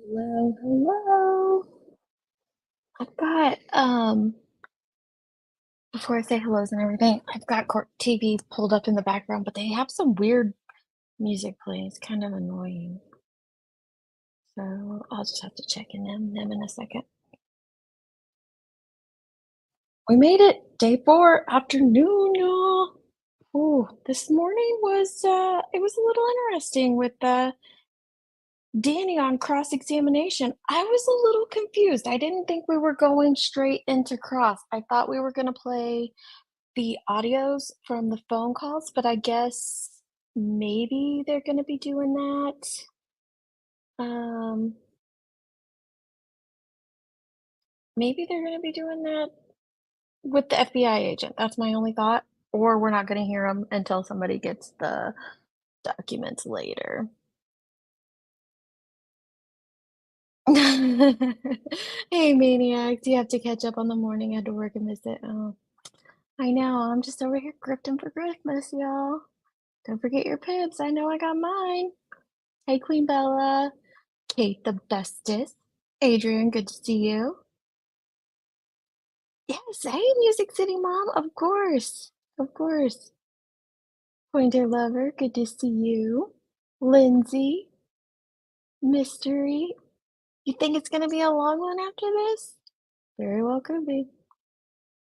Hello, hello. I've got before I say hellos and everything, I've got court TV pulled up in the background, but they have some weird music playing. It's kind of annoying. So I'll just have to check in them in a second. We made it day 4 afternoon, y'all. Oh, this morning was it was a little interesting with Danny on cross-examination. I was a little confused. I didn't think we were going straight into cross. I thought we were gonna play the audios from the phone calls, but I guess maybe they're gonna be doing that. Um, maybe they're gonna be doing that with the FBI agent. That's my only thought. Or we're not gonna hear them until somebody gets the documents later. Hey, maniacs, you have to catch up on the morning. I had to work and miss it. Oh, I know. I'm just over here grifting for Christmas, y'all. Don't forget your pips. I know I got mine. Hey, Queen Bella. Kate the bestest. Adrian, good to see you. Yes, hey, Music City Mom, of course. Of course. Pointer Lover, good to see you. Lindsay, Mystery. You think it's gonna be a long one after this? Very well could be.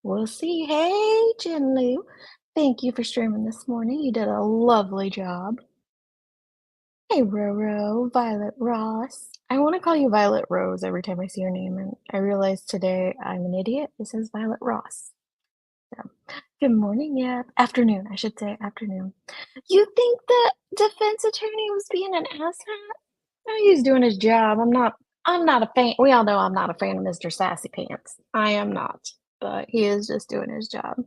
We'll see. Hey, Jinlu. Thank you for streaming this morning. You did a lovely job. Hey, Roro, Violet Ross. I want to call you Violet Rose every time I see your name, and I realized today I'm an idiot. It says Violet Ross. So, good morning, yeah. Afternoon, I should say afternoon. You think the defense attorney was being an asshat? No, he's doing his job. I'm not a fan. We all know I'm not a fan of Mr. Sassy Pants. I am not. But he is just doing his job.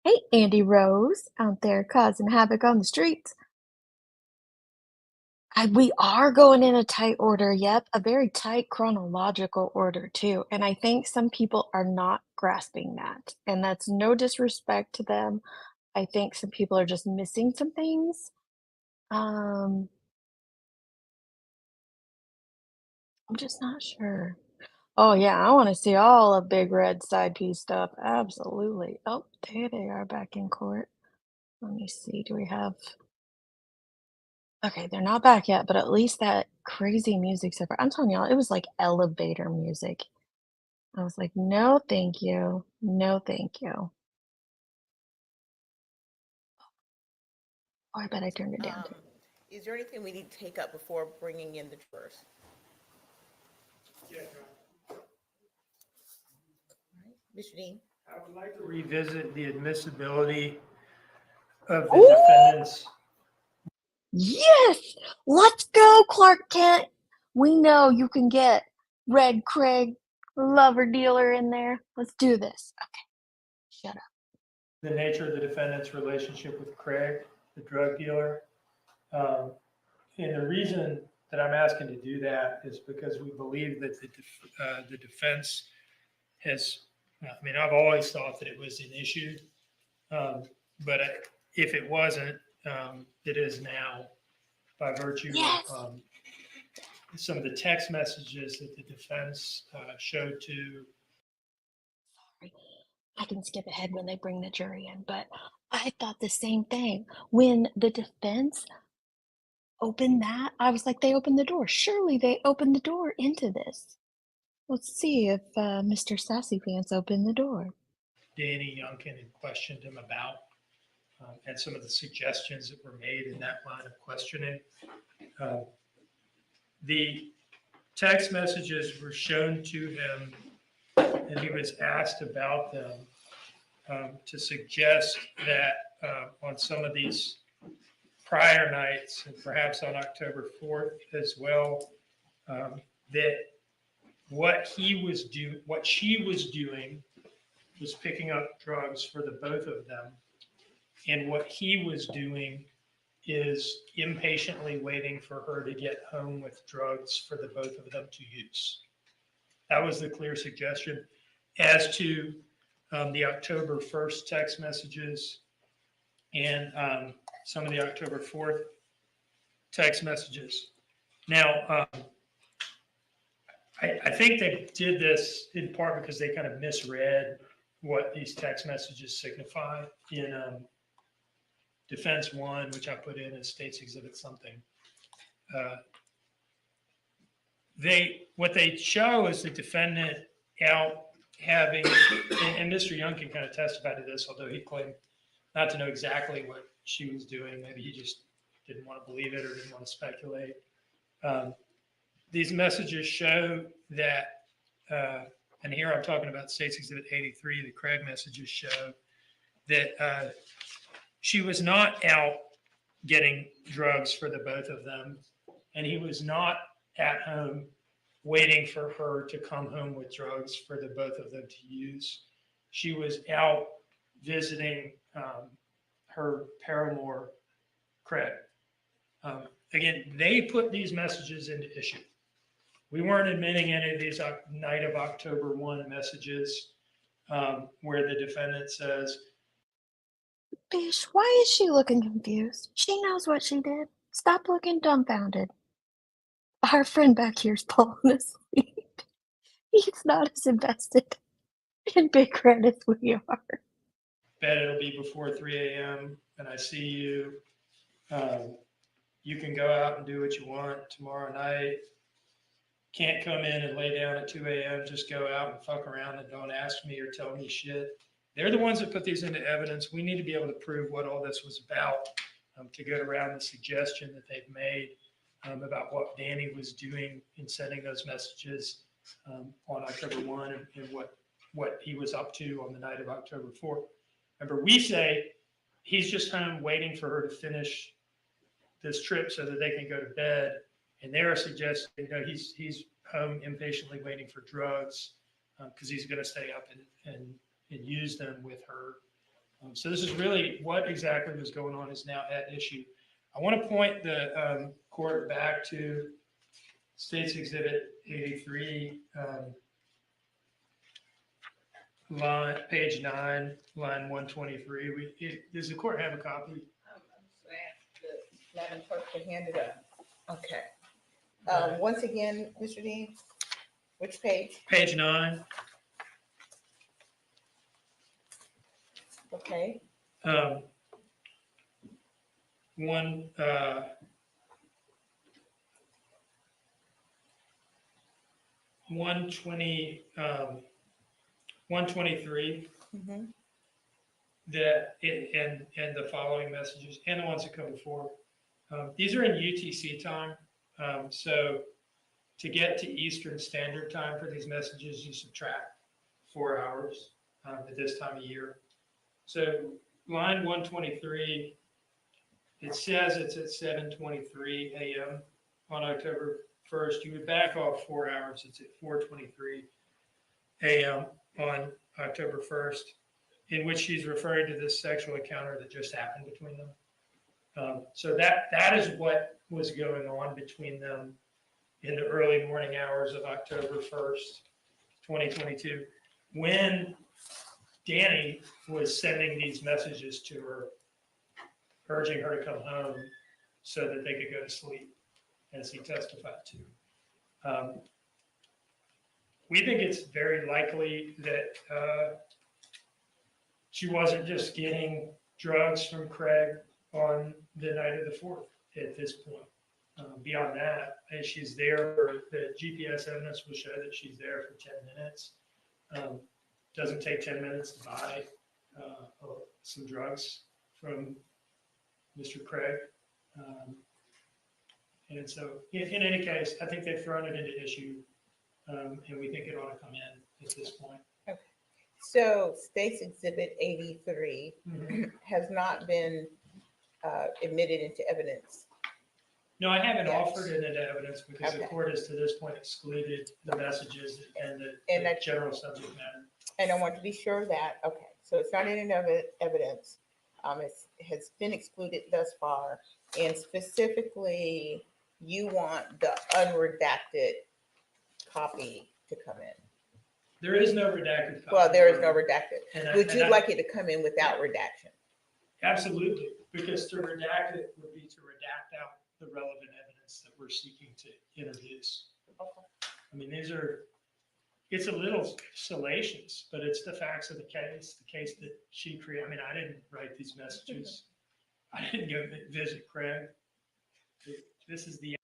Hey, Andy Rose, out there causing havoc on the streets. We are going in a tight order, yep, a very tight chronological order too, and I think some people are not grasping that, and that's no disrespect to them. I think some people are just missing some things. Um, I'm just not sure. Oh yeah, I wanna see all of Big Red side piece stuff, absolutely. Oh, there they are back in court. Let me see, do we have okay, they're not back yet, but at least that crazy music's over. I'm telling y'all, it was like elevator music. I was like, "No, thank you. No, thank you." Oh, I bet I turned it down too. Is there anything we need to take up before bringing in the jurors? Mr. Dean? I would like to revisit the admissibility of the Ooh, defendant's. yes! Let's go, Clark Kent. We know you can get Red Craig, lover dealer in there. Let's do this. Okay, shut up. The nature of the defendant's relationship with Craig, the drug dealer. Um, and the reason that I'm asking to do that is because we believe that the defense has, I mean, I've always thought that it was an issue, um, but if it wasn't, it is now by virtue Yes. of some of the text messages that the defense showed to. I can skip ahead when they bring the jury in, but I thought the same thing. When the defense opened that, I was like, they opened the door. Surely they opened the door into this. Let's see if Mr. Sassy Pants opened the door. Danny Youngkin and questioned him about, and some of the suggestions that were made in that line of questioning. Uh, the text messages were shown to him, and he was asked about them to suggest that on some of these prior nights, and perhaps on October 4th as well, that what she was doing was picking up drugs for the both of them. And what he was doing is impatiently waiting for her to get home with drugs for the both of them to use. That was the clear suggestion. As to the October 1st text messages and some of the October 4th text messages. Now, I think they did this in part because they kind of misread what these text messages signify in Defense 1, which I put in as States Exhibit something. What they show is the defendant out having, and Mr. Young can kind of testify to this, although he claimed not to know exactly what she was doing. Maybe he just didn't want to believe it or didn't want to speculate. These messages show that, and here I'm talking about States Exhibit 83, the Craig messages show that she was not out getting drugs for the both of them, and he was not at home waiting for her to come home with drugs for the both of them to use. She was out visiting her paramour, Craig. Again, they put these messages into issue. We weren't admitting any of these night of October 1 messages where the defendant says, Bish, why is she looking confused? She knows what she did. Stop looking dumbfounded. Our friend back here's falling asleep. He's not as invested in Big Red as we are. bet it'll be before 3 a.m. and I see you. You can go out and do what you want tomorrow night. Can't come in and lay down at 2 a.m. Just go out and fuck around and don't ask me or tell me shit. They're the ones that put these into evidence. We need to be able to prove what all this was about to get around the suggestion that they've made about what Danny was doing in sending those messages on October 1 and what he was up to on the night of October 4th. Remember, we say he's just home waiting for her to finish this trip so that they can go to bed. And they're suggesting, he's home impatiently waiting for drugs because he's going to stay up and use them with her. So this is really what exactly was going on is now at issue. I want to point the court back to States Exhibit 83, page 9, line 123. Does the court have a copy? Madam Clerk to hand it up. Okay. Once again, Mr. Dean, which page? Page 9. Okay. 123. Mm-hmm. And the following messages and the ones that come before. These are in UTC time. So to get to Eastern Standard Time for these messages, you subtract 4 hours at this time of year. So line 123, it says it's at 7:23 a.m. on October 1st. You would back off 4 hours. It's at 4:23 a.m. on October 1st, in which she's referring to this sexual encounter that just happened between them. So that is what was going on between them in the early morning hours of October 1st, 2022, when Danny was sending these messages to her, urging her to come home so that they could go to sleep, as he testified to. We think it's very likely that she wasn't just getting drugs from Craig on the night of the 4th at this point. Beyond that, as she's there, the GPS evidence will show that she's there for 10 minutes. Doesn't take 10 minutes to buy some drugs from Mr. Craig. And so in any case, I think they've thrown it into issue, and we think it ought to come in at this point. Okay. So States Exhibit 83 has not been admitted into evidence. No, I haven't Yes. offered it into evidence because the court has to this point excluded the messages and the general subject matter. And I want to be sure of that, okay, so it's not in evidence. It has been excluded thus far, and specifically, you want the unredacted copy to come in. There is no redacted copy. Well, there is no redacted. And Would you like it to come in without redaction? Absolutely, because to redact it would be to redact out the relevant evidence that we're seeking to introduce. I mean, it's a little salacious, but it's the facts of the case that she created. I mean, I didn't write these messages. I didn't go visit Craig. This is the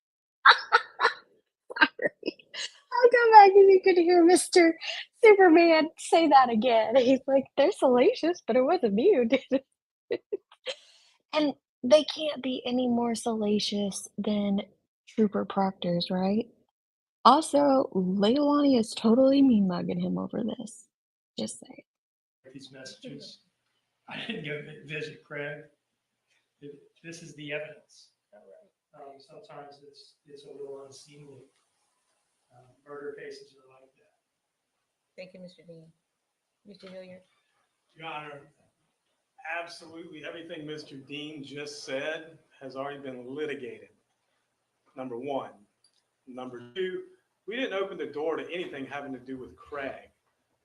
I'll come back and you could hear Mr. Superman say that again. He's like, they're salacious, but it wasn't me who did it. And they can't be any more salacious than Trooper Proctor's, right? Also, Leilani is totally mean mugging him over this. Just say. these messages. I didn't go visit Craig. This is the evidence. Sometimes it's a little unseemly. Murder cases are like that. Thank you, Mr. Dean. Mr. Hilliard? Your Honor, absolutely everything Mr. Dean just said has already been litigated. Number one. Number two, we didn't open the door to anything having to do with Craig.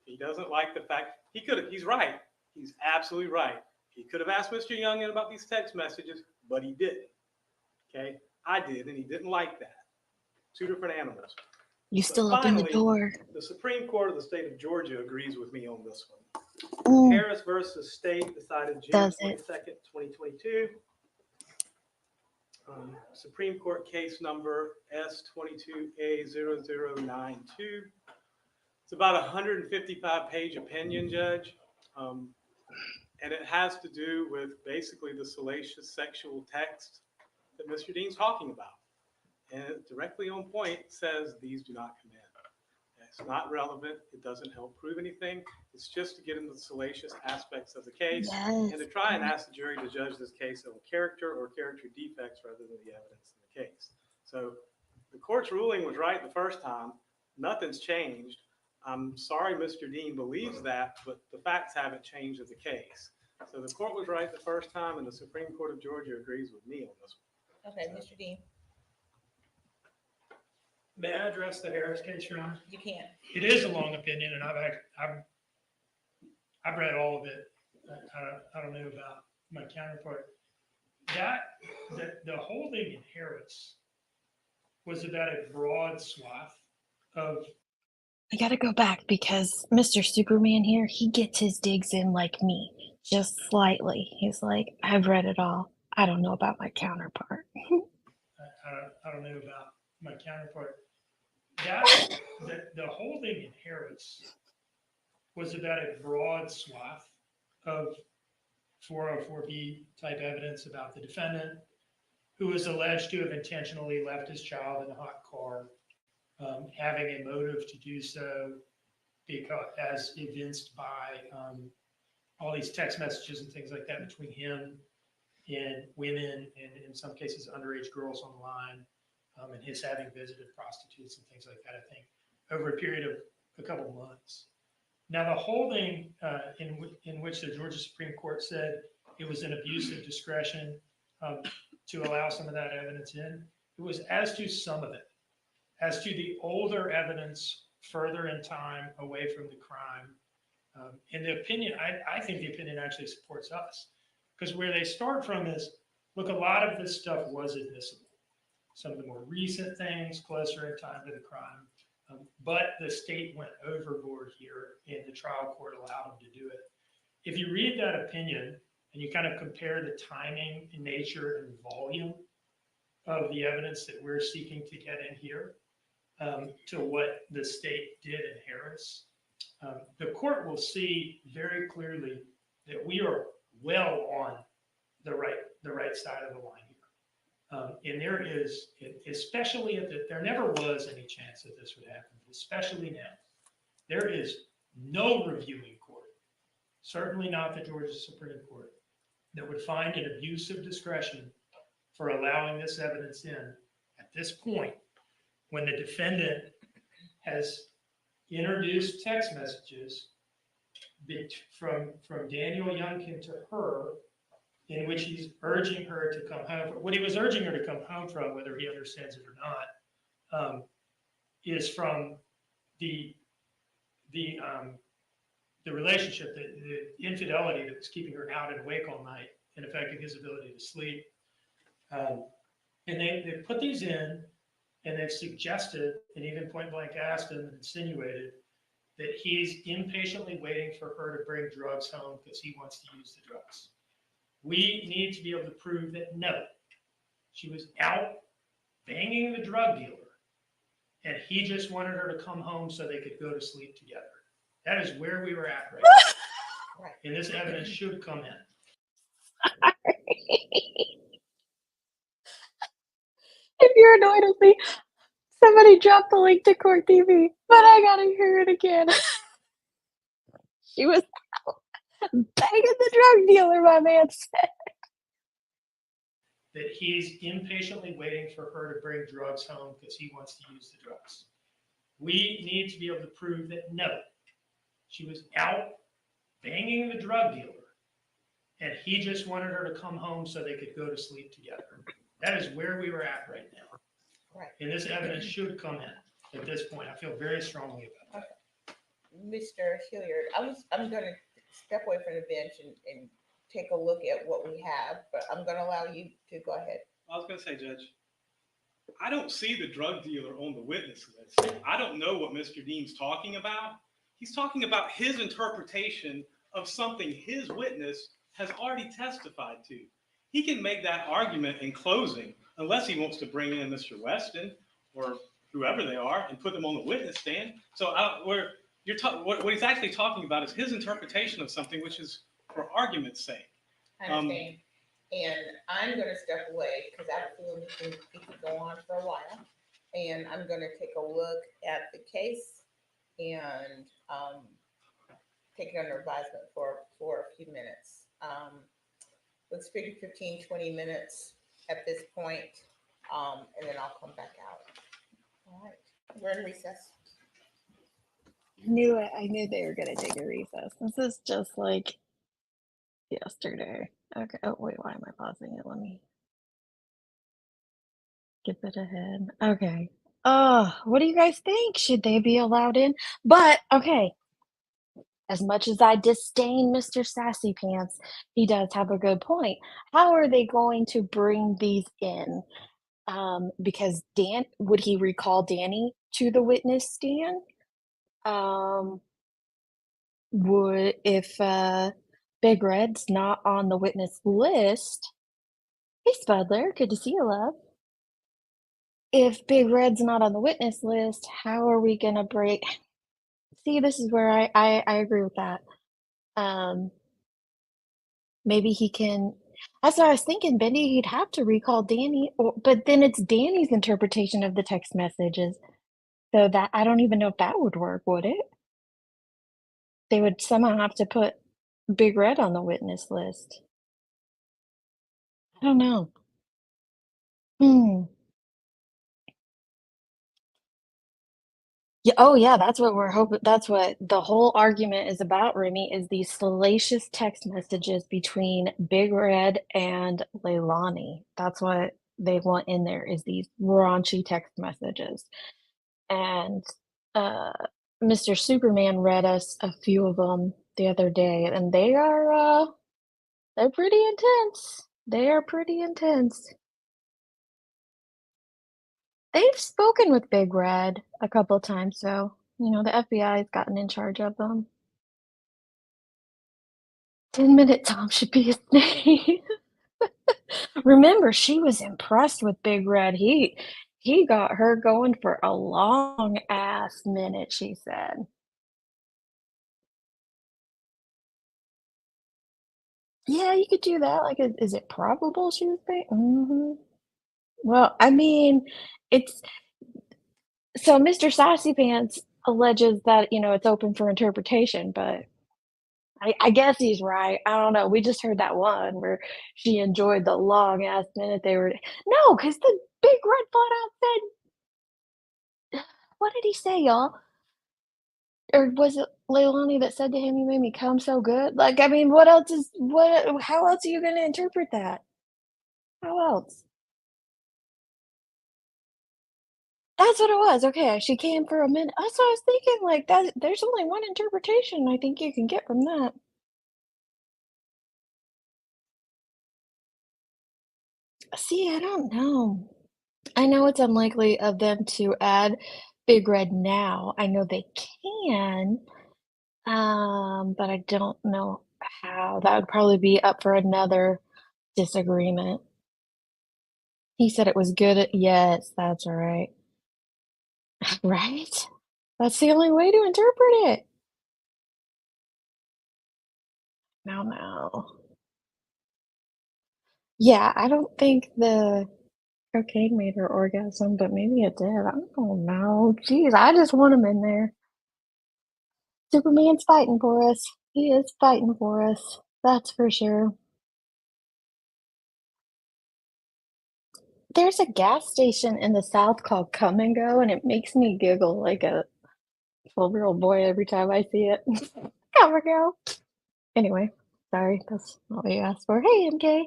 He doesn't like the fact, he's right. He's absolutely right. He could have asked Mr. Youngin about these text messages, but he didn't. Okay? I did, and he didn't like that. Two different animals. You still open the door. The Supreme Court of the state of Georgia agrees with me on this one. Ooh, Harris versus State decided June Does 22nd, it? 2022. Supreme Court case number S22A0092. It's about a 155-page opinion, Judge. And it has to do with basically the salacious sexual text that Mr. Dean's talking about. And it directly on point says these do not come in. It's not relevant. It doesn't help prove anything. It's just to get into the salacious aspects of the case yes. and to try and ask the jury to judge this case on character or character defects rather than the evidence in the case. So the court's ruling was right the first time. Nothing's changed. I'm sorry Mr. Dean believes that, but the facts haven't changed of the case. So the court was right the first time, and the Supreme Court of Georgia agrees with me on this one. Okay, Mr. Dean, May I address the Harris case, Your Honor? you can. It is a long opinion, and I've read all of it. I don't know about my counterpart. The holding in Harris was about a broad swath of. I gotta go back because Mr. Superman here, he gets his digs in like me, just slightly. He's like, I've read it all. I don't know about my counterpart. I don't know about my counterpart. The holding in Harris was about a broad swath of 404B type evidence about the defendant who was alleged to have intentionally left his child in a hot car, having a motive to do so because, as evinced by all these text messages and things like that between him and women, and in some cases underage girls on the line, and his having visited prostitutes and things like that, I think, over a period of a couple of months. Now, the holding in which the Georgia Supreme Court said it was an abuse of discretion to allow some of that evidence in, it was as to some of it. As to the older evidence further in time away from the crime, in the opinion, I think the opinion actually supports us. Because where they start from is, look, a lot of this stuff was admissible. Some of the more recent things closer in time to the crime, but the state went overboard here and the trial court allowed them to do it. If you read that opinion and you kind of compare the timing, nature, and volume of the evidence that we're seeking to get in here to what the state did in Harris, the court will see very clearly that we are well on the right side of the line here. And there is, especially there never was any chance that this would happen, especially now. There is no reviewing court, certainly not the Georgia Supreme Court, that would find an abuse of discretion for allowing this evidence in at this point when the defendant has introduced text messages from Daniel Youngkin to her, in which he's urging her to come home. What he was urging her to come home from, whether he understands it or not, is from the relationship, the infidelity that was keeping her out and awake all night and affecting his ability to sleep. And they put these in, And they've suggested, and even point blank asked and insinuated, that he's impatiently waiting for her to bring drugs home because he wants to use the drugs. We need to be able to prove that no, she was out banging the drug dealer, and he just wanted her to come home so they could go to sleep together. That is where we were at right now. Right. And this evidence should come in. If you're annoyed with me, somebody dropped the link to Court TV, but I gotta hear it again. She was banging the drug dealer, my man said. That he's impatiently waiting for her to bring drugs home because he wants to use the drugs. We need to be able to prove that no, she was out banging the drug dealer, and he just wanted her to come home so they could go to sleep together. That is where we were at right now. Right. And this evidence should come in at this point. I feel very strongly about that. Mr. Hilliard, I'm going to step away from the bench and take a look at what we have, but I'm going to allow you to go ahead. I was going to say, Judge, I don't see the drug dealer on the witness list. I don't know what Mr. Dean's talking about. He's talking about his interpretation of something his witness has already testified to. He can make that argument in closing, unless he wants to bring in Mr. Weston or whoever they are and put them on the witness stand. So what he's actually talking about is his interpretation of something, which is for argument's sake. I understand. And I'm going to step away because I have a feeling we can go on for a while. And I'm going to take a look at the case and take it under advisement for a few minutes. Let's figure 15, 20 minutes at this point, and then I'll come back out. All right. We're in recess. I knew it. I knew they were gonna take a recess. This is just like yesterday. Okay. Oh wait, why am I pausing it? Let me skip it ahead. Okay. Oh, what do you guys think? Should they be allowed in? But okay. As much as I disdain Mr. Sassy Pants, he does have a good point. How are they going to bring these in? Because would he recall Danny to the witness stand? Would if Big Red's not on the witness list? Hey, Spudler, good to see you, love. If Big Red's not on the witness list, how are we gonna break? See, this is where I agree with that. Maybe he can. That's what I was thinking, Bendy. He'd have to recall Danny, but then it's Danny's interpretation of the text messages. So that I don't even know if that would work, would it? They would somehow have to put Big Red on the witness list. I don't know. Hmm. Yeah, oh yeah, that's what we're hoping. That's what the whole argument is about, Remy, is these salacious text messages between Big Red and Leilani. That's what they want in there, is these raunchy text messages. And uh, Mr. Superman read us a few of them the other day, and they're pretty intense. They are pretty intense. They've spoken with Big Red a couple times, so the FBI has gotten in charge of them. 10-minute Tom should be his name. Remember, she was impressed with Big Red. He got her going for a long ass minute, she said. Yeah, you could do that. Like, is it probable she was big? Well, I mean, it's so Mr. Sassy Pants alleges that, it's open for interpretation, but I guess he's right. I don't know. We just heard that one where she enjoyed the long ass minute they were. No, because the Big Red flat out said, what did he say, y'all? Or was it Leilani that said to him, "You made me come so good"? Like, I mean, what else is what? How else are you going to interpret that? How else? That's what it was. Okay, she came for a minute. That's what I was thinking. Like that, there's only one interpretation I think you can get from that. See, I don't know. I know it's unlikely of them to add Big Red now. I know they can, but I don't know how. That would probably be up for another disagreement. He said it was good at yes, that's right. Right? That's the only way to interpret it. No, no. Yeah, I don't think the cocaine made her orgasm, but maybe it did. I don't know. Jeez, I just want him in there. Superman's fighting for us. He is fighting for us. That's for sure. There's a gas station in the South called Come and Go, and it makes me giggle like a 12-year-old boy every time I see it. Come and Go. Anyway, sorry, that's not what you asked for. Hey, MK.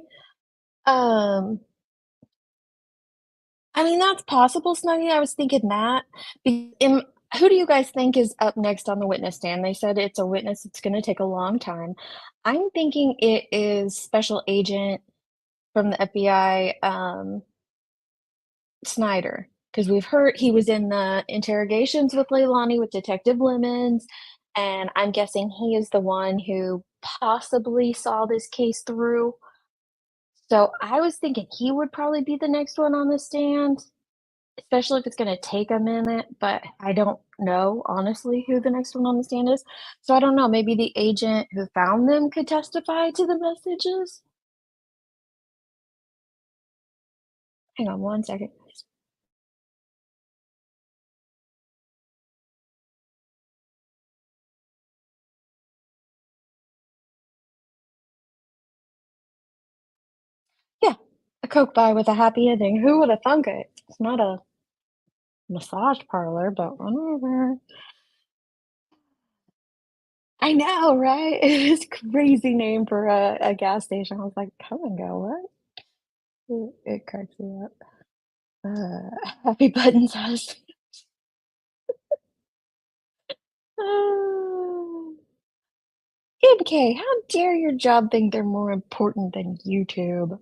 Um, I mean, that's possible, Snuggie. I was thinking that. Who do you guys think is up next on the witness stand? They said it's a witness that's going to take a long time. I'm thinking it is Special Agent from the FBI, Snyder, because we've heard he was in the interrogations with Leilani with Detective Lemons, and I'm guessing he is the one who possibly saw this case through. So I was thinking he would probably be the next one on the stand, especially if it's gonna take a minute, but I don't know, honestly, who the next one on the stand is. So I don't know, maybe the agent who found them could testify to the messages? Hang on one second. Yeah, a Coke buy with a happy ending. Who would have thunk it? It's not a massage parlor, but whatever. I know, right? It's crazy name for a gas station. I was like, "Come and Go, what?" It cracks me up. Happy Buttons House. MK, how dare your job think they're more important than YouTube?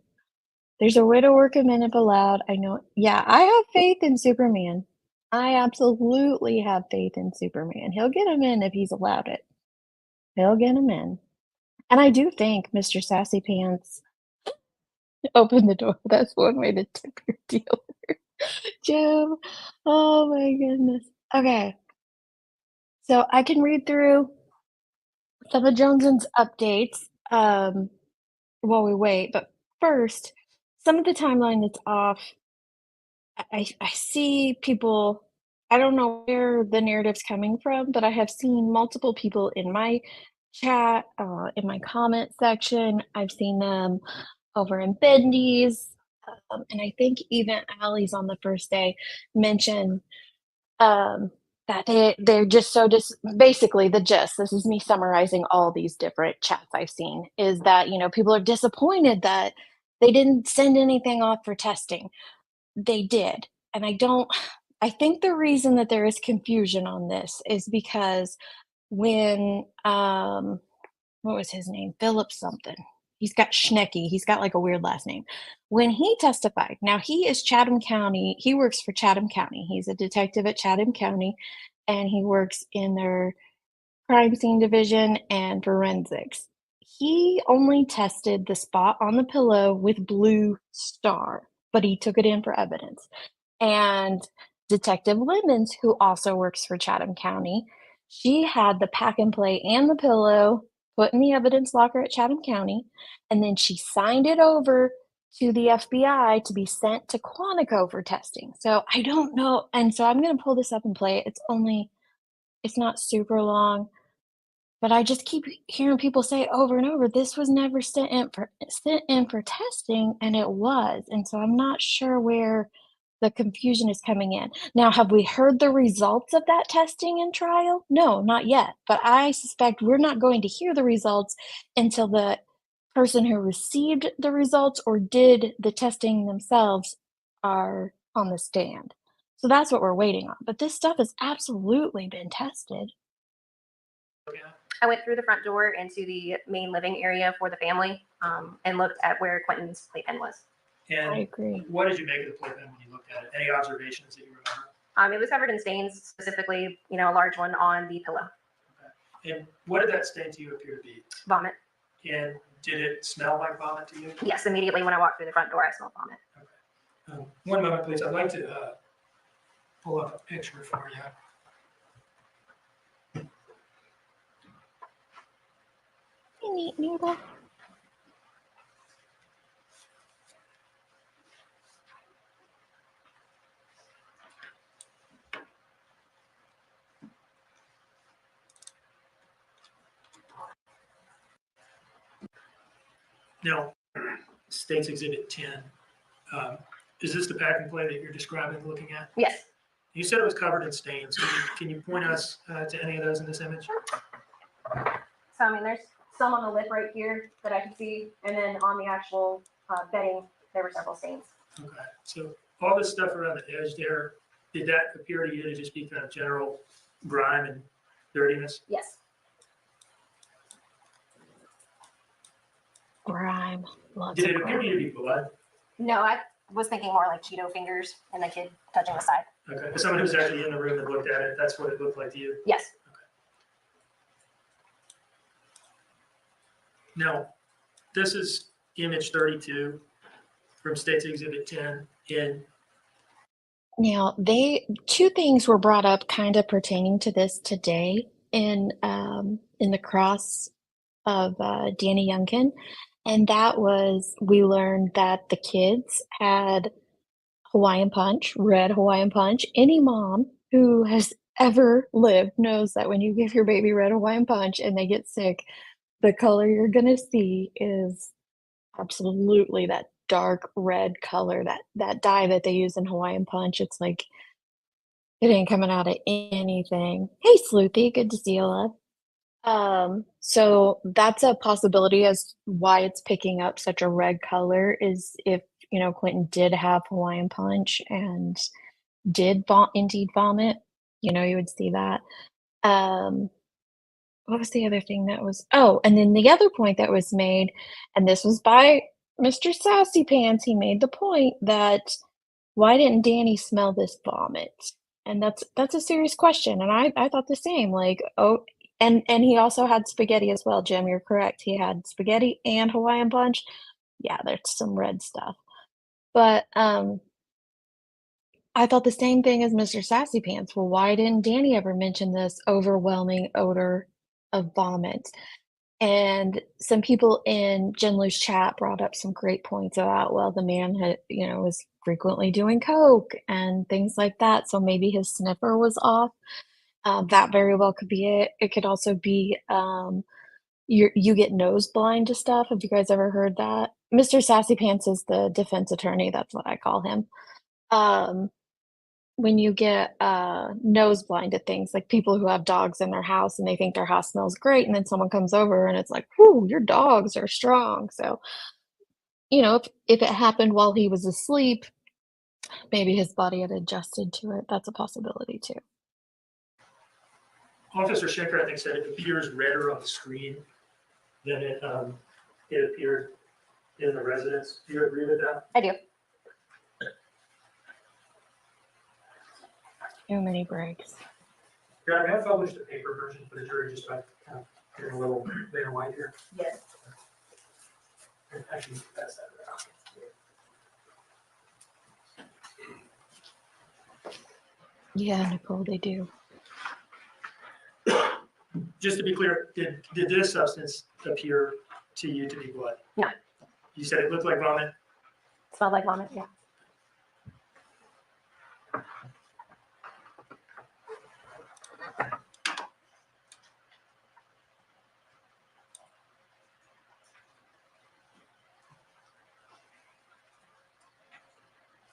There's a way to work him in if allowed. I know. Yeah, I have faith in Superman. I absolutely have faith in Superman. He'll get him in if he's allowed it. He'll get him in. And I do think Mr. Sassy Pants opened the door. That's one way to tip your dealer. Jim. Oh my goodness. Okay. So I can read through some of Jones's updates while we wait. But first, some of the timeline that's off. I see people. I don't know where the narrative's coming from, but I have seen multiple people in my chat, in my comment section. I've seen them over in Bendy's, and I think even Allie's on the first day mentioned that they're just so basically the gist. This is me summarizing all these different chats I've seen. Is that people are disappointed that they didn't send anything off for testing. They did. And I think the reason that there is confusion on this is because when, what was his name? Philip something. He's got Schnecky. He's got like a weird last name. When he testified, now he is Chatham County. He works for Chatham County. He's a detective at Chatham County, and he works in their crime scene division and forensics. He only tested the spot on the pillow with blue star, but he took it in for evidence. And Detective Lemons, who also works for Chatham County, she had the pack and play and the pillow put in the evidence locker at Chatham County, and then she signed it over to the FBI to be sent to Quantico for testing. So I don't know. And so I'm going to pull this up and play it. It's not super long, but I just keep hearing people say over and over, this was never sent in for testing, and it was. And so I'm not sure where the confusion is coming in. Now, have we heard the results of that testing in trial? No, not yet. But I suspect we're not going to hear the results until the person who received the results or did the testing themselves are on the stand. So that's what we're waiting on. But this stuff has absolutely been tested. I went through the front door into the main living area for the family and looked at where Quinton's playpen was. I And agree. what did you make of the play pen when you looked at it? Any observations that you remember? It was covered in stains, specifically, a large one on the pillow. And what did that stain to you appear to be? Vomit. And did it smell like vomit to you? Yes, immediately when I walked through the front door, I smelled vomit. One moment, please. I'd like to pull up a picture for you. Hey, neat noodle. Now, State's Exhibit 10. Is this the pack and play that you're describing, looking at? Yes. You said it was covered in stains. Can you point us to any of those in this image? So, there's some on the lip right here that I can see, and then on the actual bedding, there were several stains. Okay. So all this stuff around the edge there, did that appear to you to just be kind of general grime and dirtiness? Yes. Grime. Lots Did of it appear to grime. you to be blood? No, I was thinking more like Cheeto fingers and the kid touching the side. Okay. As someone who's actually in the room and looked at it, that's what it looked like to you? Yes. Now, this is image 32 from State's Exhibit 10 in. Now, two things were brought up kind of pertaining to this today in the cross of Danny Youngkin, and that was we learned that the kids had Hawaiian Punch, red Hawaiian Punch. Any mom who has ever lived knows that when you give your baby red Hawaiian Punch and they get sick, the color you're gonna see is absolutely that dark red color, that dye that they use in Hawaiian Punch. It's like it ain't coming out of anything. Hey, Sleuthy, good to see you, love. So that's a possibility as why it's picking up such a red color is if, Quinton did have Hawaiian Punch and did indeed vomit, you would see that. What was the other thing that was and then the other point that was made, and this was by Mr. Sassy Pants, he made the point that why didn't Danny smell this vomit? And that's a serious question, and I thought the same, like, and he also had spaghetti as well, Jim, you're correct. He had spaghetti and Hawaiian Punch. Yeah, there's some red stuff. But, I thought the same thing as Mr. Sassy Pants. Well, why didn't Danny ever mention this overwhelming odor of vomit? And some people in Jen Lou's chat brought up some great points about, well, the man had, was frequently doing coke and things like that. So maybe his sniffer was off. That very well could be it. It could also be you get nose blind to stuff. Have you guys ever heard that? Mr. Sassy Pants is the defense attorney. That's what I call him. When you get nose blind to things, like people who have dogs in their house and they think their house smells great, and then someone comes over and it's like, whoo, your dogs are strong. So, if it happened while he was asleep, maybe his body had adjusted to it. That's a possibility too. Officer Schenker, I think, said it appears redder on the screen than it appeared in the residence. Do you agree with that? I do. Too many breaks. Yeah, I have published a paper version for the jury just by kind of getting a little bit of white here. Yes. Actually, pass that around. Yeah, Nicole, they do. Just to be clear, did this substance appear to you to be blood? No. You said it looked like vomit? Smelled like vomit, yeah.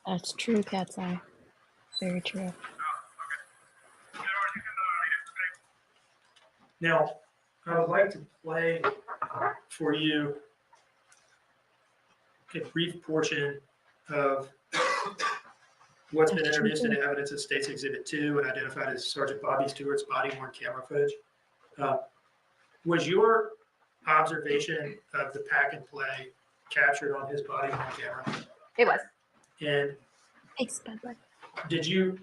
That's true, Cat's Eye. Very true. Now, I would like to play for you a brief portion of what's been introduced into evidence of State's Exhibit 2 and identified as Sergeant Bobby Stewart's body-worn camera footage. Was your observation of the pack and play captured on his body-worn camera? It was. And Thanks, Bud. did you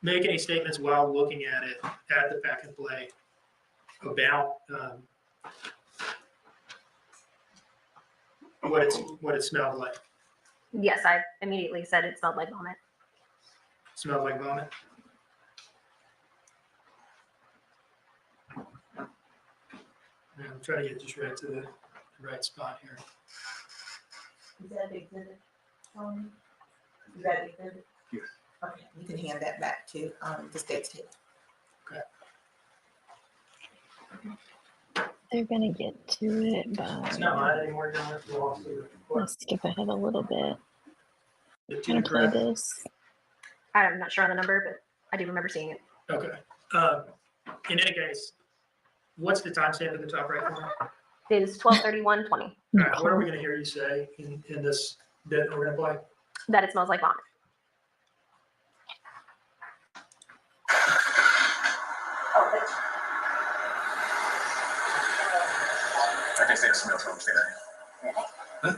make any statements while looking at it at the pack and play about what it smelled like? Yes, I immediately said it smelled like vomit. Smelled like vomit? Yeah, I'm trying to get just right to the right spot here. Is that the exhibit? Is that the exhibit? Yes. Okay, you can hand that back to the state's table. They're gonna get to it, It's not but mine anymore, John. We'll also let's skip ahead a little bit. get Gonna to play correct. this. I'm not sure on the number, but I do remember seeing it. Okay. In any case, what's the timestamp at the top right corner? All It is 12/31/20. right, what are we going to hear you say in this bit that we're going to play? That it smells like vomit. I can say the smell from there. They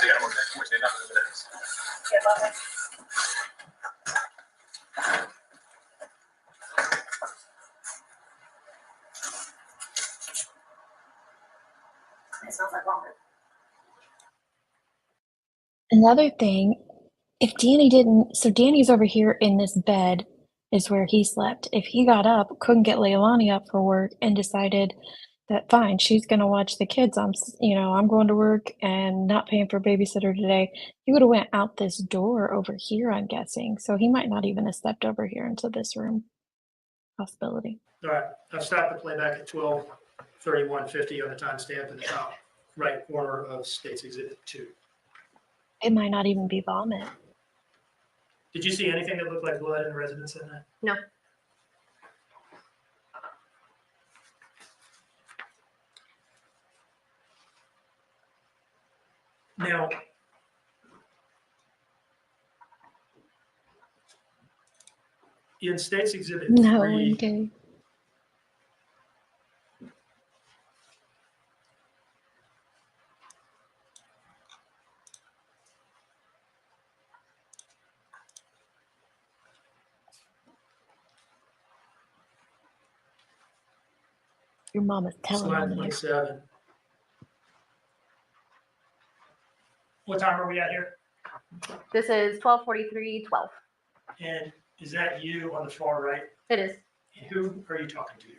got more which they're not over there. It smells like vomit. Another thing, if Danny didn't, so Danny's over here in this bed is where he slept. If he got up, couldn't get Leilani up for work and decided that fine, she's gonna watch the kids. I'm going to work and not paying for a babysitter today. He would have went out this door over here, I'm guessing. So he might not even have stepped over here into this room. Possibility. All right, I've stopped the playback at 12:31:50 on the timestamp in the top right corner of State's Exhibit 2. It might not even be vomit. Did you see anything that looked like blood in the residence in that? No. Now, in State's Exhibit No, 3, okay. Your mom is telling slide on you. 27. What time are we at here? This is 12:43:12. And is that you on the far right? It is. And who are you talking to here?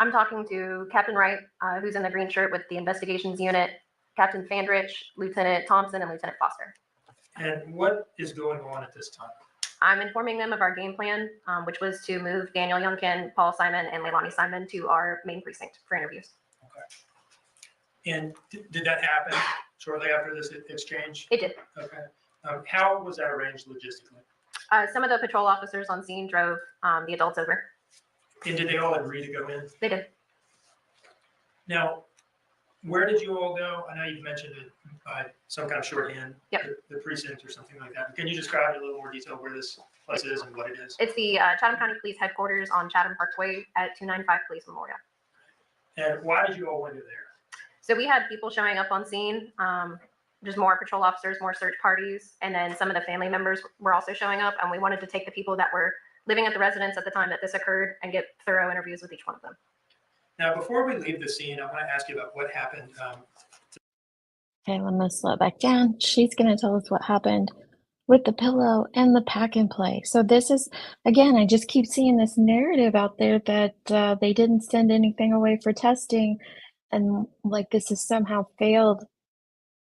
I'm talking to Captain Wright, who's in the green shirt with the investigations unit, Captain Fandrich, Lieutenant Thompson, and Lieutenant Foster. And what is going on at this time? I'm informing them of our game plan, which was to move Daniel Youngkin, Paul Simon, and Leilani Simon to our main precinct for interviews. Okay. And did that happen shortly after this exchange? It did. Okay. How was that arranged logistically? Some of the patrol officers on scene drove the adults over. And did they all agree to go in? They did. Now, where did you all go? I know you've mentioned it by some kind of shorthand, Yep. the precinct or something like that. Can you describe in a little more detail where this place is and what it is? It's the Chatham County Police Headquarters on Chatham Parkway at 295 Police Memorial. And why did you all wander there? So we had people showing up on scene, just more patrol officers, more search parties, and then some of the family members were also showing up, and we wanted to take the people that were living at the residence at the time that this occurred and get thorough interviews with each one of them. Now, before we leave the scene, I want to ask you about what happened. Okay, let me slow it back down. She's going to tell us what happened with the pillow and the pack and play. So this is, again, I just keep seeing this narrative out there that they didn't send anything away for testing, and like this has somehow failed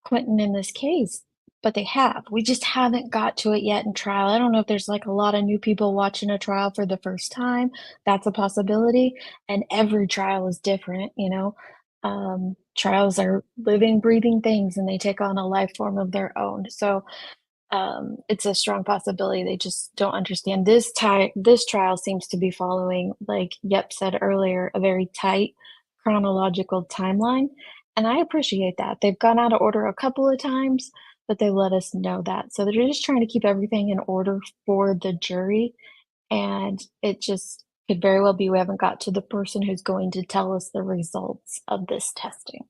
Quinton in this case. But they have. We just haven't got to it yet in trial. I don't know if there's like a lot of new people watching a trial for the first time. That's a possibility. And every trial is different, you know. Trials are living, breathing things, and they take on a life form of their own. So it's a strong possibility they just don't understand. This trial seems to be following, like Yep said earlier, a very tight chronological timeline. And I appreciate that. They've gone out of order a couple of times, but they let us know that. So they're just trying to keep everything in order for the jury. And it just could very well be we haven't got to the person who's going to tell us the results of this testing.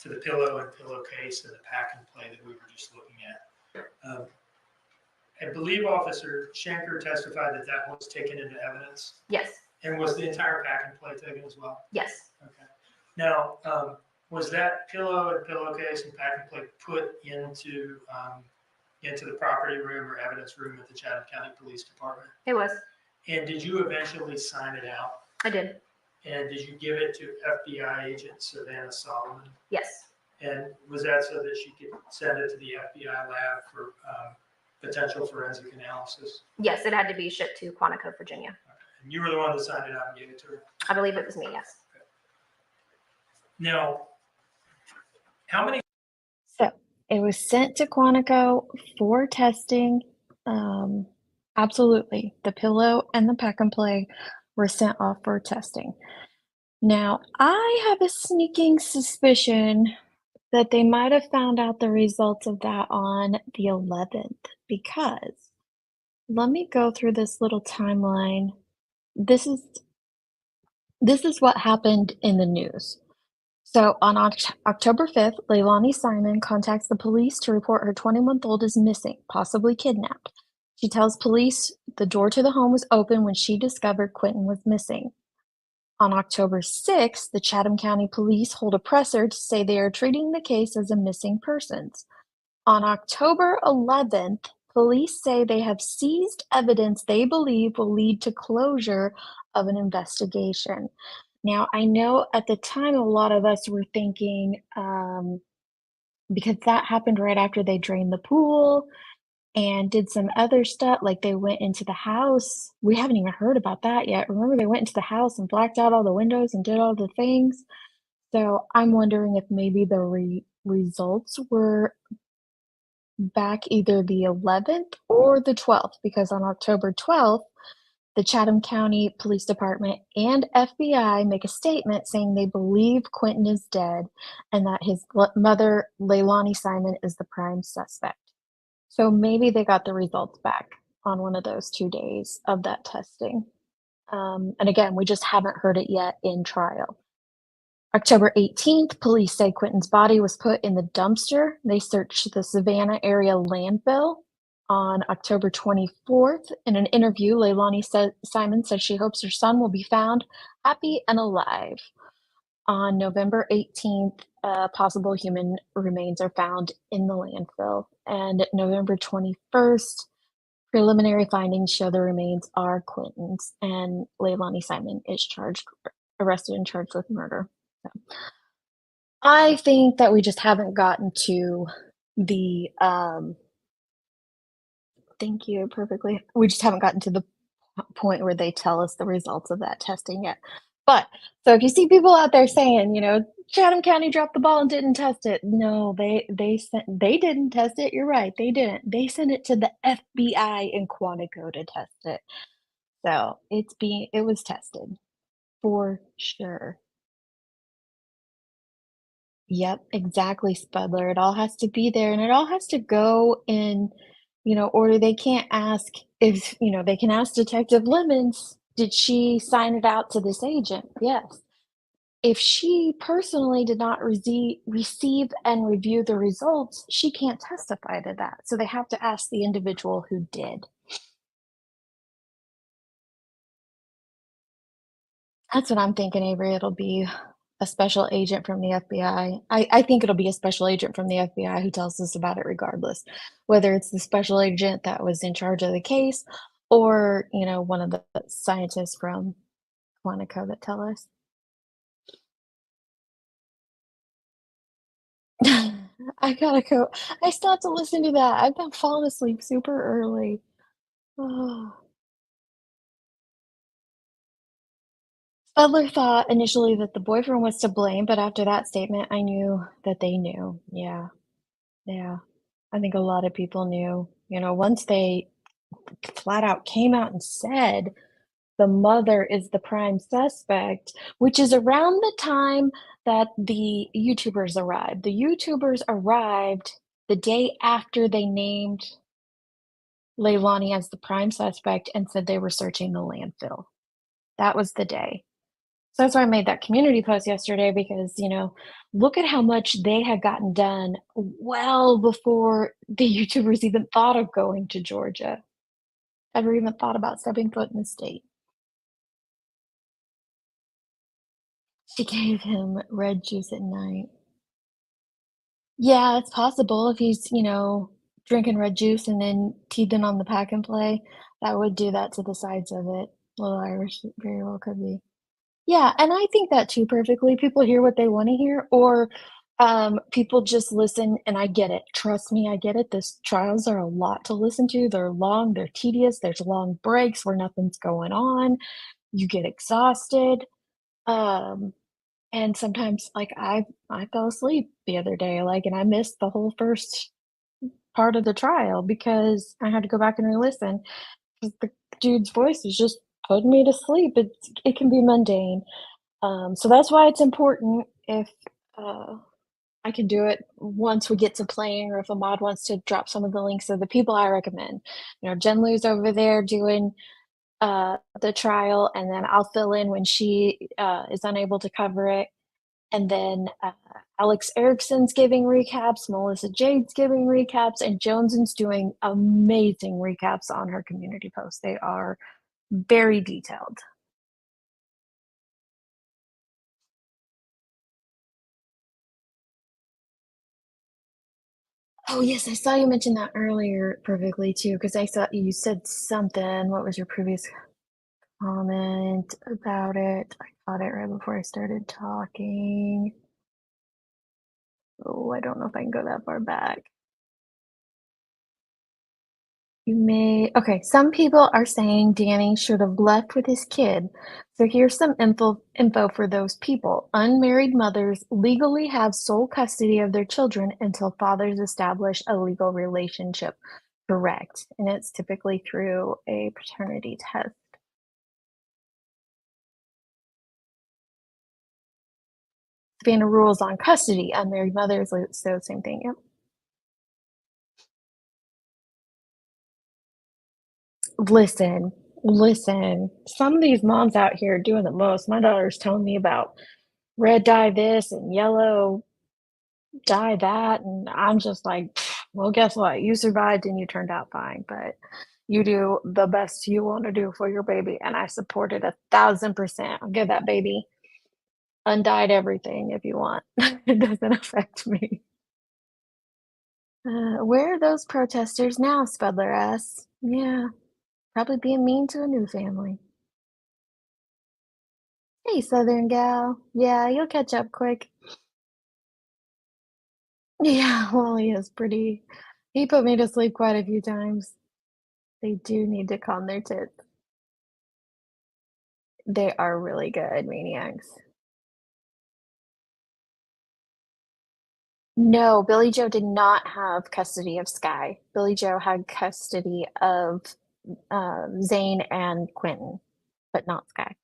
to the pillow and pillowcase and the pack and play that we were just looking at. I believe Officer Shanker testified that that was taken into evidence. Yes, And was the entire pack and play taken as well? yes, Okay. Now, was that pillow and pillowcase and pack and play put into the property room or evidence room at the Chatham County Police Department? it was. And did you eventually sign it out? I did. And did you give it to FBI agent Savannah Solomon? Yes, And was that so that she could send it to the FBI lab for potential forensic analysis? yes, it had to be shipped to Quantico, Virginia. Okay. And you were the one that signed it out and gave it to her? I believe it was me, yes. Now, how many? So it was sent to Quantico for testing. Absolutely. The pillow and the pack and play were sent off for testing. Now, I have a sneaking suspicion that they might have found out the results of that on the 11th, because let me go through this little timeline. This is what happened in the news. So on October 5th, Leilani Simon contacts the police to report her 20-month-old is missing, possibly kidnapped. She tells police the door to the home was open when she discovered Quinton was missing. On October 6th, the Chatham County Police hold a presser to say they are treating the case as a missing persons. On October 11th, police say they have seized evidence they believe will lead to closure of an investigation. Now, I know at the time a lot of us were thinking, because that happened right after they drained the pool and did some other stuff, like they went into the house. We haven't even heard about that yet. Remember, they went into the house and blacked out all the windows and did all the things. So I'm wondering if maybe the results were back either the 11th or the 12th, because on October 12th, the Chatham County Police Department and FBI make a statement saying they believe Quinton is dead and that his mother, Leilani Simon, is the prime suspect. So maybe they got the results back on one of those 2 days of that testing. And again, we just haven't heard it yet in trial. October 18th, police say Quinton's body was put in the dumpster. They searched the Savannah area landfill. On October 24th, in an interview, Leilani Simon says she hopes her son will be found happy and alive. On November 18th, possible human remains are found in the landfill. And November 21st, preliminary findings show the remains are Quinton's, and Leilani Simon is arrested and charged with murder. So, I think that we just haven't gotten to the thank you perfectly. We just haven't gotten to the point where they tell us the results of that testing yet. But so if you see people out there saying, Chatham County dropped the ball and didn't test it. No, they didn't test it. You're right. They didn't. They sent it to the FBI in Quantico to test it. So it was tested for sure. Yep, exactly, Spudler. It all has to be there and it all has to go in, order. They can't ask if, they can ask Detective Lemons, did she sign it out to this agent? Yes. If she personally did not receive and review the results, she can't testify to that. So they have to ask the individual who did. That's what I'm thinking, Avery. It'll be a special agent from the FBI. I think it'll be a special agent from the FBI who tells us about it regardless, whether it's the special agent that was in charge of the case or, one of the scientists from Quantico that tell us. I gotta go. I still have to listen to that. I've been falling asleep super early. Oh. Butler thought initially that the boyfriend was to blame, but after that statement, I knew that they knew. Yeah. Yeah. I think a lot of people knew. Once they flat out came out and said the mother is the prime suspect, which is around the time that the YouTubers arrived. The YouTubers arrived the day after they named Leilani as the prime suspect and said they were searching the landfill. That was the day. So that's why I made that community post yesterday because, look at how much they had gotten done well before the YouTubers even thought of going to Georgia, ever even thought about stepping foot in the state. She gave him red juice at night. Yeah, it's possible if he's, drinking red juice and then teething on the pack and play, that would do that to the sides of it. Little Irish very well could be. Yeah, and I think that too perfectly. People hear what they wanna hear, or, people just listen, and I get it. Trust me, I get it. These trials are a lot to listen to. They're long, they're tedious, there's long breaks where nothing's going on. You get exhausted, um, and sometimes, like, I fell asleep the other day, like, and I missed the whole first part of the trial because I had to go back and re-listen 'cause the dude's voice was just putting me to sleep. It can be mundane. So that's why it's important if uh, I can do it once we get to playing, or if a mod wants to drop some of the links of the people I recommend. Jen Lou's over there doing the trial, and then I'll fill in when she is unable to cover it. And then Alex Erickson's giving recaps, Melissa Jade's giving recaps, and Joneson's doing amazing recaps on her community posts. They are very detailed. Oh, yes, I saw you mention that earlier perfectly too, because I saw you said something. What was your previous comment about it? I caught it right before I started talking. Oh, I don't know if I can go that far back. You may okay, some people are saying Danny should have left with his kid. So here's some info for those people. Unmarried mothers legally have sole custody of their children until fathers establish a legal relationship. Correct. And it's typically through a paternity test. Savannah rules on custody. Unmarried mothers, so same thing. Yep. Listen, listen. Some of these moms out here are doing the most. My daughter's telling me about red dye this and yellow dye that, and I'm just like, well, guess what? You survived and you turned out fine, but you do the best you want to do for your baby, and I support it 1,000%. I'll give that baby undyed everything if you want. It doesn't affect me. Where are those protesters now? Spudler asks. Yeah, probably being mean to a new family. Hey, Southern gal. Yeah, you'll catch up quick. Yeah, well, he is pretty. He put me to sleep quite a few times. They do need to calm their tits. They are really good maniacs. No, Billy Joe did not have custody of Sky. Billy Joe had custody of Zane and Quinton, but not Sky.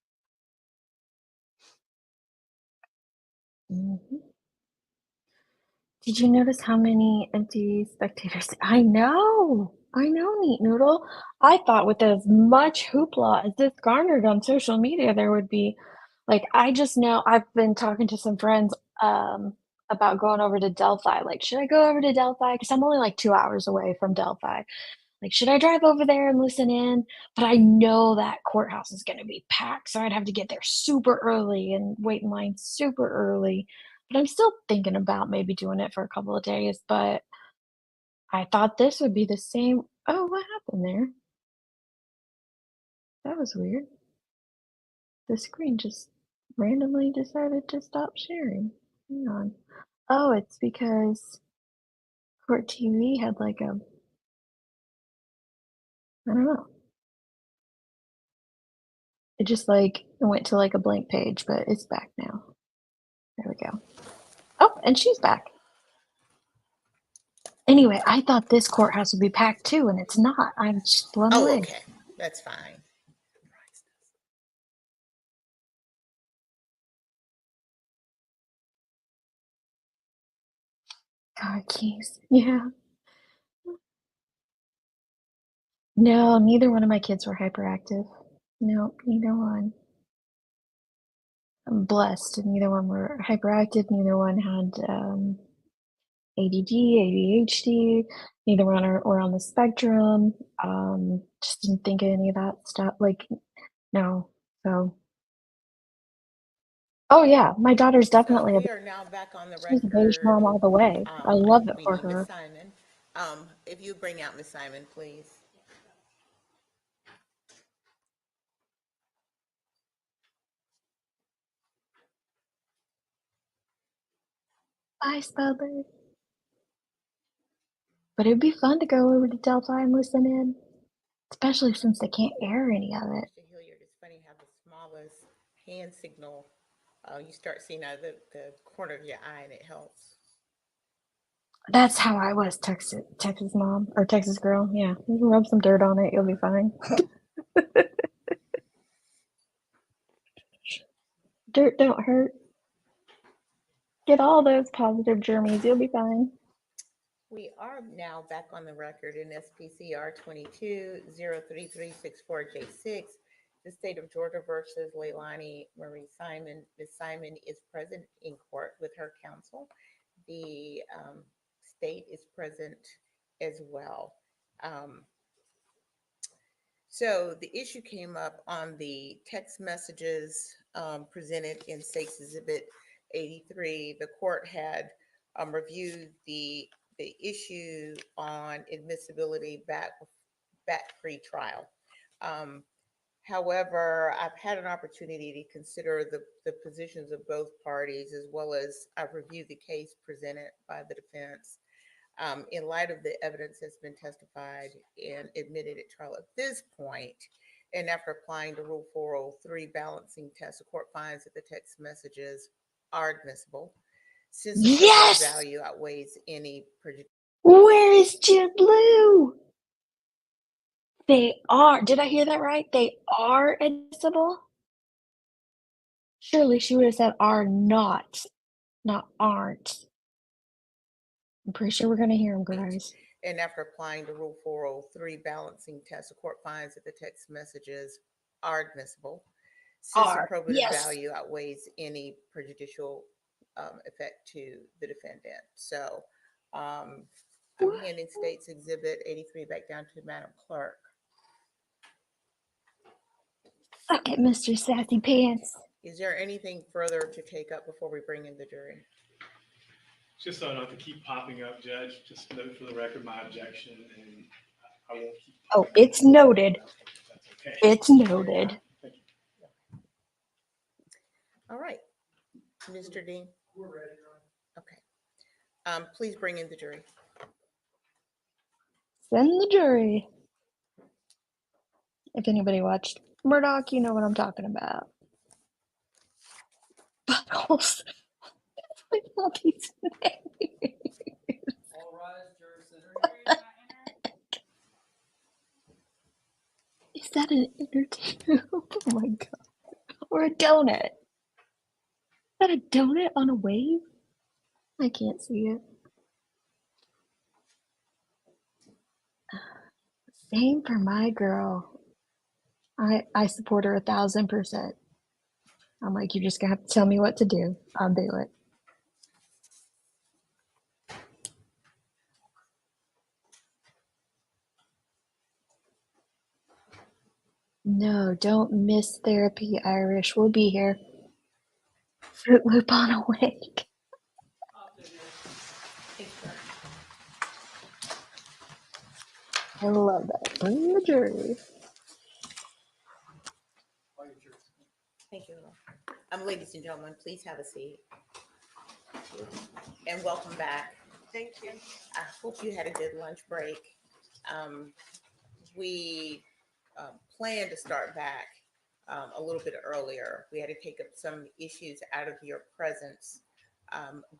Mhm. Did you notice how many empty spectators? I know, Neat Noodle. I thought with as much hoopla as this garnered on social media, there would be, like, I just know I've been talking to some friends about going over to Delphi. Like, should I go over to Delphi? Because I'm only like 2 hours away from Delphi. Like, should I drive over there and listen in? But I know that courthouse is going to be packed, so I'd have to get there super early and wait in line super early. But I'm still thinking about maybe doing it for a couple of days, but I thought this would be the same. Oh, what happened there? That was weird. The screen just randomly decided to stop sharing. Hang on. Oh, it's because Court TV had like I don't know. It just like went to like a blank page, but it's back now. There we go. Oh, and she's back. Anyway, I thought this courthouse would be packed too, and it's not. I'm just blown Oh, away. okay. That's fine. Car keys. Yeah. No, neither one of my kids were hyperactive. No, neither one. blessed. Neither one were hyperactive. Neither one had ADD, ADHD. Neither one were on the spectrum. Just didn't think of any of that stuff. Like, no. So, oh yeah, my daughter's So definitely we are now back on the she's a beige record. mom all the way. I love it We for need Miss her. Simon. If you bring out Miss Simon, please. Bye, Spudler. But it'd be fun to go over to Delphi and listen in, especially since they can't air any of it. Mr. Hilliard, it's funny how the smallest hand signal you start seeing out of the corner of your eye, and it helps. That's how I was, Texas mom or Texas girl. Yeah, you can rub some dirt on it, you'll be fine. Dirt don't hurt. Get all those positive germies, you'll be fine. We are now back on the record in SPCR 22-03364J6. The state of Georgia versus Leilani Marie Simon. Ms. Simon is present in court with her counsel. The state is present as well. So the issue came up on the text messages presented in State's Exhibit 83. The court had reviewed the issue on admissibility back pre-trial. However, I've had an opportunity to consider the positions of both parties, as well as I've reviewed the case presented by the defense. In light of the evidence that's been testified and admitted at trial at this point, and after applying the Rule 403 balancing test, the court finds that the text messages are admissible since the Yes! value outweighs any prejudice. Where is Jude Lou? They are. Did I hear that right? They are admissible? Surely she would have said are not aren't. I'm pretty sure we're going to hear them, guys. And after applying the Rule 403 balancing test, the court finds that the text messages are admissible since the probative value outweighs any prejudicial effect to the defendant. So I'm handing State's Exhibit 83 back down to Madam Clerk. Suck it, Mr. Sassy Pants. Is there anything further to take up before we bring in the jury? Just so I don't have to keep popping up, Judge, just note for the record my objection, and I won't keep. Oh, it's noted. That's okay. It's noted. Thank you. All right, Mr. Dean. We're ready. Okay. Please bring in the jury. Send the jury. If anybody watched Murdoch, you know what I'm talking about. Buttholes. With all these names. All rise, jury center. Is that an inner tube? Oh my god. Or a donut. Is that a donut on a wave? I can't see it. Same for my girl. I support her 1,000%. I'm like, you're just gonna have to tell me what to do. I'll do it. No, don't miss therapy, Irish. We'll be here. Fruit Loop on awake. I love that. Bring the jury. Thank you. Ladies and gentlemen, please have a seat. And welcome back. Thank you. I hope you had a good lunch break. We planned to start back a little bit earlier. We had to take up some issues out of your presence.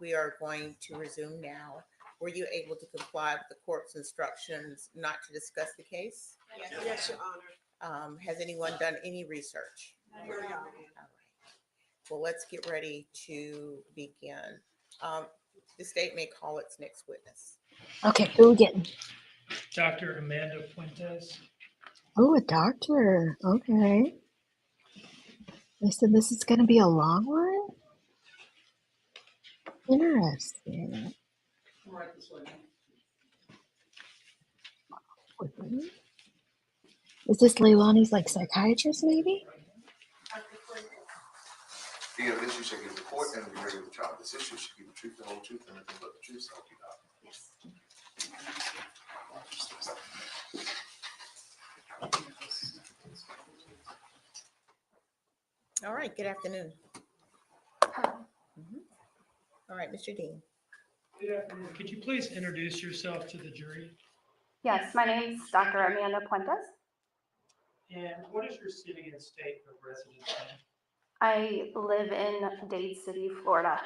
We are going to resume now. Were you able to comply with the court's instructions not to discuss the case? Yes, Your Honor. Has anyone done any research? Your Honor. All right. Well, let's get ready to begin. The state may call its next witness. Okay, who we getting? Dr. Amanda Fuentes. Oh, a doctor. Okay. They said this is going to be a long one? Interesting. Right this way. Is this Leilani's like psychiatrist maybe? The evidence you shall give the court and be ready with the trial. This issue should be the truth, the whole truth, and nothing but the truth, so help you God. All right, good afternoon. Mhm. All right, Mr. Dean. Good afternoon. Could you please introduce yourself to the jury? Yes, my name's Dr. Amanda Puentes. And what is your city and state of residence in? I live in Dade City, Florida.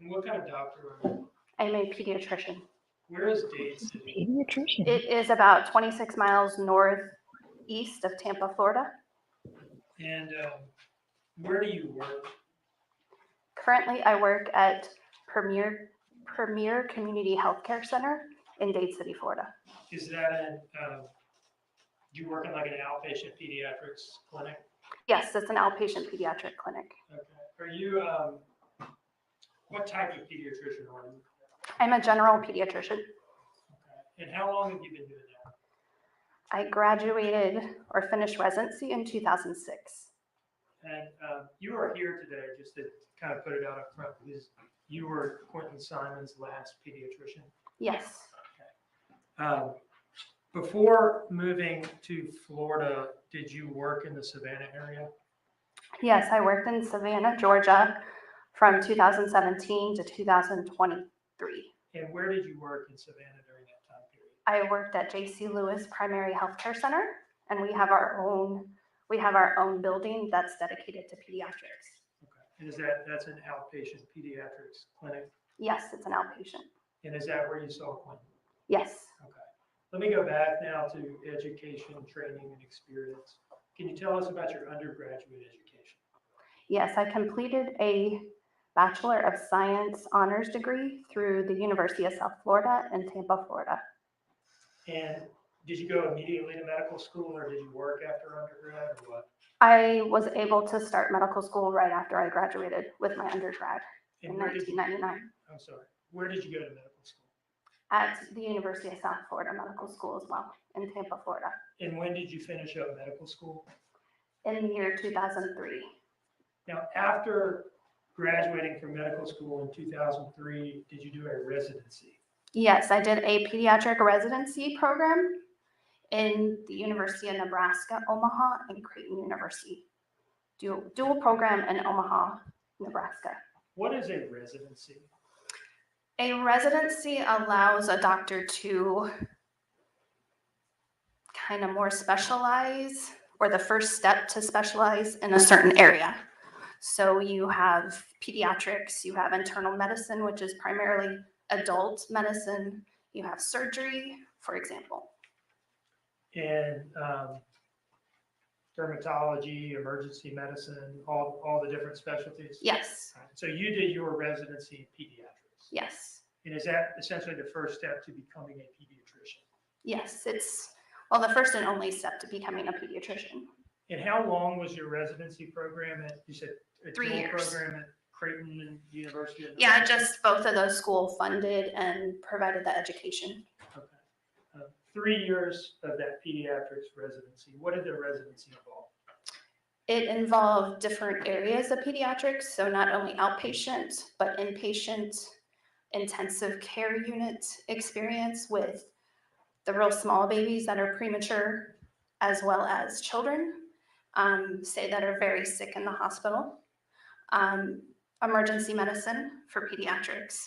And what kind of doctor are you? I'm a pediatrician. Where is Dade City? Pediatrician. It is about 26 miles northeast of Tampa, Florida. And where do you work? Currently, I work at Premier Community Healthcare Center in Dade City, Florida. Is that do you work in like an outpatient pediatrics clinic? Yes, it's an outpatient pediatric clinic. Okay. Are you, what type of pediatrician are you? I'm a general pediatrician. Okay. And how long have you been doing that? I graduated or finished residency in 2006. And you are here today, just to kind of put it out up front, because you were Quinton Simon's last pediatrician. Yes. Before moving to Florida, did you work in the Savannah area? Yes, I worked in Savannah, Georgia from 2017 to 2023. And where did you work in Savannah during that time period? I worked at J.C. Lewis Primary Healthcare Center, and we have our own building that's dedicated to pediatrics. Okay. And that's an outpatient pediatrics clinic? Yes, it's an outpatient. And is that where you saw Quinton? Yes. Okay. Let me go back now to education, training, and experience. Can you tell us about your undergraduate education? Yes, I completed a Bachelor of Science honors degree through the University of South Florida in Tampa, Florida. And did you go immediately to medical school, or did you work after undergrad, or what? I was able to start medical school right after I graduated with my undergrad in 1999 I'm sorry, where did you go to medical school? at the University of South Florida Medical School as well in Tampa, Florida And when did you finish up medical school? in the year 2003. Now, after graduating from medical school in 2003, did you do a residency? Yes, I did a pediatric residency program in the University of Nebraska, Omaha, and Creighton University. Dual program in Omaha, Nebraska. What is a residency? A residency allows a doctor to kind of more specialize, or the first step to specialize in a certain area. So you have pediatrics, you have internal medicine, which is primarily adult medicine, you have surgery, for example. And dermatology, emergency medicine, all the different specialties? Yes, So you did your residency in pediatrics? yes, And is that essentially the first step to becoming a pediatrician? yes. It's, well, the first and only step to becoming a pediatrician. And how long was your residency program at, you said, a 3 dual years. program at Creighton and University of Yeah, Nebraska? just both of those school funded and provided the education. Okay. 3 years of that pediatrics residency. What did the residency involve? It involved different areas of pediatrics, so not only outpatient, but inpatient, intensive care unit experience with the real small babies that are premature, as well as children, say that are very sick in the hospital, emergency medicine for pediatrics,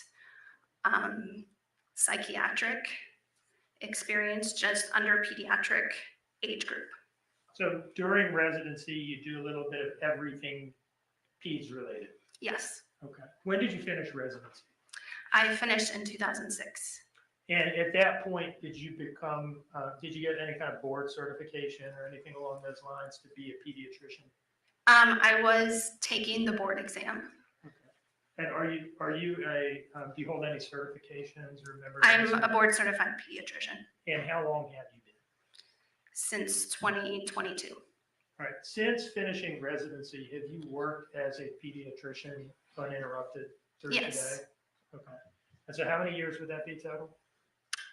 psychiatric experience just under pediatric age group. So during residency, you do a little bit of everything peds related. Yes, Okay. When did you finish residency? I finished in 2006. And at that point, did you become, did you get any kind of board certification or anything along those lines to be a pediatrician? I was taking the board exam. Okay. And are you a, do you hold any certifications or members? I'm a board certified pediatrician And how long have you been? since 2022. All right, since finishing residency, have you worked as a pediatrician uninterrupted through Yes. today? Okay. And so how many years would that be total?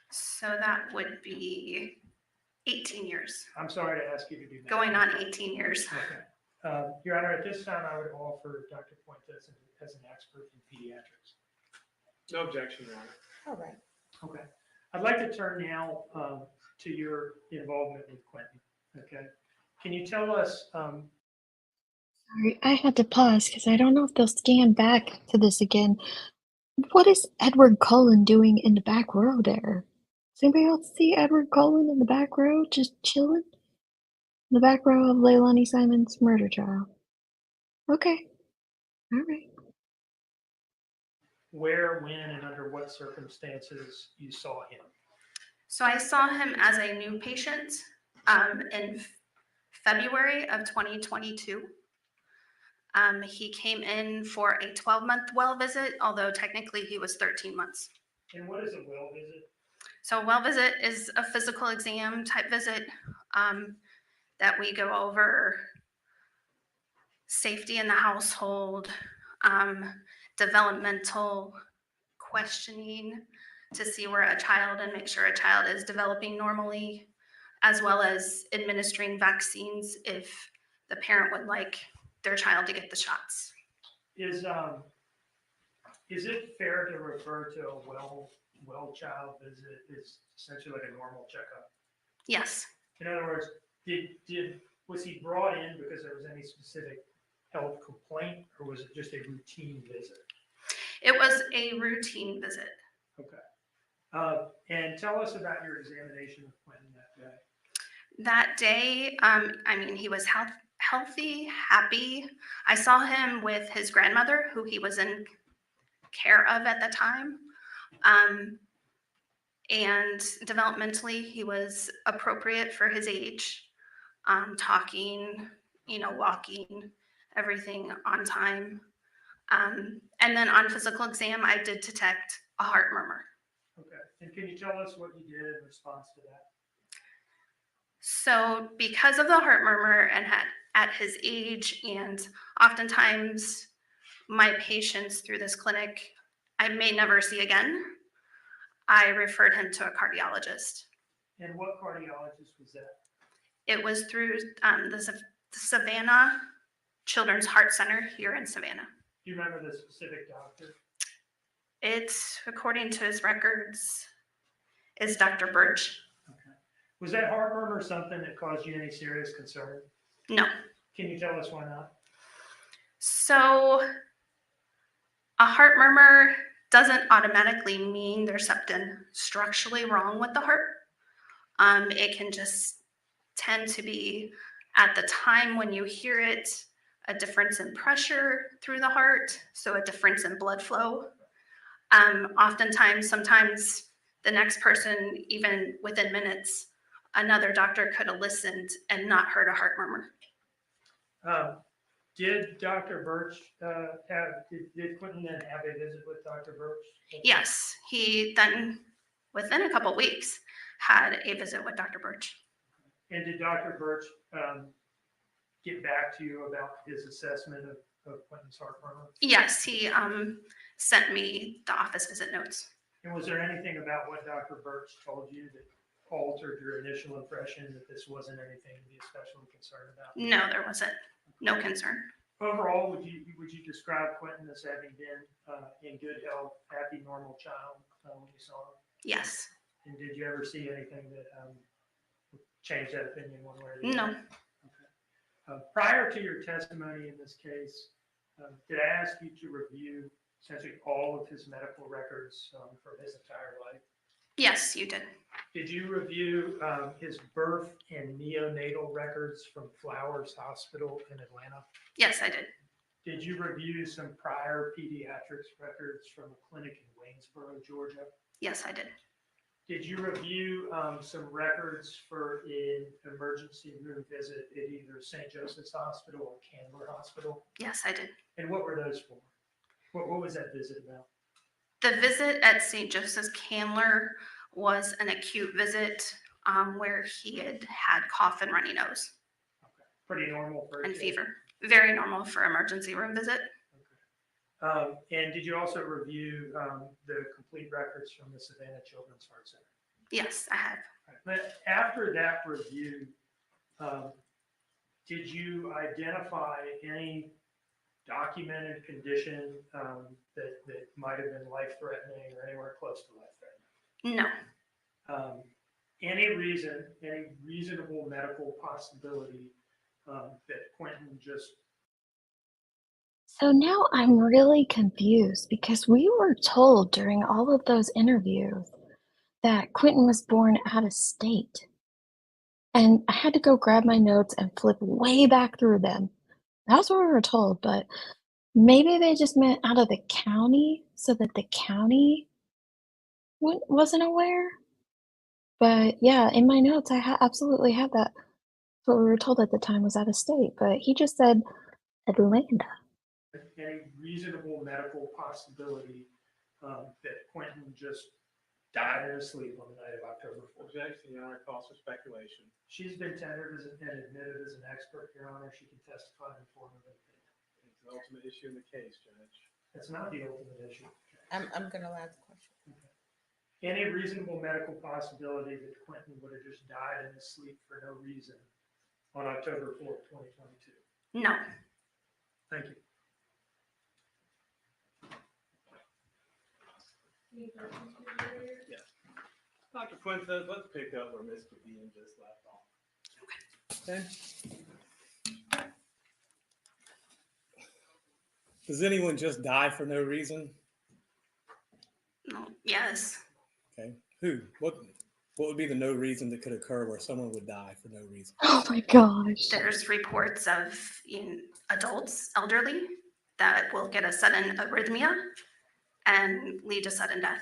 So that would be 18 years, I'm sorry to ask you to do that. going on 18 years. Okay. Your Honor, at this time, I would offer Dr. Quinton as an expert in pediatrics. No objection, Your Honor. All right. Okay. I'd like to turn now to your involvement with Quinton. Okay. Can you tell us, Sorry, I had to pause because I don't know if they'll scan back to this again. What is Edward Cullen doing in the back row there? Does anybody else see Edward Cullen in the back row just chilling? In the back row of Leilani Simon's murder trial. Okay. All right. where, when, and under what circumstances you saw him? So I saw him as a new patient in February of 2022. He came in for a 12-month well visit, although technically he was 13 months. And what is a well visit? So a well visit is a physical exam type visit that we go over safety in the household, developmental questioning to see where a child and make sure a child is developing normally, as well as administering vaccines if the parent would like their child to get the shots. Is it fair to refer to a well child visit as essentially like a normal checkup? Yes, In other words, was he brought in because there was any specific health complaint, or was it just a routine visit? it was a routine visit. Okay. And tell us about your examination of Quinton that day. That day, I mean, he was healthy, happy. I saw him with his grandmother, who he was in care of at the time. And developmentally, he was appropriate for his age, talking, walking, everything on time. And then on physical exam, I did detect a heart murmur. Okay. And can you tell us what you did in response to that? So because of the heart murmur and at his age, and oftentimes my patients through this clinic, I may never see again, I referred him to a cardiologist. And what cardiologist was that? It was through the Savannah Children's Heart Center here in Savannah. Do you remember the specific doctor? It's, according to his records, is Dr. Birch. Okay. Was that heart murmur something that caused you any serious concern? No. Can you tell us why not? So a heart murmur doesn't automatically mean there's something structurally wrong with the heart. It can just tend to be, at the time when you hear it, a difference in pressure through the heart, so a difference in blood flow. Oftentimes, sometimes the next person, even within minutes, another doctor could have listened and not heard a heart murmur. Did Dr. Birch did Quinton then have a visit with Dr. Birch? Yes, he then, within a couple weeks, had a visit with Dr. Birch. And did Dr. Birch get back to you about his assessment of Quinton's heart murmur? Yes, he sent me the office visit notes. And was there anything about what Dr. Birch told you that altered your initial impression that this wasn't anything to be especially concerned about? No, there wasn't. No concern. Overall, would you describe Quinton as having been in good health, happy, normal child when you saw him? Yes. And did you ever see anything that changed that opinion one way or the other? No. Okay. Prior to your testimony in this case, did I ask you to review essentially all of his medical records for his entire life? Yes, you did. Did you review his birth and neonatal records from Flowers Hospital in Atlanta? Yes, I did. Did you review some prior pediatrics records from a clinic in Waynesboro, Georgia? Yes, I did. Did you review some records for an emergency room visit at either St. Joseph's Hospital or Candler Hospital? Yes, I did. And what were those for? What was that visit about? The visit at St. Joseph's Candler was an acute visit where he had cough and runny nose. Okay. pretty normal for a and kid? fever. Very normal for emergency room visit. And did you also review the complete records from the Savannah Children's Heart Center? Yes, I have. But after that review, did you identify any documented condition that might have been life-threatening or anywhere close to life-threatening? No. Any reasonable medical possibility that Quinton just. So now I'm really confused because we were told during all of those interviews that Quinton was born out of state. And I had to go grab my notes and flip way back through them. That's what we were told, but maybe they just meant out of the county so that the county wasn't aware. But yeah, in my notes, I absolutely have that. What we were told at the time was out of state, but he just said Atlanta. Any reasonable medical possibility that Quinton just died in his sleep on the night of October 4th? Objection, Your Honor, calls for speculation. She's been tendered and admitted as an expert, Your Honor. She can testify in form of an opinion. It's the ultimate issue in the case, Judge. That's not the ultimate issue. I'm going to allow the question. Any reasonable medical possibility that Quinton would have just died in his sleep for no reason on October 4th, 2022? No. Thank you. Yes. Dr. Quinton, let's pick up where Mr. Dean just left off. Okay. Does anyone just die for no reason? No. Yes. Okay. Who? What would be the no reason that could occur where someone would die for no reason? Oh my gosh. There's reports of adults, elderly, that will get a sudden arrhythmia and lead to sudden death.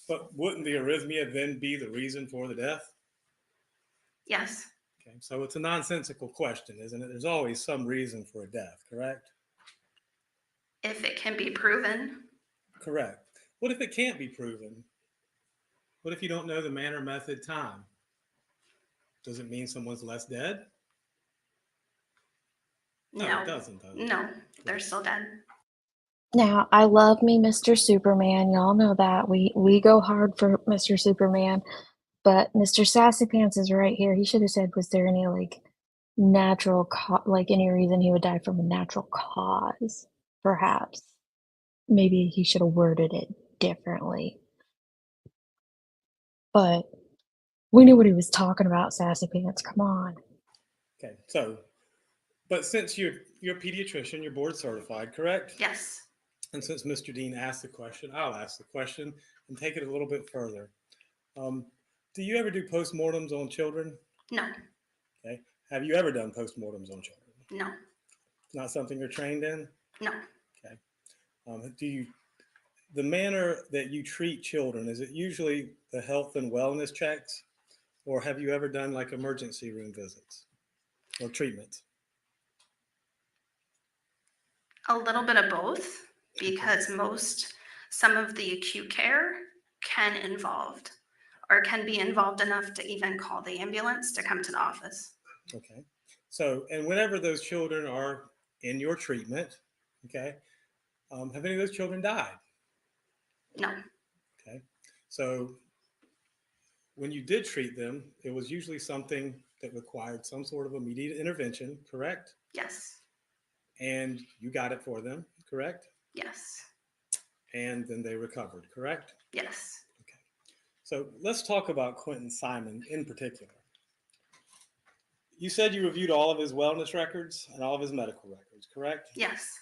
But wouldn't the arrhythmia then be the reason for the death? Yes. Okay, so it's a nonsensical question, isn't it? There's always some reason for a death, correct? If it can be proven. Correct. What if it can't be proven? What if you don't know the manner, method, time? Does it mean someone's less dead? No. It doesn't. No, they're still dead. Now, I love me Mr. Superman. Y'all know that. We go hard for Mr. Superman. But Mr. Sassy Pants is right here. He should have said, was there any natural any reason he would die from a natural cause? Perhaps. Maybe he should have worded it differently. But we knew what he was talking about, Sassy Pants. Come on. Okay, so, but since you're a pediatrician, you're board certified, correct? Yes. And since Mr. Dean asked the question, I'll ask the question and take it a little bit further. Do you ever do postmortems on children? No. Okay. Have you ever done postmortems on children? No. It's not something you're trained in? No. Okay. The manner that you treat children, is it usually the health and wellness checks? Or have you ever done emergency room visits or treatments? A little bit of both, because some of the acute care can be involved enough to even call the ambulance to come to the office. Okay. So, and whenever those children are in your treatment, okay, have any of those children died? No. Okay. So when you did treat them, it was usually something that required some sort of immediate intervention, correct? Yes. And you got it for them, correct? Yes. And then they recovered, correct? Yes. Okay. So let's talk about Quinton Simon in particular. You said you reviewed all of his wellness records and all of his medical records, correct? Yes.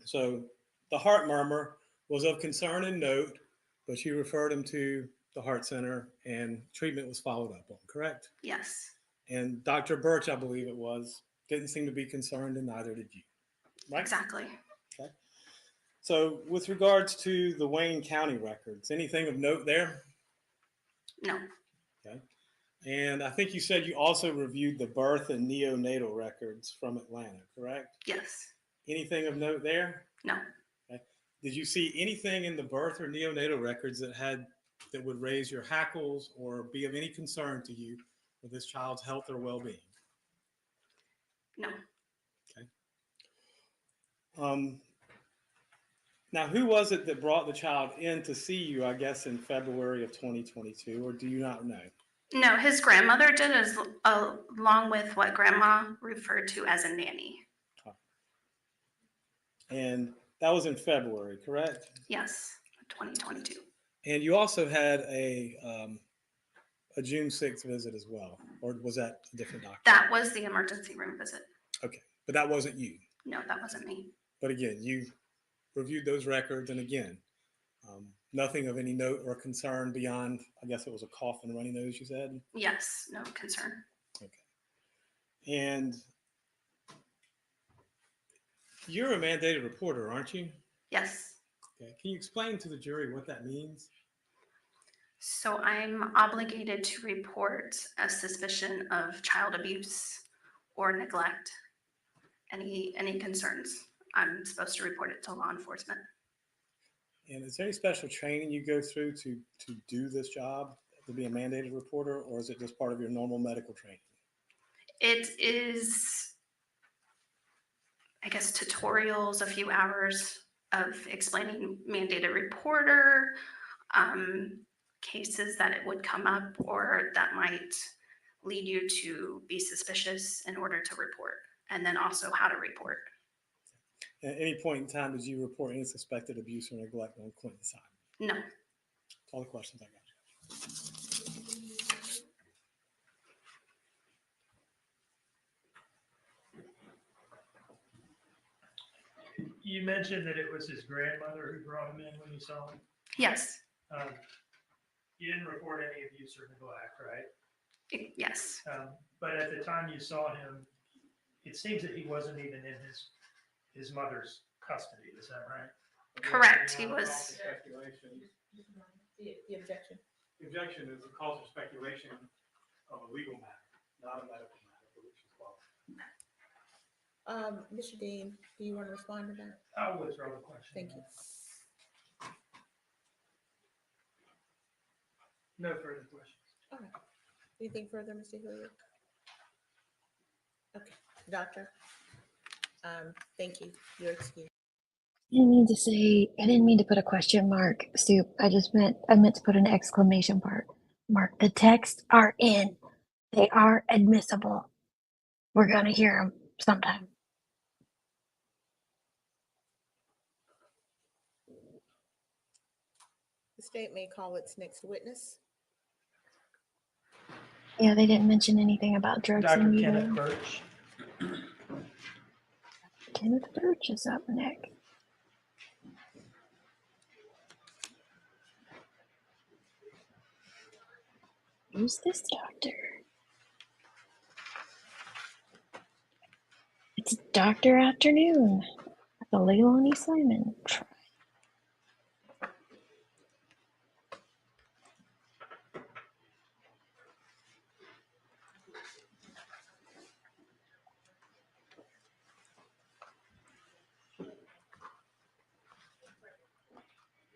So the heart murmur was of concern and note, but you referred him to the heart center and treatment was followed up on, correct? Yes. And Dr. Birch, I believe it was, didn't seem to be concerned and neither did you, right? Exactly. Okay. So with regards to the Wayne County records, anything of note there? No. Okay. And I think you said you also reviewed the birth and neonatal records from Atlanta, correct? Yes. Anything of note there? No. Okay. Did you see anything in the birth or neonatal records that would raise your hackles or be of any concern to you for this child's health or well-being? No. Now, who was it that brought the child in to see you, I guess, in February of 2022, or do you not know? No, his grandmother did, along with what grandma referred to as a nanny. And that was in February, correct? Yes, 2022. And you also had a June 6th visit as well, or was that a different doctor? That was the emergency room visit. Okay, but that wasn't you. No, that wasn't me. But again, you reviewed those records, and again, nothing of any note or concern beyond, I guess it was a cough and runny nose, you said? Yes, no concern. Okay. And you're a mandated reporter, aren't you? Yes. Okay. Can you explain to the jury what that means? So I'm obligated to report a suspicion of child abuse or neglect. Any concerns, I'm supposed to report it to law enforcement. And is there any special training you go through to do this job, to be a mandated reporter, or is it just part of your normal medical training? It is, I guess, tutorials, a few hours of explaining mandated reporter, cases that it would come up or that might lead you to be suspicious in order to report, and then also how to report. At any point in time, did you report any suspected abuse or neglect on Quinton's side? No. That's all the questions I got. You mentioned that it was his grandmother who brought him in when you saw him. Yes. You didn't report any abuse or neglect, right? Yes. But at the time you saw him, it seems that he wasn't even in his mother's custody. Is that right? Correct. He was. Speculation. The objection. The objection is the cause of speculation of a legal matter, not a medical matter, for which is qualified. Mr. Dean, do you want to respond to that? I'll withdraw the question. Thank you. No further questions. All right. Anything further, Mr. Hilliard? Okay, doctor. Thank you. Your excuse. I didn't mean to put a question mark, Soup. I meant to put an exclamation mark. The texts are in. They are admissible. We're gonna hear them sometime. The state may call its next witness. Yeah, they didn't mention anything about drugs. Dr. in Kenneth either. Birch. Kenneth Birch is up next. Who's this doctor? It's Dr. Afternoon at the Leilani Simon.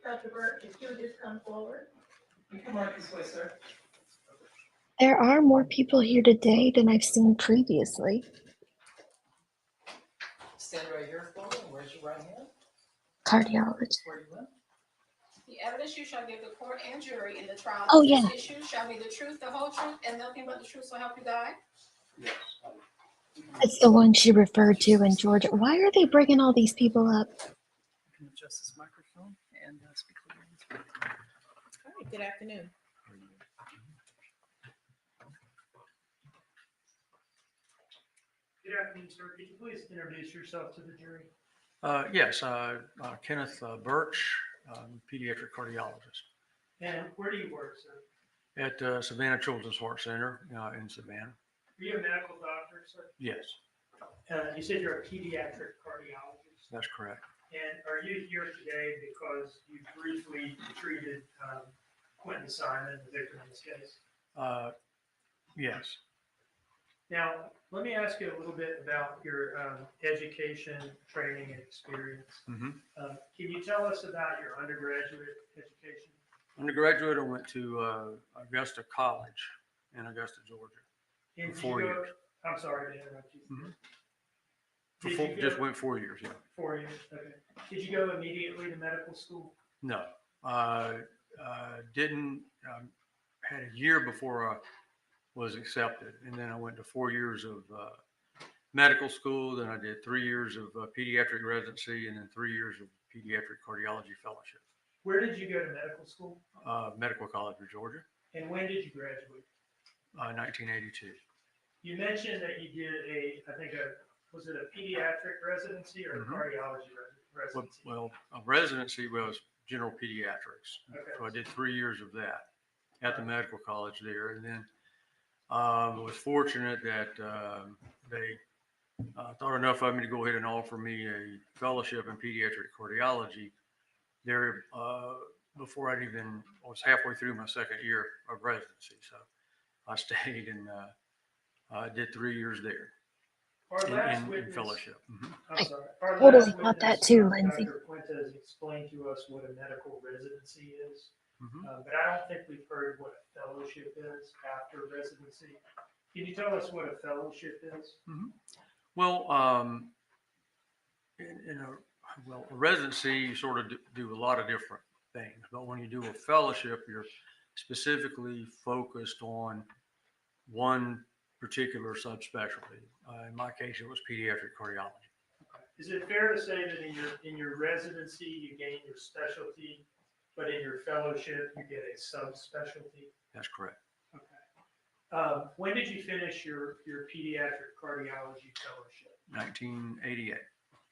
Dr. Burke, if you would just come forward. You come right this way, sir. There are more people here today than I've seen previously. Stand right here for me and raise your right hand. Cardiologist. Where you live. The evidence you shall give the court and jury in the trial Oh, of this yeah. issue shall be the truth, the whole truth, and nothing but the truth, so help you God. Yes. That's the one she referred to in Georgia. Why are they bringing all these people up? You can adjust this microphone and speak clearly. All right, good afternoon. Good afternoon, sir. Could you please introduce yourself to the jury? Yes, Kenneth Birch, pediatric cardiologist And where do you work, sir? at Savannah Children's Heart Center in Savannah. Are you a medical doctor, sir? Yes, You said you're a pediatric cardiologist. that's correct. And are you here today because you briefly treated Quinton Simon, the victim in this case? Yes. Now, let me ask you a little bit about your education, training, and experience. Mhm. Can you tell us about your undergraduate education? Undergraduate, I went to Augusta College in Augusta, Georgia. And did 4 you go- years. I'm sorry to interrupt you. Mhm. Did you Just go went 4 years, yeah. 4 years? Okay. Did you go immediately to medical school? No, didn't, had a year before I was accepted. And then I went to 4 years of medical school. Then I did 3 years of pediatric residency and then 3 years of pediatric cardiology fellowship. Where did you go to medical school? Medical College of Georgia, And when did you graduate? 1982. You mentioned that you did was it a pediatric residency or a Mhm. cardiology residency? Well, a residency was general pediatrics. Okay. So I did 3 years of that at the medical college there. And then was fortunate that they thought enough of me to go ahead and offer me a fellowship in pediatric cardiology there before I was halfway through my second year of residency. So I stayed and did 3 years there Our last in witness, fellowship. Mhm. I'm sorry. Our Totally last thought that witness, too, Lindsay. Dr. Quinton explained to us what a medical residency is, Mhm. but I don't think we've heard what a fellowship is after residency. Can you tell us what a fellowship is? Well, a residency, you sort of do a lot of different things, but when you do a fellowship, you're specifically focused on one particular subspecialty. In my case, it was pediatric cardiology. Is it fair to say that in your residency, you gain your specialty, but in your fellowship, you get a subspecialty? That's correct. Okay. When did you finish your pediatric cardiology fellowship? 1988.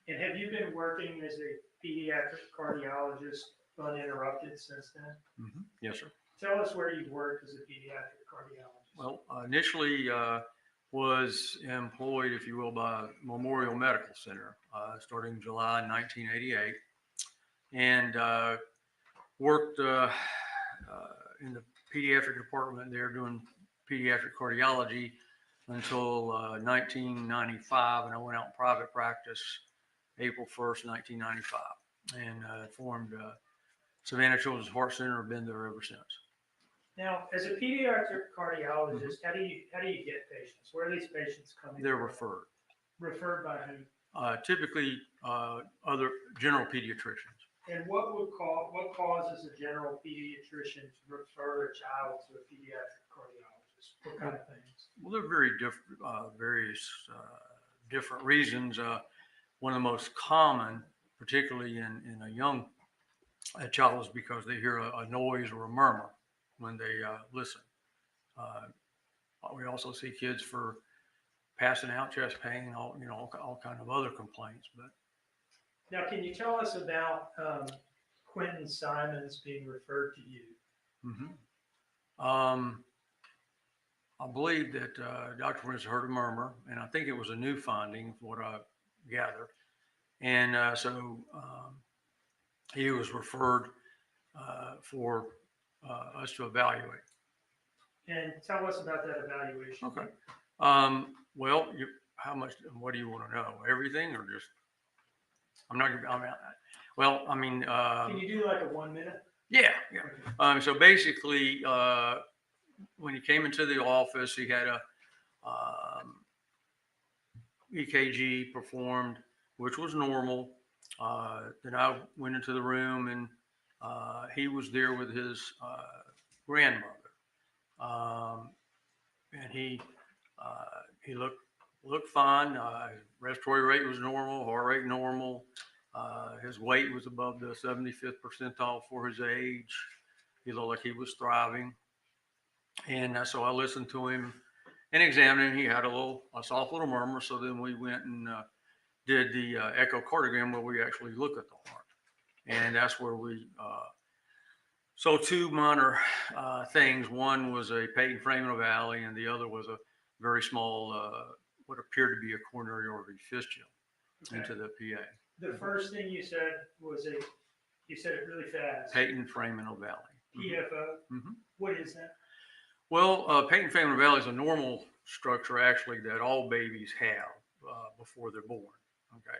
And have you been working as a pediatric cardiologist uninterrupted since then? Yes, sir. Tell us where you've worked as a pediatric cardiologist. Well, initially was employed, if you will, by Memorial Medical Center starting July 1988, and worked in the pediatric department there doing pediatric cardiology until 1995, and I went out in private practice April 1st, 1995, and formed Savannah Children's Heart Center. I've been there ever since. Now, as a pediatric cardiologist, how do you get patients? Where are these patients coming They're from? referred. Referred by who? Typically, other general pediatricians. And what causes a general pediatrician to refer a child to a pediatric cardiologist? What kind of things? Well, they're very different, various different reasons. One of the most common, particularly in a young child, is because they hear a noise or a murmur when they listen. We also see kids for passing out, chest pain, all kind of other complaints. But now, can you tell us about Quinton Simons being referred to you? I believe that Dr. Prince heard a murmur, and I think it was a new finding, from what I gather. And so he was referred for us to evaluate. And tell us about that evaluation. Okay. Well, how much? What do you want to know? Everything, or just? I'm not. I mean. Can you do like a 1 minute? Yeah. So basically, when he came into the office, he had a EKG performed, which was normal. Then I went into the room, and he was there with his grandmother, and he looked fine. Respiratory rate was normal, heart rate normal. His weight was above the 75th percentile for his age. He looked like he was thriving. And so I listened to him and examined him. He had a soft little murmur. So then we went and did the echocardiogram, where we actually look at the heart. And that's where so two minor things. One was a patent foramen ovale, and the other was a very small, what appeared to be a coronary artery fistula into the PA. The first thing you said was you said it really fast. Patent foramen ovale. PFO? What is that? Well, patent foramen ovale is a normal structure, actually, that all babies have before they're born. Okay,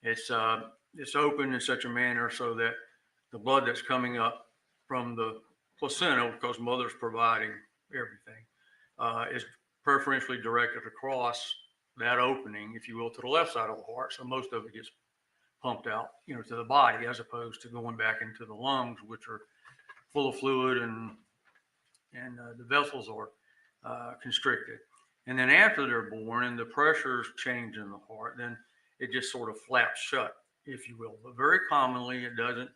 it's open in such a manner so that the blood that's coming up from the placenta, because mother's providing everything, is preferentially directed across that opening, if you will, to the left side of the heart. So most of it gets pumped out, to the body, as opposed to going back into the lungs, which are full of fluid and the vessels are constricted. And then after they're born and the pressures change in the heart, then it just sort of flaps shut, if you will. But very commonly, it doesn't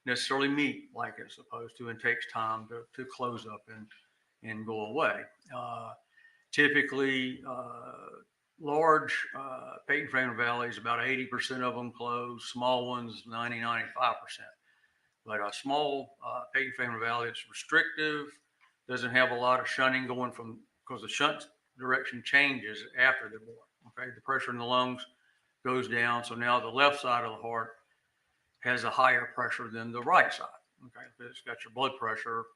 necessarily meet like it's supposed to, and takes time to close up and go away. Typically, large patent frame valleys, about 80% of them close, small ones 90, 95%. But a small patent frame valley is restrictive, doesn't have a lot of shunting going from, because the shunt direction changes after they're born. Okay, the pressure in the lungs goes down, so now the left side of the heart has a higher pressure than the right side. Okay, it's got your blood pressure,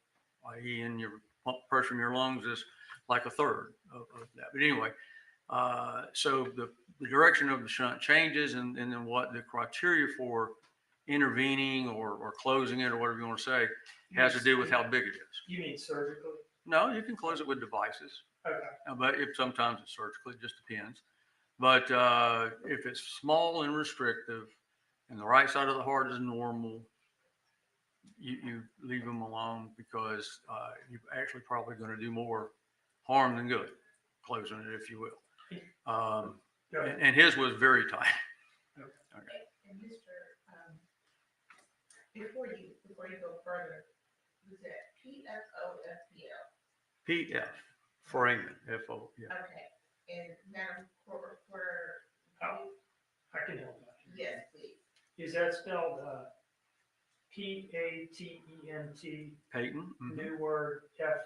i.e., in your pressure in your lungs is like a third of that. But anyway, so the direction of the shunt changes, and then what the criteria for intervening or closing it, or whatever you want to say, has to do with how big it is. You mean surgically? No, you can close it with devices. Okay. But sometimes it's surgically, it just depends. But if it's small and restrictive, and the right side of the heart is normal, you leave them alone, because you're actually probably going to do more harm than good closing it, if you will. And his was very tight. Okay. And Mr. Before you go further, was that PFO, FPL? PF, foramen, FO. Yeah. Okay. And Madam for I can help that. yes, please. Is that spelled Patent? Patent. New word Foramen.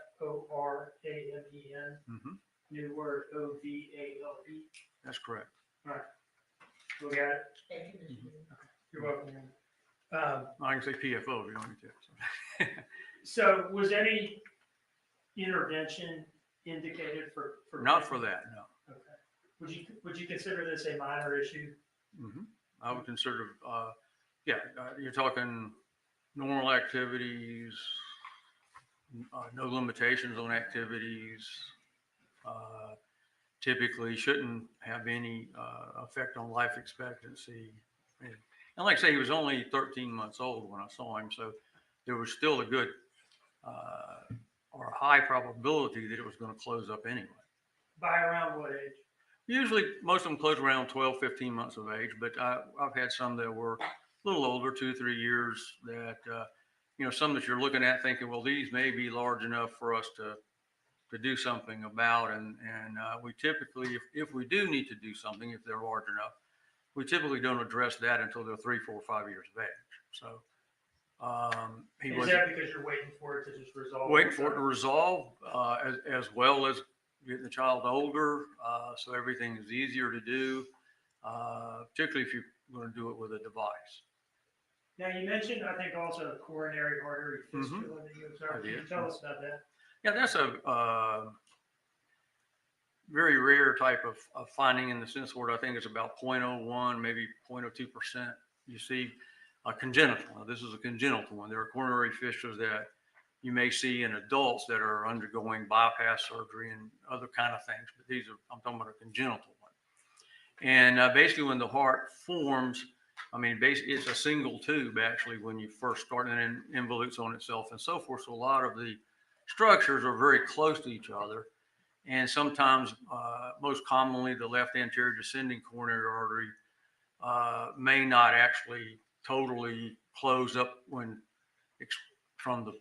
New word Ovale. That's correct. All right. We got it. Thank you, Mr. You're welcome. I can say PFO if you want me to. So was any intervention indicated for Not for that, no. Okay. Would you consider this a minor issue? I would consider, you're talking normal activities, no limitations on activities, typically shouldn't have any effect on life expectancy. And like I say, he was only 13 months old when I saw him, so there was still a good or a high probability that it was going to close up anyway. By around what age? Usually, most of them close around 12, 15 months of age, but I've had some that were a little older, 2, 3 years, that, some that you're looking at thinking, well, these may be large enough for us to do something about. And we typically, if we do need to do something, if they're large enough, we typically don't address that until they're 3, 4, 5 years of age. So Is that because you're waiting for it to just resolve? Waiting for it to resolve, as well as getting the child older, so everything is easier to do, particularly if you're going to do it with a device. Now, you mentioned, I think, also a coronary artery fistula that you observed. Can you tell us about that? Yeah, that's a very rare type of finding, in the sense where I think it's about 0.01, maybe 0.02%. You see a congenital. Now, this is a congenital one. There are coronary fistulas that you may see in adults that are undergoing bypass surgery and other kind of things, but these are, I'm talking about a congenital one. And basically, when the heart forms, I mean, basically it's a single tube actually when you first start, and then involutes on itself and so forth. So a lot of the structures are very close to each other, and sometimes, most commonly, the left anterior descending coronary artery may not actually totally close up from the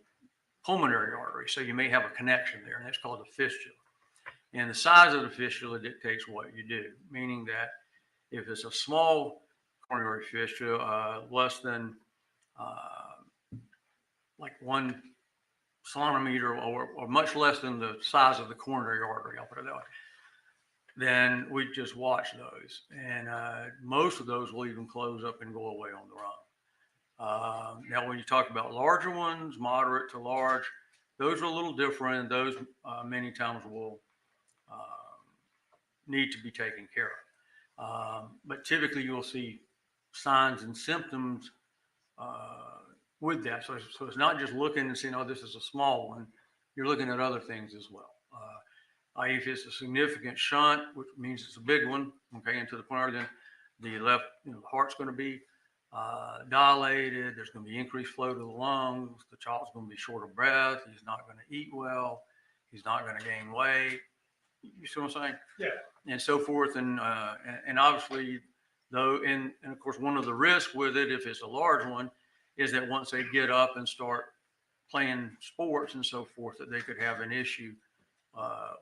pulmonary artery. So you may have a connection there, and that's called a fistula. And the size of the fistula dictates what you do, meaning that if it's a small coronary fistula, less than like 1 centimeter, or much less than the size of the coronary artery, I'll put it that way, then we just watch those. And most of those will even close up and go away on their own. Now, when you talk about larger ones, moderate to large, those are a little different. Those many times will need to be taken care of. But typically you'll see signs and symptoms with that. So it's not just looking and saying, oh, this is a small one. You're looking at other things as well. If it's a significant shunt, which means it's a big one, okay, into the corner, then the left, the heart's going to be dilated. There's going to be increased flow to the lungs. The child's going to be short of breath. He's not going to eat well. He's not going to gain weight. You see what I'm saying? Yeah. And so forth. And obviously, though, and of course, one of the risks with it, if it's a large one, is that once they get up and start playing sports and so forth, that they could have an issue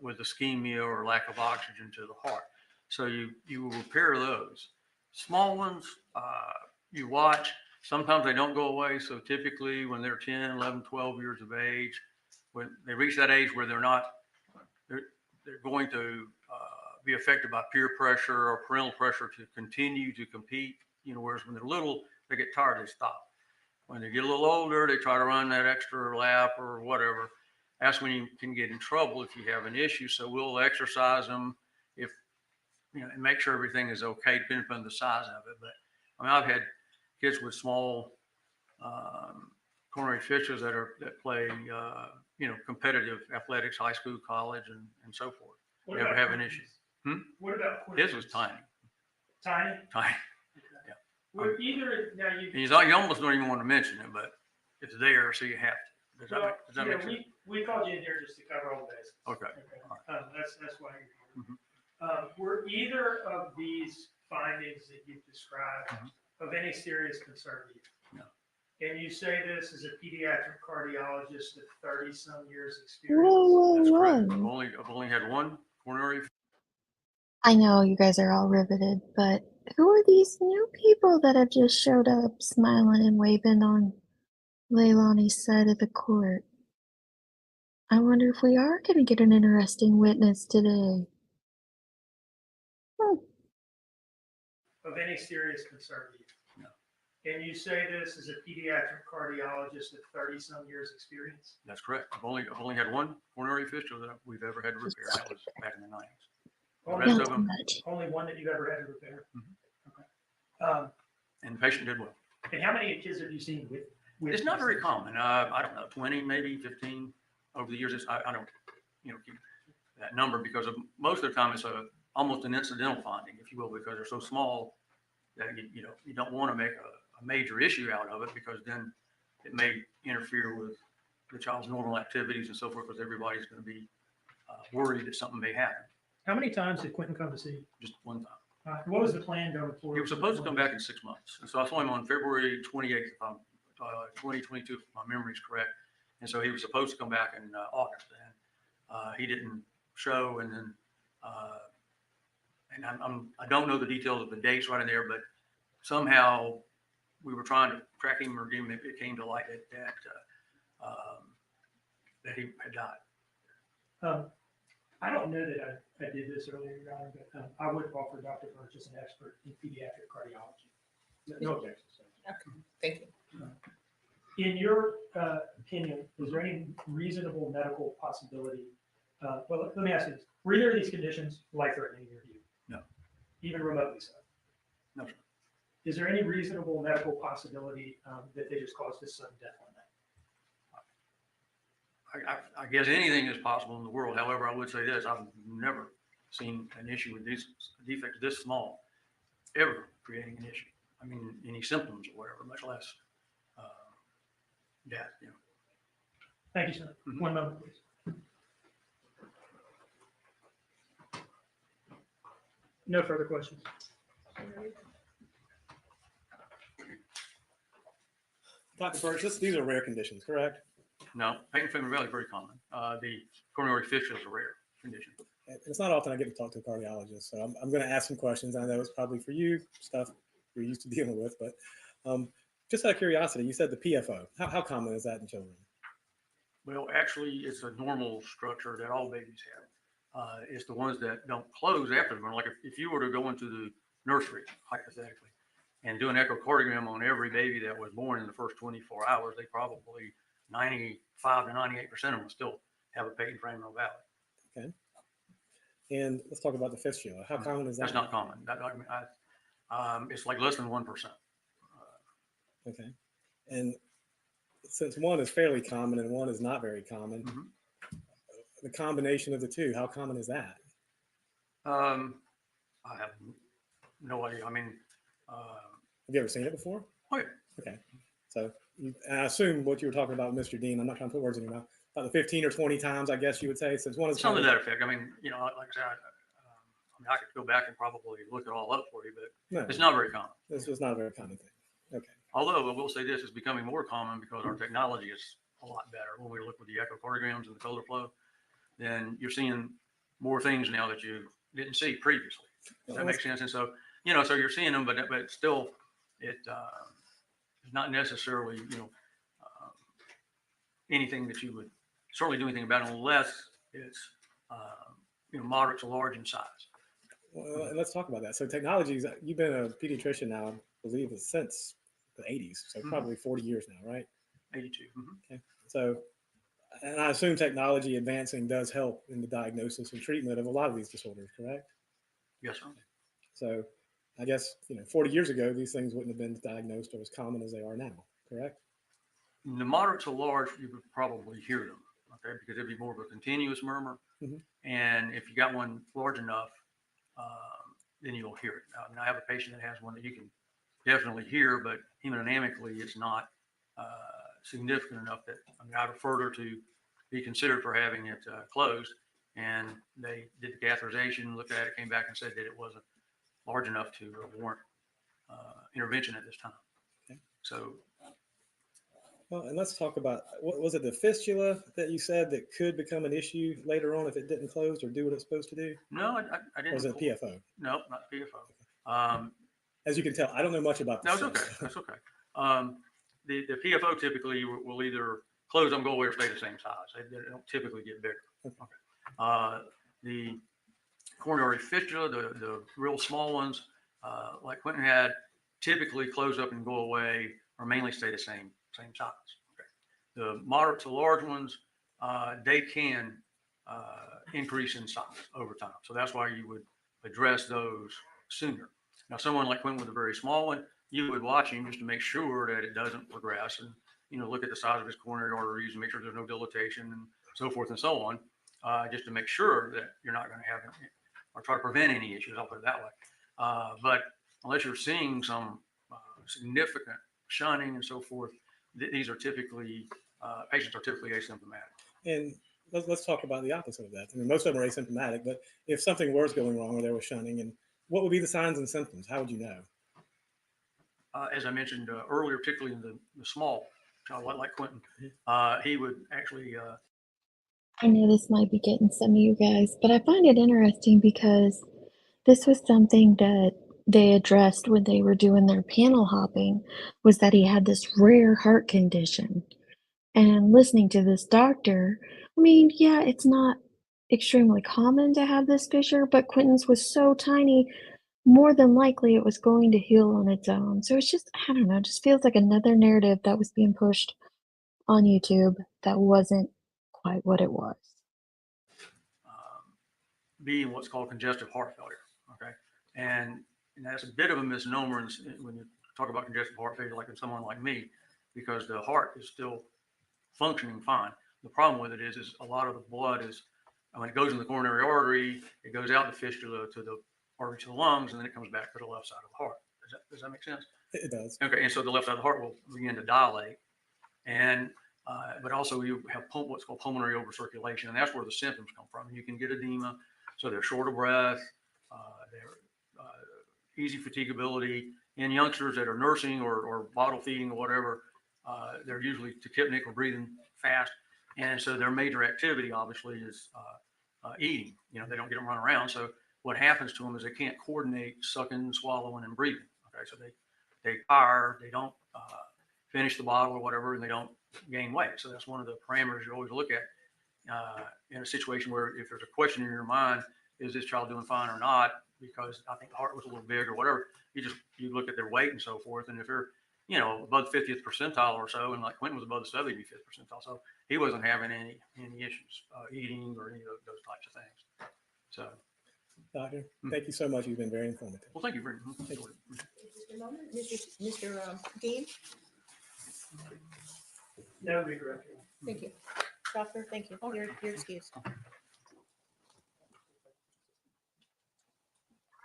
with ischemia or lack of oxygen to the heart. So you will repair those. Small ones, you watch. Sometimes they don't go away. So typically when they're 10, 11, 12 years of age, when they reach that age where they're going to be affected by peer pressure or parental pressure to continue to compete. Whereas when they're little, they get tired, they stop. When they get a little older, they try to run that extra lap or whatever. That's when you can get in trouble if you have an issue. So we'll exercise them and make sure everything is okay, depending upon the size of it. But I mean, I've had kids with small coronary fistula that play, competitive athletics, high school, college, and so forth. What Never about have an Quinton's? issue. What about His was tiny. Tiny? Tiny. Well, either now You almost don't even want to mention it, but it's there, so you have to. Does that make sense? we called you in here just to cover all the bases. Okay. That's why you're here. Were either of these findings that you've described of any serious concern to you? No. And you say this as a pediatric cardiologist with 30-some years Whoa, experience. whoa, That's correct. whoa. I've only had one coronary. I know you guys are all riveted, but who are these new people that have just showed up smiling and waving on Leilani's side of the court? I wonder if we are going to get an interesting witness today. Of any serious concern to you? No. And you say this as a pediatric cardiologist with 30-some years experience? That's correct. I've only had one coronary fistula that we've ever had to repair. That was back in the 90s. The rest of them, Only one that you've ever had to repair? Okay. And the patient did well. And how many kids have you seen with It's not very common. I don't know, 20, maybe 15 over the years. I don't, keep that number because most of the time it's almost an incidental finding, if you will, because they're so small that you don't want to make a major issue out of it because then it may interfere with the child's normal activities and so forth because everybody's going to be worried that something may happen. How many times did Quinton come to see you? Just one time. What was the plan going forward? He was supposed to come back in 6 months. And so I saw him on February 28th, 2022, if my memory is correct. And so he was supposed to come back in August. And he didn't show. And then, I don't know the details of the dates right in there, but somehow we were trying to track him or give him, it came to light that he had died. I don't know that I did this earlier, Your Honor, but I would offer Dr. Birch as an expert in pediatric cardiology. No objections. Okay, thank you. In your opinion, is there any reasonable medical possibility? Well, let me ask you this. Were either of these conditions life-threatening in your view? No. Even remotely so? No, sir. Is there any reasonable medical possibility that they just caused this sudden death on that? I guess anything is possible in the world. However, I would say this, I've never seen an issue with these defects this small ever creating an issue. I mean, any symptoms or whatever, much less death. Thank you, sir. One moment, please. No further questions. Dr. Birch, these are rare conditions, correct? No, pain family valley is very common. The coronary fistula is a rare condition. It's not often I get to talk to a cardiologist, so I'm going to ask some questions. I know it's probably for you, stuff you're used to dealing with, but just out of curiosity, you said the PFO. How common is that in children? Well, actually, it's a normal structure that all babies have. It's the ones that don't close after them. Like if you were to go into the nursery, hypothetically, and do an echocardiogram on every baby that was born in the first 24 hours, they probably 95 to 98% of them will still have a patent frame of valley. Okay. And let's talk about the fistula. How common is that? That's not common. It's like less than 1%. Okay. And since one is fairly common and one is not very common, the combination of the two, how common is that? I have no idea. I mean, Have you ever seen it before? oh yeah. Okay. So and I assume what you were talking about, Mr. Dean, I'm not trying to put words in your mouth, about the 15 or 20 times, I guess you would say. So it's one of the Something to that effect. I mean, you know, like I said, I mean, I could go back and probably look it all up for you, but no, it's not very common. this was not a very common thing. Okay. Although I will say this is becoming more common because our technology is a lot better. When we look with the echocardiograms and the color flow, then you're seeing more things now that you didn't see previously. Does that make sense? And so, you know, so you're seeing them, but still, it is not necessarily, you know, anything that you would certainly do anything about unless it's, you know, moderate to large in size. Well, and let's talk about that. So technologies, you've been a pediatrician now, I believe, since the 80s, so probably 40 years now, right? 82. Okay. So, and I assume technology advancing does help in the diagnosis and treatment of a lot of these disorders, correct? Yes, sir. So I guess, you know, 40 years ago, these things wouldn't have been diagnosed or as common as they are now, correct? In the moderate to large, you would probably hear them, okay, because it'd be more of a continuous murmur. And if you got one large enough, then you'll hear it. I mean, I have a patient that has one that you can definitely hear, but hemodynamically, it's not significant enough that I mean, I referred her to be considered for having it closed. And they did the catheterization, looked at it, came back and said that it wasn't large enough to warrant intervention at this time. Okay. So, well, and let's talk about, what was it, the fistula that you said that could become an issue later on if it didn't close or do what it's supposed to do? no, I didn't. Or was it PFO? No, not PFO. As you can tell, I don't know much about this. No, it's okay. That's okay. The PFO typically will either close them, go away, or stay the same size. They don't typically get bigger. Okay. The coronary fistula, the real small ones, like Quinton had, typically close up and go away, or mainly stay the same size. Okay. The moderate to large ones, they can increase in size over time. So that's why you would address those sooner. Now, someone like Quinton with a very small one, you would watch him just to make sure that it doesn't progress, and you know, look at the size of his coronary arteries and make sure there's no dilatation and so forth and so on, just to make sure that you're not going to have or try to prevent any issues. I'll put it that way. But unless you're seeing some significant shunning and so forth, these are typically patients are typically asymptomatic. And let's talk about the opposite of that. I mean, most of them are asymptomatic, but if something was going wrong or there was shunning, and what would be the signs and symptoms? How would you know? As I mentioned earlier, particularly in the small child like Quinton, he would actually. I know this might be getting some of you guys, but I find it interesting because this was something that they addressed when they were doing their panel hopping, was that he had this rare heart condition. And listening to this doctor, I mean, yeah, it's not extremely common to have this fissure, but Quinton's was so tiny, more than likely it was going to heal on its own. So it's just, I don't know, it just feels like another narrative that was being pushed on YouTube that wasn't quite what it was. Being what's called congestive heart failure. Okay. And that's a bit of a misnomer when you talk about congestive heart failure, like in someone like me, because the heart is still functioning fine. The problem with it is a lot of the blood is, when it goes in the coronary artery, it goes out the fistula to the artery to the lungs, and then it comes back to the left side of the heart. Does that make sense? It does. Okay. And so the left side of the heart will begin to dilate. And but also you have what's called pulmonary overcirculation, and that's where the symptoms come from. And you can get edema, so they're short of breath, they're easy fatigability. In youngsters that are nursing or bottle feeding or whatever, they're usually tachypnic or breathing fast, and so their major activity obviously is eating. You know, they don't get them running around. So what happens to them is they can't coordinate sucking, swallowing, and breathing. Okay, so they tire, they don't finish the bottle or whatever, and they don't gain weight. So that's one of the parameters you always look at in a situation where if there's a question in your mind, is this child doing fine or not? Because I think the heart was a little big or whatever. You look at their weight and so forth, and if they're above 50th percentile or so, and like Quinton was above the 75th percentile, so he wasn't having any issues eating or any of those types of things. So, Doctor, thank you so much. You've been very informative. Well, thank you very much. Thank you. Mr. Dean? No, Director. Thank you. Doctor, thank you. Your excuse.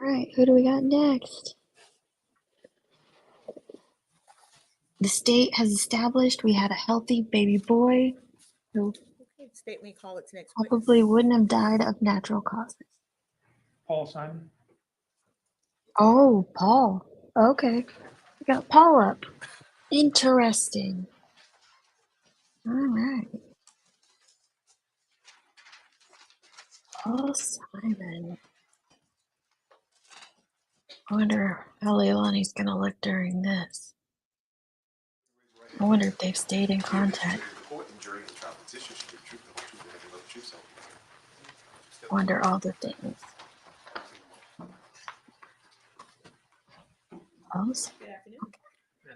right, who do we got next? The state has established we had a healthy baby boy who Okay, state may call its next probably witness. wouldn't have died of natural causes. Paul Simon. Oh, Paul. Okay. We got Paul up. Interesting. All right. Paul Simon. I wonder how Leilani's going to look during this. I wonder if they've stayed in contact. Wonder all the things. Paul's? Good afternoon. Good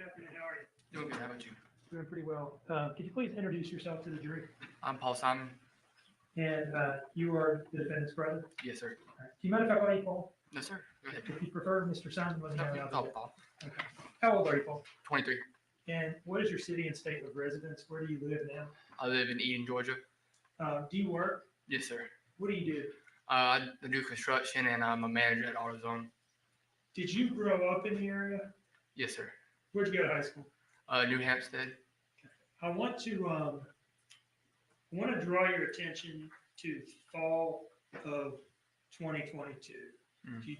afternoon. How are you? Doing good. How about you? Doing pretty well. Could you please introduce yourself to the jury? I'm Paul Simon. And you are the defendant's brother? Yes, sir. All right. Do you mind if I call you Paul? No, sir. Go ahead. If you prefer Mr. Simon, let me know. No, and I'll Paul, do it. Paul. Okay. How old are you, Paul? 23. And what is your city and state of residence? Where do you live now? I live in Eden, Georgia. Do you work? Yes, sir. What do you do? I do construction and I'm a manager at AutoZone. Did you grow up in the area? Yes, sir. Where'd you go to high school? New Hampstead. I want to draw your attention to fall of 2022. Mm. Do you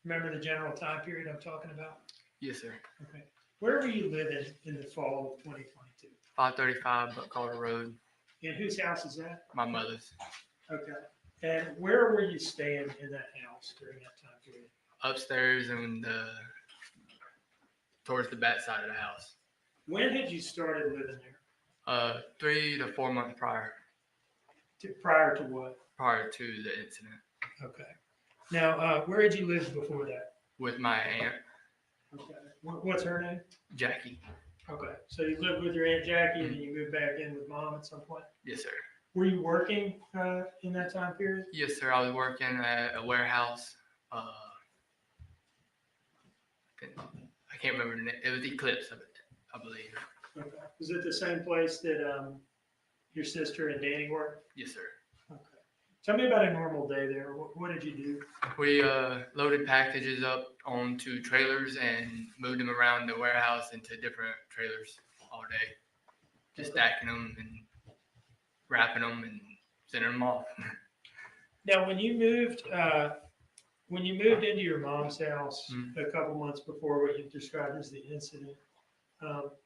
remember the general time period I'm talking about? Yes, sir. Okay. Where were you living in the fall of 2022? 535 Buckcarter Road. And whose house is that? My mother's. Okay. And where were you staying in that house during that time period? Upstairs and towards the back side of the house. When had you started living there? 3 to 4 months prior. Prior to what? Prior to the incident. Okay. Now, where had you lived before that? With my aunt, Okay. What's her name? Jackie. Okay. So you lived with your Aunt Jackie and then you moved back in with Mom at some point? Yes, sir. Were you working in that time period? Yes, sir. I was working at a warehouse. I can't remember the name. It was Eclipse, I believe. Okay. Was it the same place that your sister and Danny worked? Yes, sir. Okay. Tell me about a normal day there. What did you do? We loaded packages up onto trailers and moved them around the warehouse into different trailers all day. Just stacking them and wrapping them and sending them off. Now, when you moved into your mom's house a couple months before what you described as the incident,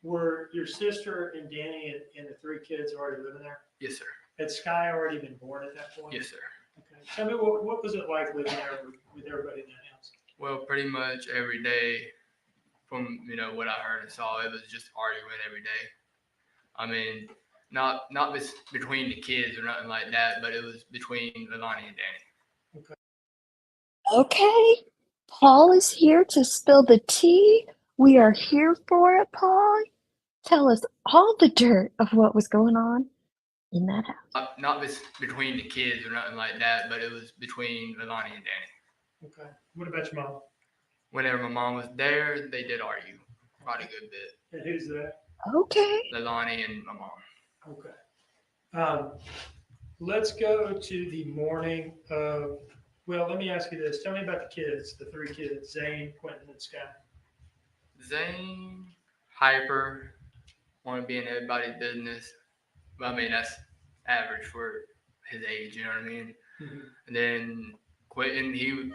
were your sister and Danny and the 3 kids already living there? Yes, sir. Had Sky already been born at that point? Yes, sir. Okay. Tell me what was it like living there with everybody in that house? Well, pretty much every day, from what I heard and saw, it was just arguing every day. I mean, not between the kids or nothing like that, but it was between Leilani and Danny. Okay. Paul is here to spill the tea. We are here for it, Paul. Tell us all the dirt of what was going on in that house. Not between the kids or nothing like that, but it was between Leilani and Danny. Okay. What about your mom? Whenever my mom was there, they did argue quite a good bit. And who's that? Okay. Leilani and my mom. Okay. Let's go to the morning of, well, let me ask you this. Tell me about the kids, the 3 kids, Zane, Quinton, and Sky. Zane, hyper, want to be in everybody's business. But I mean, that's average for his age, you know what I mean? Mm-hmm. And then Quinton,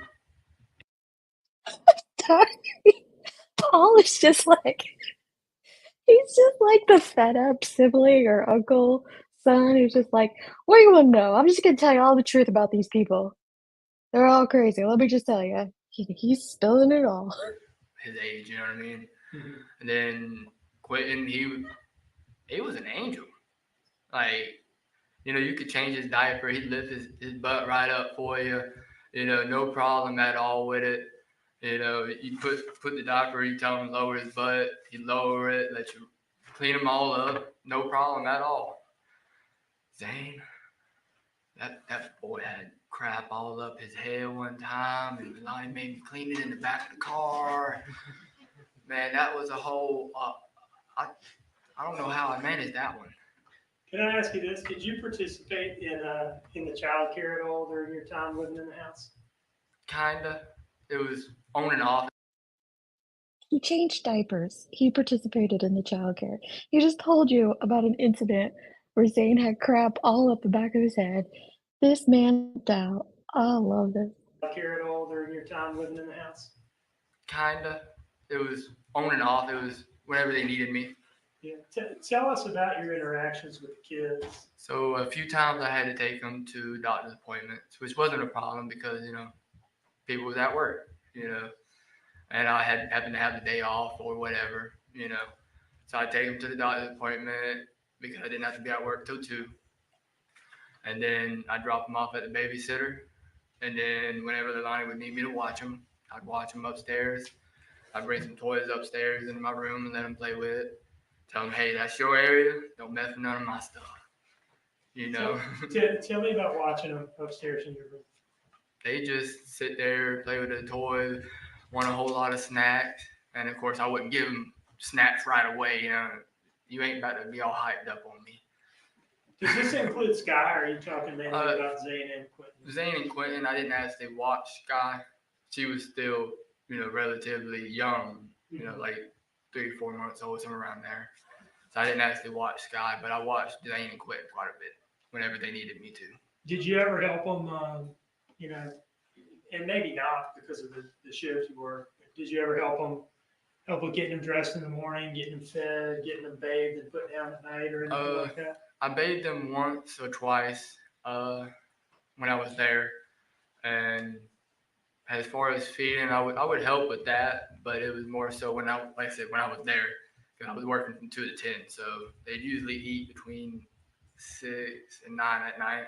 Paul is just like, he's just like the fed up sibling or uncle, son who's just like, what do you want to know? I'm just going to tell you all the truth about these people. They're all crazy. Let me just tell you. He's spilling it all. his age, you know what I mean? Mm-hmm. And then Quinton, he was an angel. Like, you could change his diaper. He'd lift his butt right up for you. No problem at all with it. You put the diaper, you tell him to lower his butt. He'd lower it, let you clean them all up. No problem at all. Zane, that boy had crap all up his head one time, and Melanie made me clean it in the back of the car. Man, that was a whole. I don't know how I managed that one. Can I ask you this? Did you participate in the child care at all during your time living in the house? Kinda. It was on and off. He changed diapers. He participated in the childcare. He just told you about an incident where Zane had crap all up the back of his head. This man flipped out. I love this. Care at all during your time living in the house? Kinda. It was on and off. It was whenever they needed me. Yeah. Tell us about your interactions with the kids. So a few times I had to take them to doctor's appointments, which wasn't a problem because, people was at work, and I happened to have the day off or whatever, So I'd take them to the doctor's appointment because I didn't have to be at work till 2. And then I'd drop them off at the babysitter. And then whenever Leilani would need me to watch them, I'd watch them upstairs. I'd bring some toys upstairs into my room and let them play with it. Tell them, hey, that's your area. Don't mess with none of my stuff. Tell me about watching them upstairs in your room. They just sit there, play with the toys, want a whole lot of snacks. And of course, I wouldn't give them snacks right away. You ain't about to be all hyped up on me. Does this include Sky, or are you talking mainly about Zane and Quinton? Zane and Quinton, I didn't actually watch Sky. She was still, relatively young, like 3 or 4 months old, somewhere around there. So I didn't actually watch Sky, but I watched Zane and Quinton quite a bit whenever they needed me to. Did you ever help them, and maybe not because of the shift you work, but did you ever help with getting them dressed in the morning, getting them fed, getting them bathed and put down at night or anything like that? I bathed them once or twice when I was there. And as far as feeding, I would help with that, but it was more so when I was there, because I was working from 2 to 10. So they'd usually eat between 6 and 9 at night,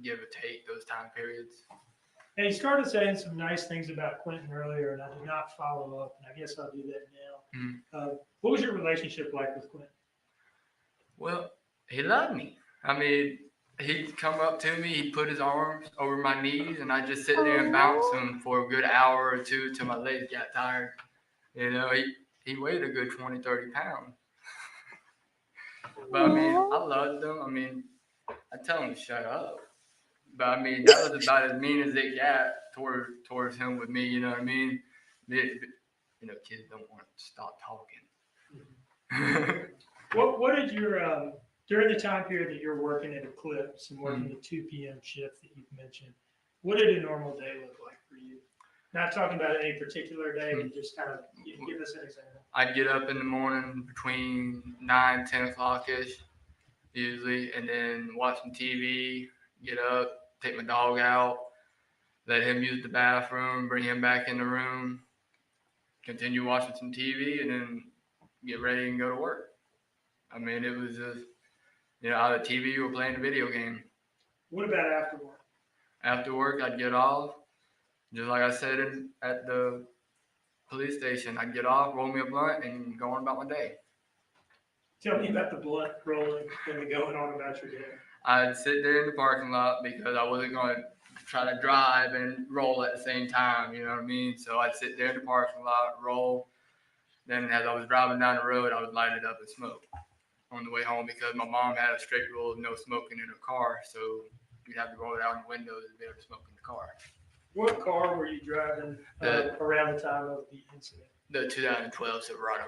give or take those time periods. And you started saying some nice things about Quinton earlier, and I did not follow up, and I guess I'll do that now. Mm-hmm. What was your relationship like with Quinton? Well, he loved me. I mean, he'd come up to me, he'd put his arms over my knees, and I'd just sit there and bounce him for a good hour or two till my legs got tired. He weighed a good 20, 30 pounds. But I mean, I loved him. I mean, I tell him to shut up. But I mean, that was about as mean as it got towards him with me. You know what I mean? Kids don't want to stop talking. What did your during the time period that you're working at Eclipse and working the 2 p.m. shift that you've mentioned, what did a normal day look like for you? Not talking about any particular day, but just kind of give us an example. I'd get up in the morning between 9, 10 o'clock-ish, usually, and then watch some TV, get up, take my dog out, let him use the bathroom, bring him back in the room, continue watching some TV, and then get ready and go to work. I mean, it was just, either TV or playing a video game. What about after work? After work, I'd get off. Just like I said at the police station, I'd get off, roll me a blunt, and go on about my day. Tell me about the blunt rolling and going on about your day. I'd sit there in the parking lot because I wasn't going to try to drive and roll at the same time, you know what I mean? So I'd sit there in the parking lot, roll. Then as I was driving down the road, I would light it up and smoke on the way home because my mom had a strict rule of no smoking in her car. So you'd have to roll it out in the windows and be able to smoke in the car. What car were you driving around the time of the incident? The 2012 Silverado.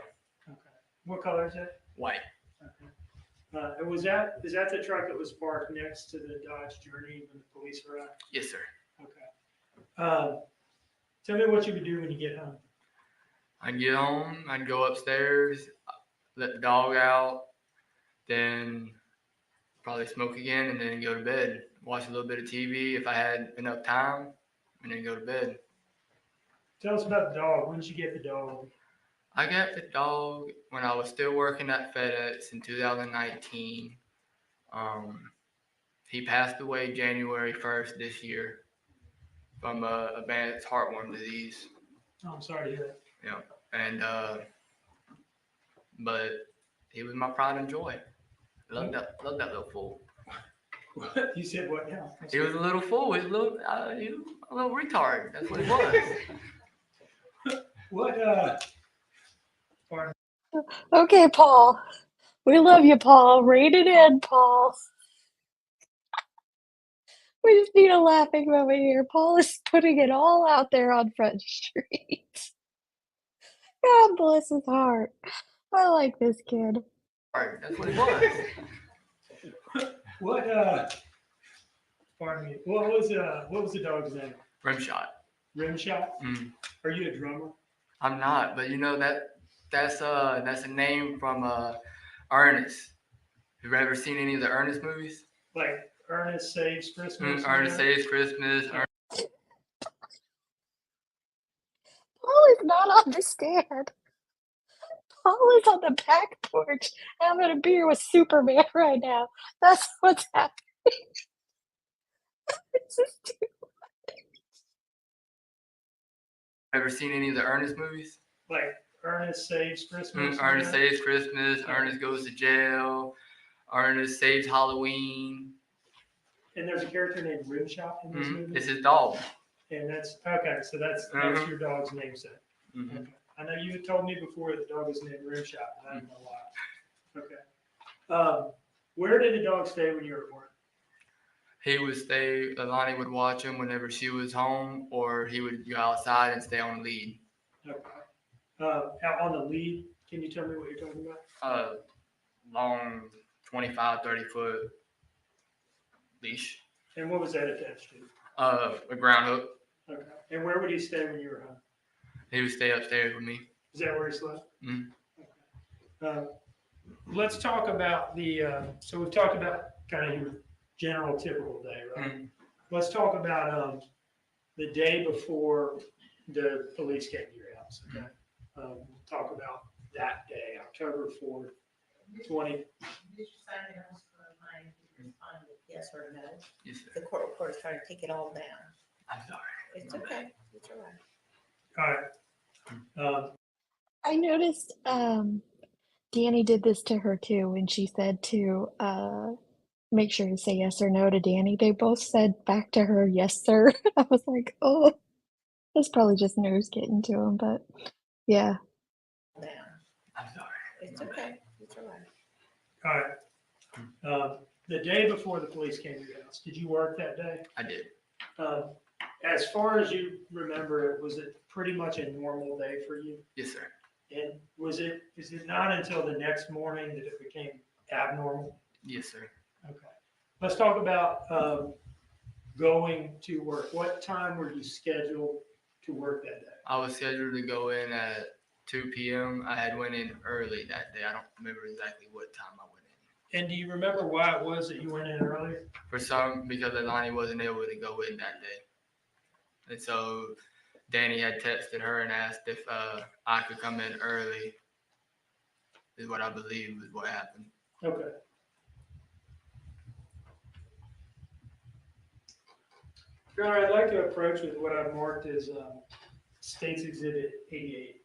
Okay. What color is it? White. Okay. And is that the truck that was parked next to the Dodge Journey when the police arrived? Yes, sir. Okay. Tell me what you would do when you get home. I'd get home. I'd go upstairs, let the dog out, then probably smoke again, and then go to bed. Watch a little bit of TV if I had enough time, and then go to bed. Tell us about the dog. When did you get the dog? I got the dog when I was still working at FedEx in 2019. He passed away January 1st this year from advanced heartworm disease. Oh, I'm sorry to hear that. Yeah, and but he was my pride and joy. Loved that little fool. You said what now? He was a little fool. He was a little retard. That's what he was. What? Okay, Paul. We love you, Paul. Rein it in, Paul. We just need a laughing moment here. Paul is putting it all out there on Front Street. God bless his heart. I like this kid. Right, that's what it was. Pardon me, what was the dog's name? Rimshot. Rimshot? Mm. Are you a drummer? I'm not, but you know that's a name from Ernest. Have you ever seen any of the Ernest movies? Like Ernest Saves Christmas? Ernest Saves Christmas. Paul is not on the stand. Paul is on the back porch having a beer with Superman right now. That's what's happening. This is too- Ever seen any of the Ernest movies? Like Ernest Saves Christmas? Ernest Saves Christmas. Ernest Goes to Jail. Ernest Saves Halloween. And there's a character named Rimshot in this movie? It's his dog. And that's, okay, so that's your dog's namesake. Mm-hmm. Okay. I know you had told me before the dog was named Rimshot, but I don't know why. Okay. Where did the dog stay when you were at work? He would stay, Leilani would watch him whenever she was home, or he would go outside and stay on lead. Okay. Out on the lead, can you tell me what you're talking about? Long 25, 30-foot leash. And what was that attached to? A ground hook. Okay. And where would he stay when you were home? He would stay upstairs with me. Is that where he slept? Mm-hmm. Okay. Let's talk about so we've talked about kind of your general typical day, right? Mm-hmm. Let's talk about the day before the police came to your house, okay? We'll talk about that day, October 4th, 20. Yes or no? Yes, sir. The court reporter is trying to take it all down. I'm sorry. It's okay. It's all right. All right. I noticed Danny did this to her too when she said to make sure to say yes or no to Danny. They both said back to her, yes, sir. I was like, oh, that's probably just nerves getting to him, but yeah. Down. I'm sorry. It's okay. It's all right. All right. The day before the police came to your house, did you work that day? I did. As far as you remember it, was it pretty much a normal day for you? Yes, sir. And is it not until the next morning that it became abnormal? Yes, sir. Okay. Let's talk about going to work. What time were you scheduled to work that day? I was scheduled to go in at 2 p.m. I had went in early that day. I don't remember exactly what time I went in. And do you remember why it was that you went in early? Because Leilani wasn't able to go in that day. And so Danny had texted her and asked if I could come in early, is what I believe is what happened. Okay. Your Honor, I'd like to approach with what I've marked as State's Exhibit 88.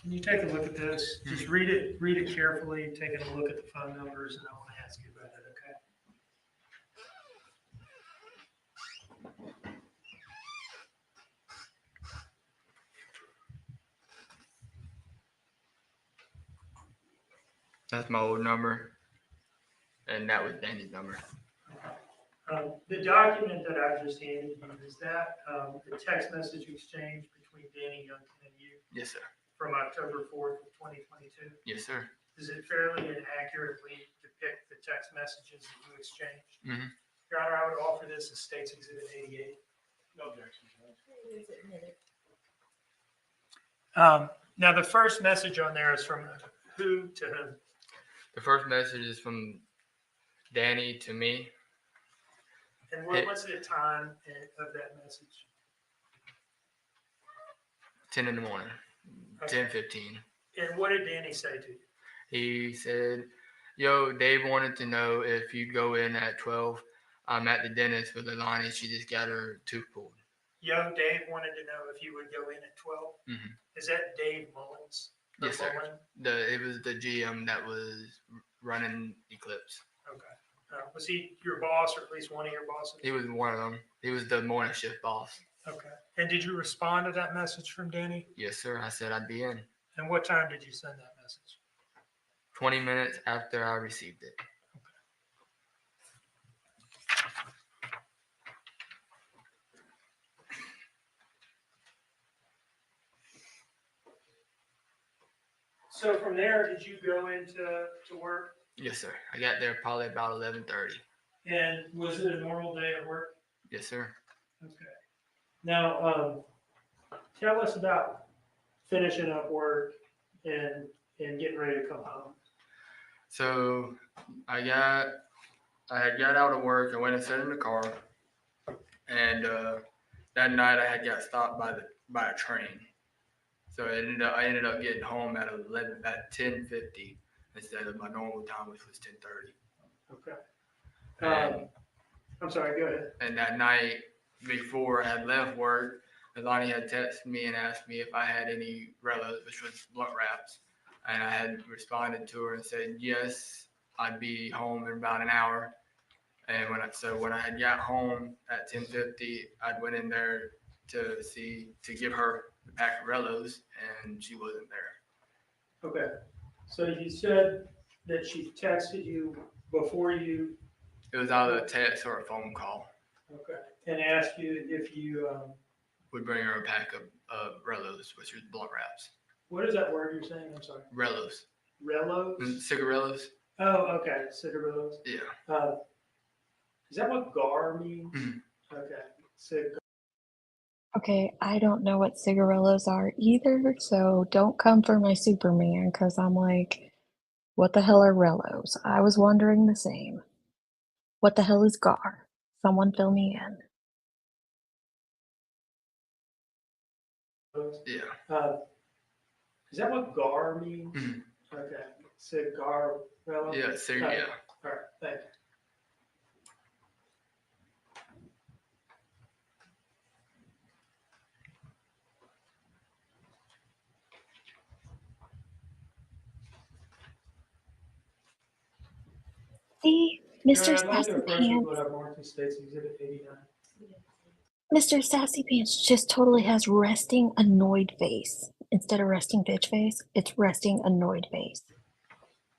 Can you take a look at this? Just read it carefully, taking a look at the phone numbers, and I want to ask you about it, okay? That's my old number, and that was Danny's number. The document that I just handed you, is that the text message exchange between Danny Youngkin and you Yes, sir. from October 4th of 2022? Yes, sir. Does it fairly and accurately depict the text messages that you exchanged? Mm-hmm. Your Honor, I would offer this as State's Exhibit 88. No objection. Now, the first message on there is from who to whom? The first message is from Danny to me. And what's the time of that message? 10 in the morning, Okay. 10:15. And what did Danny say to you? He said, yo, Dave wanted to know if you'd go in at 12. I'm at the dentist with Leilani. She just got her tooth pulled. Yo, Dave wanted to know if you would go in at 12. Mm-hmm. Is that Dave Mullins? Yes, sir. Mullen? It was the GM that was running Eclipse. Okay. Was he your boss, or at least one of your bosses? He was one of them. He was the morning shift boss. Okay. And did you respond to that message from Danny? Yes, sir. I said I'd be in. And what time did you send that message? 20 minutes after I received it. So from there, did you go into work? Yes, sir. I got there probably about 11:30. And was it a normal day at work? Yes, sir. Okay. Now, tell us about finishing up work and getting ready to come home. So I had got out of work. I went and sat in the car, and that night I had got stopped by a train. So I ended up getting home at 10:50 instead of my normal time, which was 10:30. Okay. I'm sorry. Go ahead. And that night before I had left work, Leilani had texted me and asked me if I had any relos, which was blunt wraps, and I had responded to her and said yes, I'd be home in about an hour. And when I had got home at 10:50, I'd went in there to give her the pack of relos, and she wasn't there. Okay. So you said that she texted you before you. It was either a text or a phone call. Okay. And asked you if you. Would bring her a pack of relos, which was blunt wraps. What is that word you're saying? I'm sorry. Relos. Relos? Cigarillos. Oh, okay. Cigarillos. Yeah. Is that what GAR means? Mm-hmm. Okay. Okay, I don't know what cigarillos are either, so don't come for my Superman because I'm like, what the hell are rellos? I was wondering the same. What the hell is GAR? Someone fill me in. Yeah. Is that what GAR means? Mm-hmm. Okay. Cigarello? Yeah, Yeah. All right, thank you. See, Mr. I'd like to Sassy approach you Pants. what I've marked in States Exhibit 89. Mr. Sassy Pants just totally has resting annoyed face. Instead of resting bitch face, it's resting annoyed face.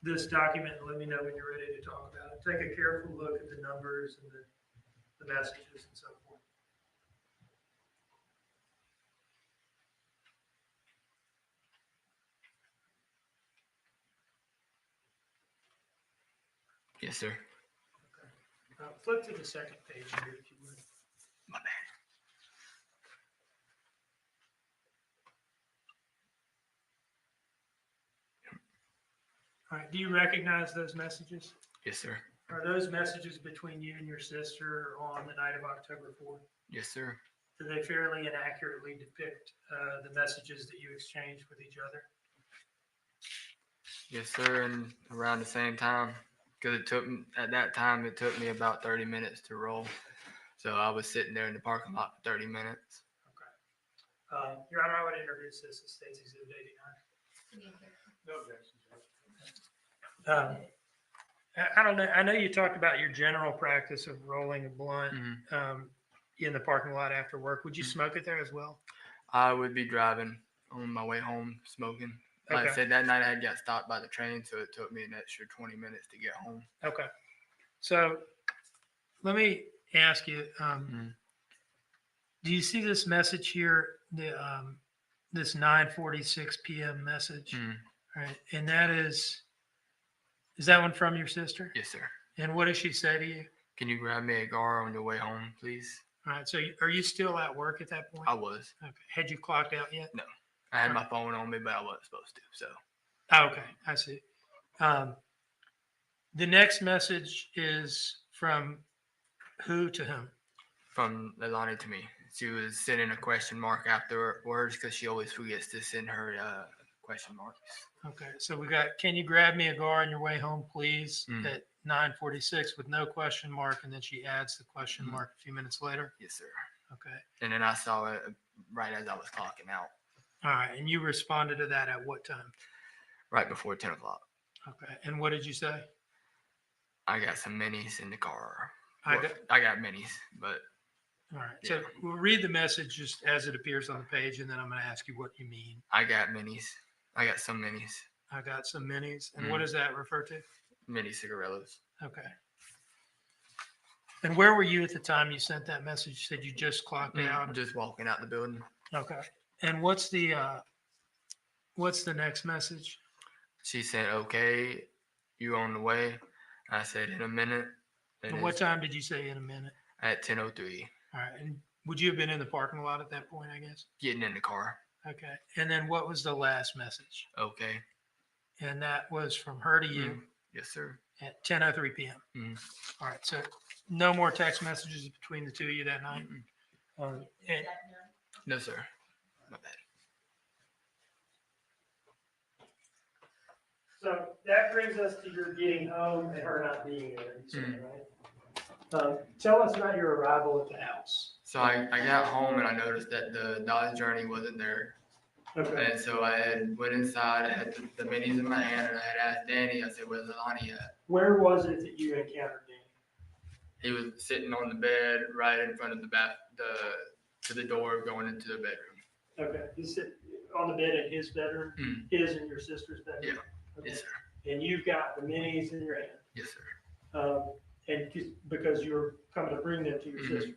This document, let me know when you're ready to talk about it. Take a careful look at the numbers and the messages and so forth. Yes, sir. Okay. Flip to the second page here, if you would. My bad. All right. Do you recognize those messages? Yes, sir. Are those messages between you and your sister on the night of October 4th? Yes, sir. Do they fairly and accurately depict the messages that you exchanged with each other? Yes, sir. And around the same time, because at that time, it took me about 30 minutes to roll. So I was sitting there in the parking lot for 30 minutes. Okay. Your Honor, I would introduce this as States Exhibit 89. No objection, Judge. I don't know. I know you talked about your general practice of rolling a blunt Mm-hmm. In the parking lot after work. Would you smoke it there as well? I would be driving on my way home smoking. Like I said, that night I had got stopped by the train, so it took me an extra 20 minutes to get home. Okay. So let me ask you, do you see this message here, this 9:46 p.m. message? Right. And that is that one from your sister? Yes, sir. And what does she say to you? Can you grab me a GAR on your way home, please? All right. So are you still at work at that point? I was. Okay. Had you clocked out yet? No. I had my phone on me, but I wasn't supposed to, so. Oh, okay. I see. The next message is from who to whom? From Leilani to me. She was sending a question mark afterwards because she always forgets to send her question marks. Okay. So we got, can you grab me a GAR on your way home, please? At 9:46 with no question mark. And then she adds the question mark a few minutes later. Yes, sir. Okay. And then I saw it right as I was clocking out. All right. And you responded to that at what time? Right before 10 o'clock. Okay. And what did you say? I got some minis in the car. I got minis, but All right. So we'll read the message just as it appears on the page, and then I'm going to ask you what you mean. I got minis. I got some minis. I got some minis. And what does that refer to? Mini cigarillos. Okay. And where were you at the time you sent that message? You said you just clocked out? Just walking out the building. Okay. And what's the next message? She said, okay, you on the way? I said, in a minute. And what time did you say in a minute? At 10:03. All right. And would you have been in the parking lot at that point, I guess? Getting in the car. Okay. And then what was the last message? Okay. And that was from her to you? Yes, sir. At 10:03 p.m. All right. So no more text messages between the two of you that night? And, No, sir. My bad. so that brings us to your getting home and her not being there, you said, right? Tell us about your arrival at the house. So I got home and I noticed that the Dodge Journey wasn't there. Okay. And so I had went inside, I had the minis in my hand, and I had asked Danny, I said, where's Leilani at? Where was it that you encountered Danny? He was sitting on the bed right in front of to the door going into the bedroom. Okay. He's sitting on the bed in his bedroom, his and your sister's bedroom? Yeah. Okay. Yes, sir. And you've got the minis in your hand? Yes, sir. And because you're coming to bring them to your sister?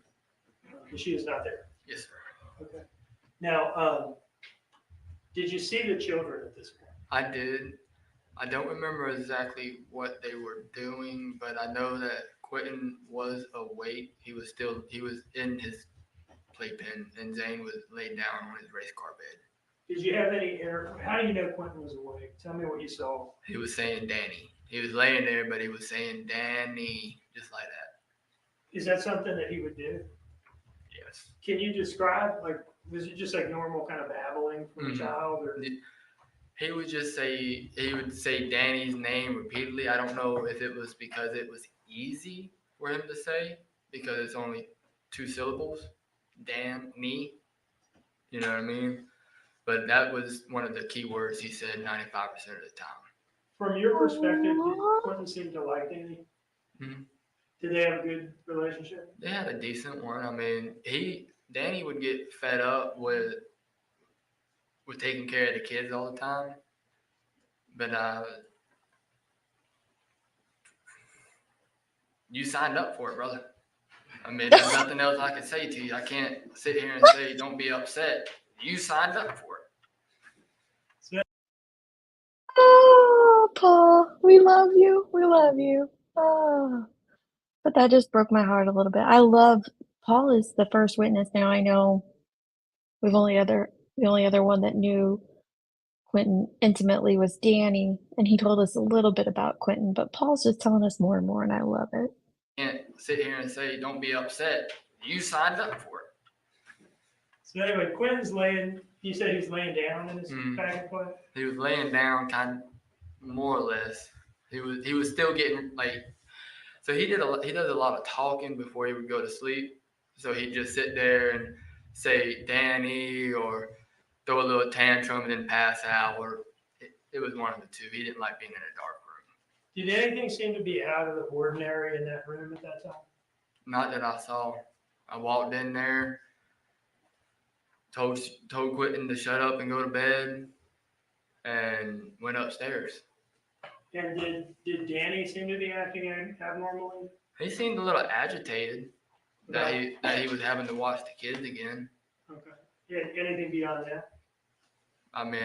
And she is not there? Yes, sir. Okay. Now, did you see the children at this point? I did. I don't remember exactly what they were doing, but I know that Quinton was awake. He was in his playpen, and Zane was laid down on his race car bed. Did you have any air? How do you know Quinton was awake? Tell me what you saw. He was saying Danny. He was laying there, but he was saying Danny, just like that. Is that something that he would do? Yes. Can you describe, like, was it just like normal kind of babbling from a child? Or? He would say Danny's name repeatedly. I don't know if it was because it was easy for him to say, because it's only 2 syllables. Danny. You know what I mean? But that was one of the key words he said 95% of the time. From your perspective, did Quinton seem to like Danny? Did they have a good relationship? They had a decent one. I mean, Danny would get fed up with taking care of the kids all the time. But you signed up for it, brother. I mean, there's nothing else I can say to you. I can't sit here and say, don't be upset. You signed up for it. Oh, Paul, we love you. We love you. Oh, but that just broke my heart a little bit. I love Paul is the first witness now. I know the only other one that knew Quinton intimately was Danny, and he told us a little bit about Quinton, but Paul's just telling us more and more, and I love it. Can't sit here and say, don't be upset. You signed up for it. So anyway, Quinton's you said he's laying down in his pack and play? He was laying down kind of more or less. He was still getting so he does a lot of talking before he would go to sleep. So he'd just sit there and say Danny or throw a little tantrum and then pass out, or it was one of the two. He didn't like being in a dark room. Did anything seem to be out of the ordinary in that room at that time? Not that I saw. I walked in there, told Quinton to shut up and go to bed, and went upstairs. And did Danny seem to be acting abnormally? He seemed a little agitated that he was having to watch the kids again. Okay. Anything beyond that? I mean,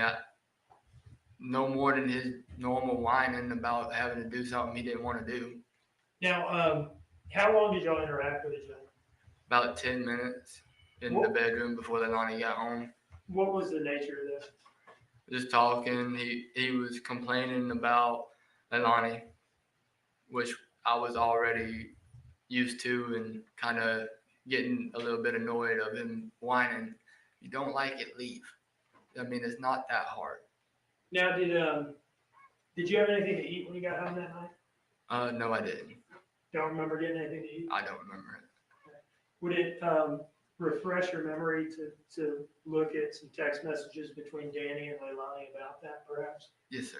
no more than his normal whining about having to do something he didn't want to do. Now, how long did y'all interact with each other? About 10 minutes in the bedroom before Leilani got home. What was the nature of this? Just talking. He was complaining about Leilani, which I was already used to, and kind of getting a little bit annoyed of him whining. You don't like it, leave. I mean, it's not that hard. Now, did you have anything to eat when you got home that night? No, I didn't. Don't remember getting anything to eat? I don't remember it. Okay. Would it refresh your memory to look at some text messages between Danny and Leilani about that, perhaps? Yes, sir.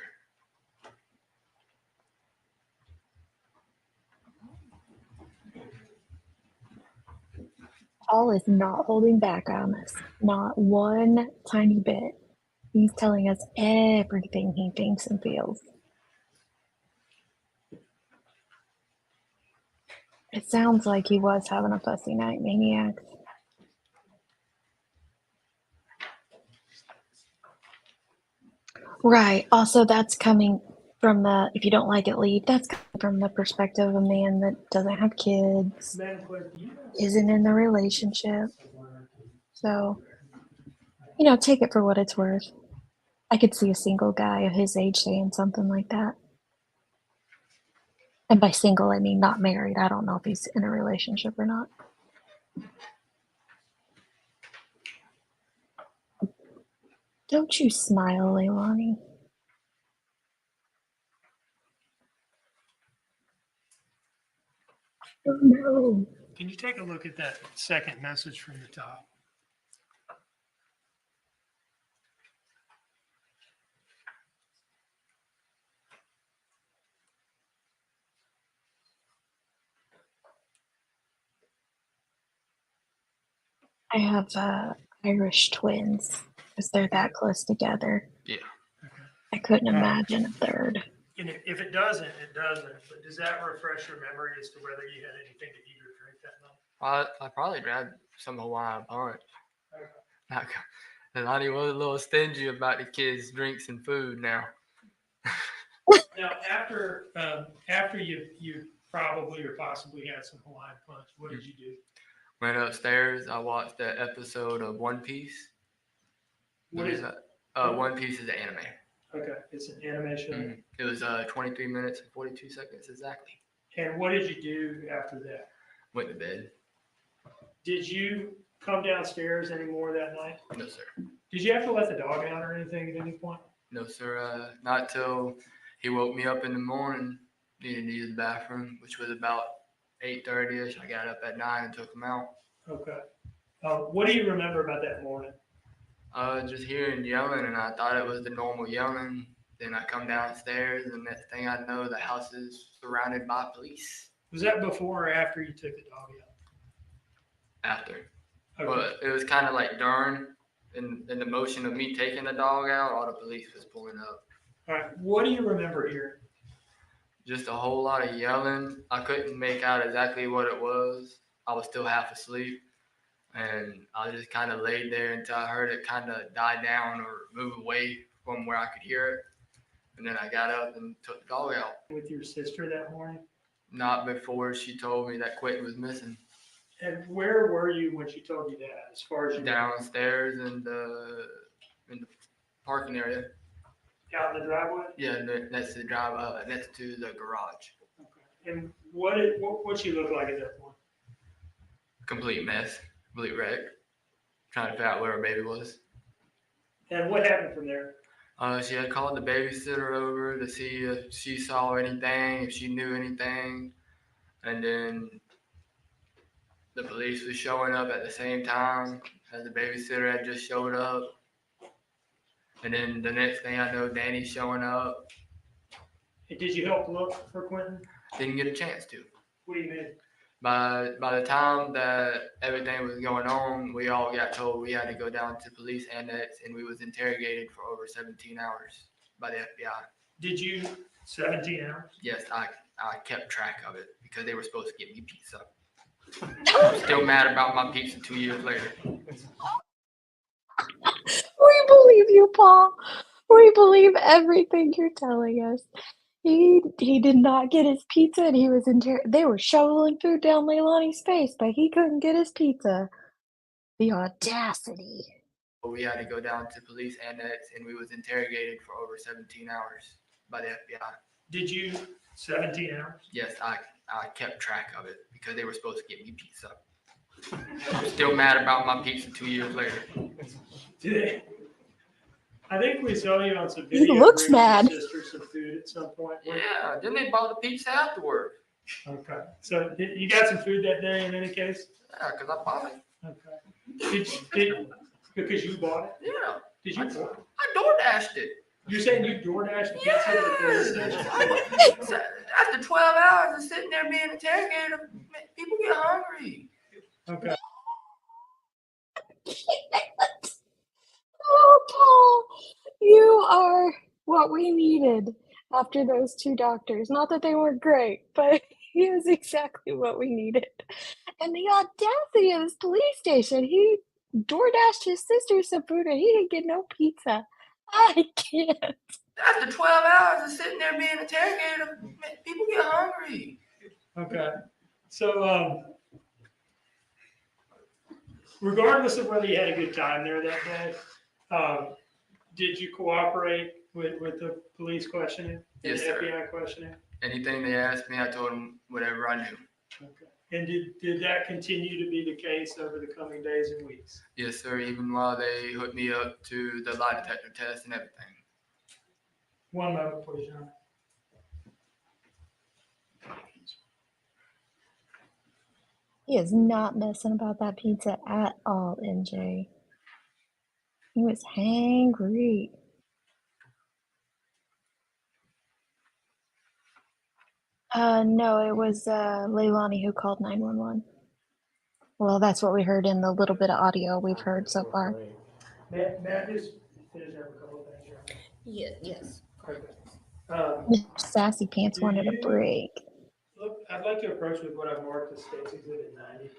Paul is not holding back on us, not one tiny bit. He's telling us everything he thinks and feels. It sounds like he was having a fussy night, maniac. Right. Also, that's coming from the, if you don't like it, leave. That's coming from the perspective of a man that doesn't have kids, isn't in the relationship. So, take it for what it's worth. I could see a single guy of his age saying something like that. And by single, I mean not married. I don't know if he's in a relationship or not. Don't you smile, Leilani. Oh, no. Can you take a look at that second message from the top? I have Irish twins because they're that close together. Yeah. I couldn't imagine a third. And if it doesn't, it doesn't. But does that refresh your memory as to whether you had anything to eat or drink that night? I probably grabbed some Hawaiian punch. Leilani was a little stingy about the kids' drinks and food now. Now, after you probably or possibly had some Hawaiian punch, what did you do? Went upstairs. I watched that episode of One Piece. What is that? One Piece is an anime. Okay, it's an animation. Mm-hmm. It was 23 minutes and 42 seconds exactly. And what did you do after that? Went to bed. Did you come downstairs anymore that night? No, sir. Did you have to let the dog out or anything at any point? No, sir. Not till he woke me up in the morning. Needed to use the bathroom, which was about 8:30ish. I got up at 9 and took him out. Okay. What do you remember about that morning? Just hearing yelling, and I thought it was the normal yelling. Then I come downstairs, and next thing I know, the house is surrounded by police. Was that before or after you took the dog out? After. Okay. But it was kind of like during, in the motion of me taking the dog out, all the police was pulling up. All right. What do you remember hearing? Just a whole lot of yelling. I couldn't make out exactly what it was. I was still half asleep. And I just kind of laid there until I heard it kind of die down or move away from where I could hear it. And then I got up and took the dog out. With your sister that morning? Not before she told me that Quinton was missing. And where were you when she told you that, as far as you downstairs in the parking area. Out in the driveway? Yeah, next to the driveway, next to the garage. Okay. And what she look like at that point? Complete mess, complete wreck. Trying to figure out where her baby was. And what happened from there? She had called the babysitter over to see if she saw anything, if she knew anything, and then the police was showing up at the same time as the babysitter had just showed up. And then the next thing I know, Danny's showing up. Did you help look for Quinton? Didn't get a chance to. What do you mean? By the time that everything was going on, we all got told we had to go down to police annex, and we was interrogated for over 17 hours by the FBI. Did you 17 hours? Yes, I kept track of it because they were supposed to get me pizza. I'm still mad about my pizza 2 years later. We believe you, Paul. We believe everything you're telling us. He did not get his pizza, and he was they were shoveling food down Leilani's face, but he couldn't get his pizza. The audacity. We had to go down to police annex, and we was interrogated for over 17 hours by the FBI. Did you 17 hours? Yes, I kept track of it because they were supposed to get me pizza. I'm still mad about my pizza 2 years later. I think we saw you on some video. He looks mad. Sister some food at some point. Yeah, then they bought the pizza afterward. Okay, so you got some food that day in any case? Yeah, because I bought it. Okay. Because you bought it? Yeah. Did you? I DoorDashed it. You're saying you DoorDashed the pizza to the police station? After 12 hours of sitting there being interrogated, people get hungry. Okay. can't. Oh, Paul, you are what we needed after those two doctors. Not that they weren't great, but he is exactly what we needed. And the audacity of this police station, he DoorDashed his sister some food and he didn't get no pizza. I can't. After 12 hours of sitting there being interrogated, people get hungry. Okay. So, regardless of whether you had a good time there that day, did you cooperate with the police questioning? Yes, the sir. FBI questioning? Anything they asked me, I told them whatever I knew. Okay. And did that continue to be the case over the coming days and weeks? Yes, sir. Even while they hooked me up to the lie detector test and everything. One moment, please, Your Honor. He is not messing about that pizza at all, NJ. He was hangry. No, it was Leilani who called 911. Well, that's what we heard in the little bit of audio we've heard so far. May I just finish up a couple of things, Your Honor? Yes. Okay. Mr. Sassy Pants Do wanted a you- break. Look, I'd like to approach with what I've marked as State's Exhibit 90.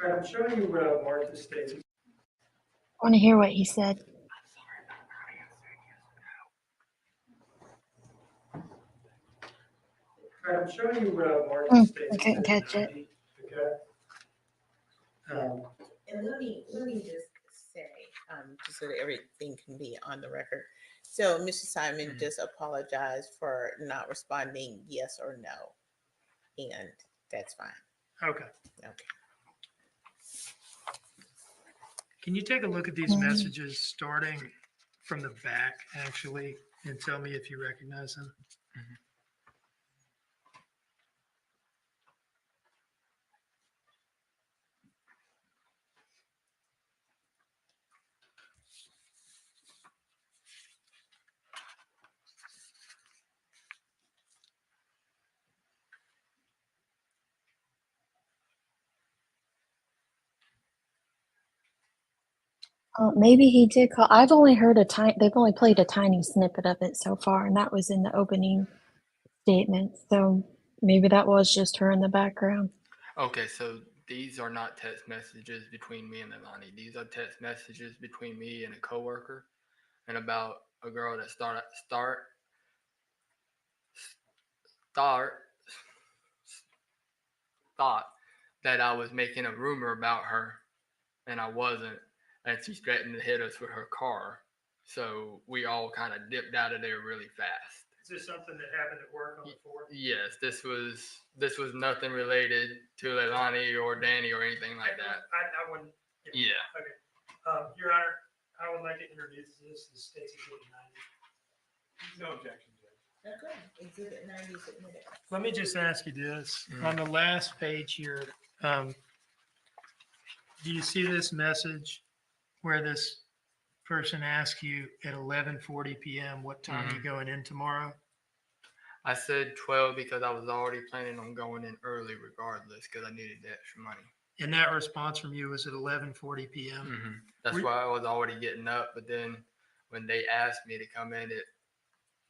I'm showing you what I've marked as State's Exhibit. I want to hear what he said. I'm showing you what I've marked as State's I couldn't Exhibit catch it. 90. Okay. And let me just say, just so that everything can be on the record. So Mr. Simon just apologized for not responding yes or no. And that's fine. Okay. Okay. Can you take a look at these messages starting from the back, actually, and tell me if you recognize them? Maybe he did call. I've only heard they've only played a tiny snippet of it so far, and that was in the opening statement. So maybe that was just her in the background. Okay, so these are not text messages between me and Melanie. These are text messages between me and a coworker, and about a girl that thought that I was making a rumor about her, and I wasn't, and she threatened to hit us with her car. So we all kind of dipped out of there really fast. Is this something that happened at work on the 4th? Yes, this was nothing related to Leilani or Danny or anything like that. I wouldn't. Yeah. Okay. Your Honor, I would like to introduce this as State's Exhibit 90. No objection, Judge. Okay. Exhibit 90 submitted. Let me just ask you this. On the last page here, do you see this message where this person asks you at 11:40 p.m. what time are you going in tomorrow? I said 12 because I was already planning on going in early regardless because I needed the extra money. And that response from you was at 11:40 p.m. That's why I was already getting up. But then when they asked me to come in, it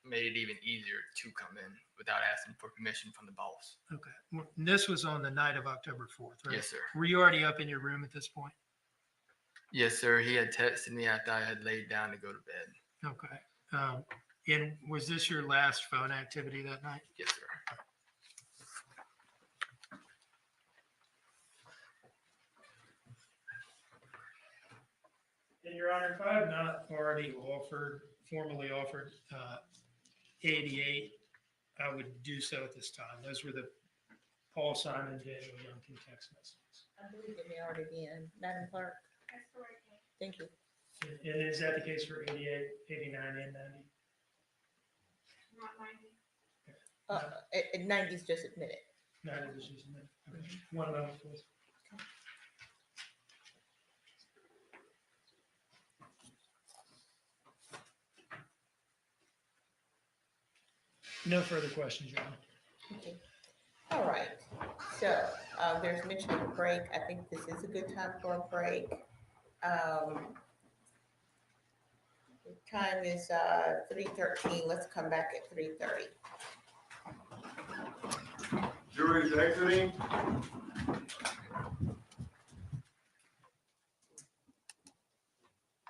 made it even easier to come in without asking for permission from the boss. Okay. Well, this was on the night of October 4th, right? Yes, sir. Were you already up in your room at this point? Yes, sir. He had texted me after I had laid down to go to bed. Okay. And was this your last phone activity that night? Yes, sir. And Your Honor, if I have not already formally offered 88, I would do so at this time. Those were the Paul Simon, Daniel Youngkin text messages. I believe it may already be in. Madam Clerk. Thank you. And is that the case for 88, 89, and 90? Not 90. At 90's just admitted. No, it is just a minute. Okay. One moment, please. No further questions, Your Honor. Okay. All right. So there's mention of a break. I think this is a good time for a break. The time is 3:13. Let's come back at 3:30. Jury's exiting.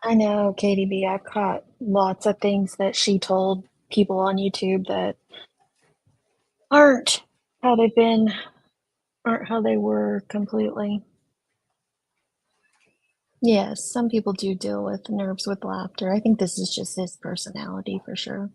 I know, Katie B. I've caught lots of things that she told people on YouTube that aren't how they've been, aren't how they were completely. Yes, some people do deal with nerves with laughter. I think this is just his personality for sure.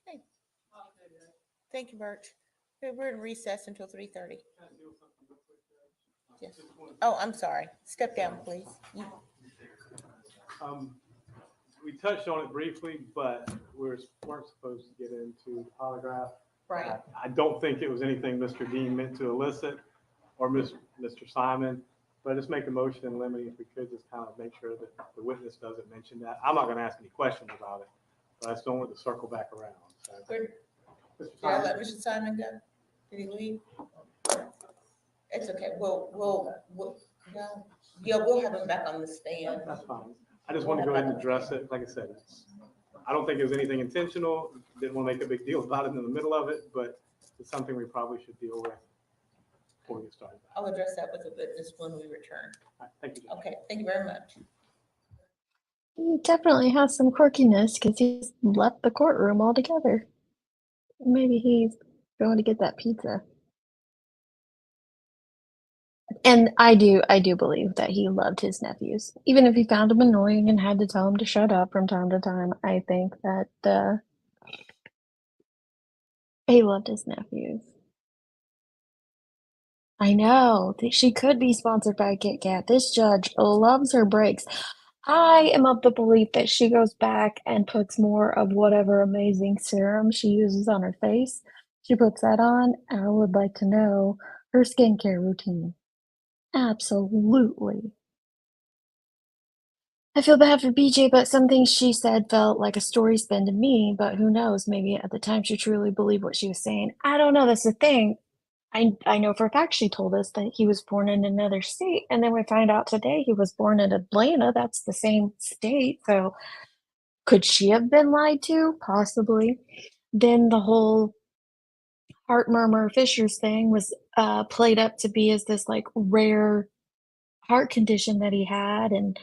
Okay. Thank you, Birch. We're in recess until 3:30. Yes. Oh, I'm sorry. Step down, please. We touched on it briefly, but weren't supposed to get into polygraph. Right. I don't think it was anything Mr. Dean meant to elicit or Mr. Simon, but just make a motion in limine if we could just kind of make sure that the witness doesn't mention that. I'm not going to ask any questions about it, but I just don't want to circle back around. So, Good. Mr. Did I Simon. let Mr. Simon go? Did he leave? It's okay. We'll we'll have him back on the stand. That's fine. I just want to go ahead and address it. Like I said, I don't think it was anything intentional. Didn't want to make a big deal about it in the middle of it, but it's something we probably should deal with before we get started. I'll address that with the witness when we return. All right, thank you, Judge. Okay, thank you very much. He definitely has some quirkiness because he's left the courtroom altogether. Maybe he's going to get that pizza. And I do believe that he loved his nephews. Even if he found them annoying and had to tell them to shut up from time to time, I think that he loved his nephews. I know. She could be sponsored by Kit Kat. This judge loves her breaks. I am of the belief that she goes back and puts more of whatever amazing serum she uses on her face. She puts that on, and I would like to know her skincare routine. Absolutely. I feel bad for BJ, but some things she said felt like a story spin to me, but who knows? Maybe at the time she truly believed what she was saying. I don't know. That's the thing. I know for a fact she told us that he was born in another state, and then we find out today he was born in Atlanta. That's the same state. So could she have been lied to? Possibly. Then the whole heart murmur fissures thing was played up to be as this like rare heart condition that he had, and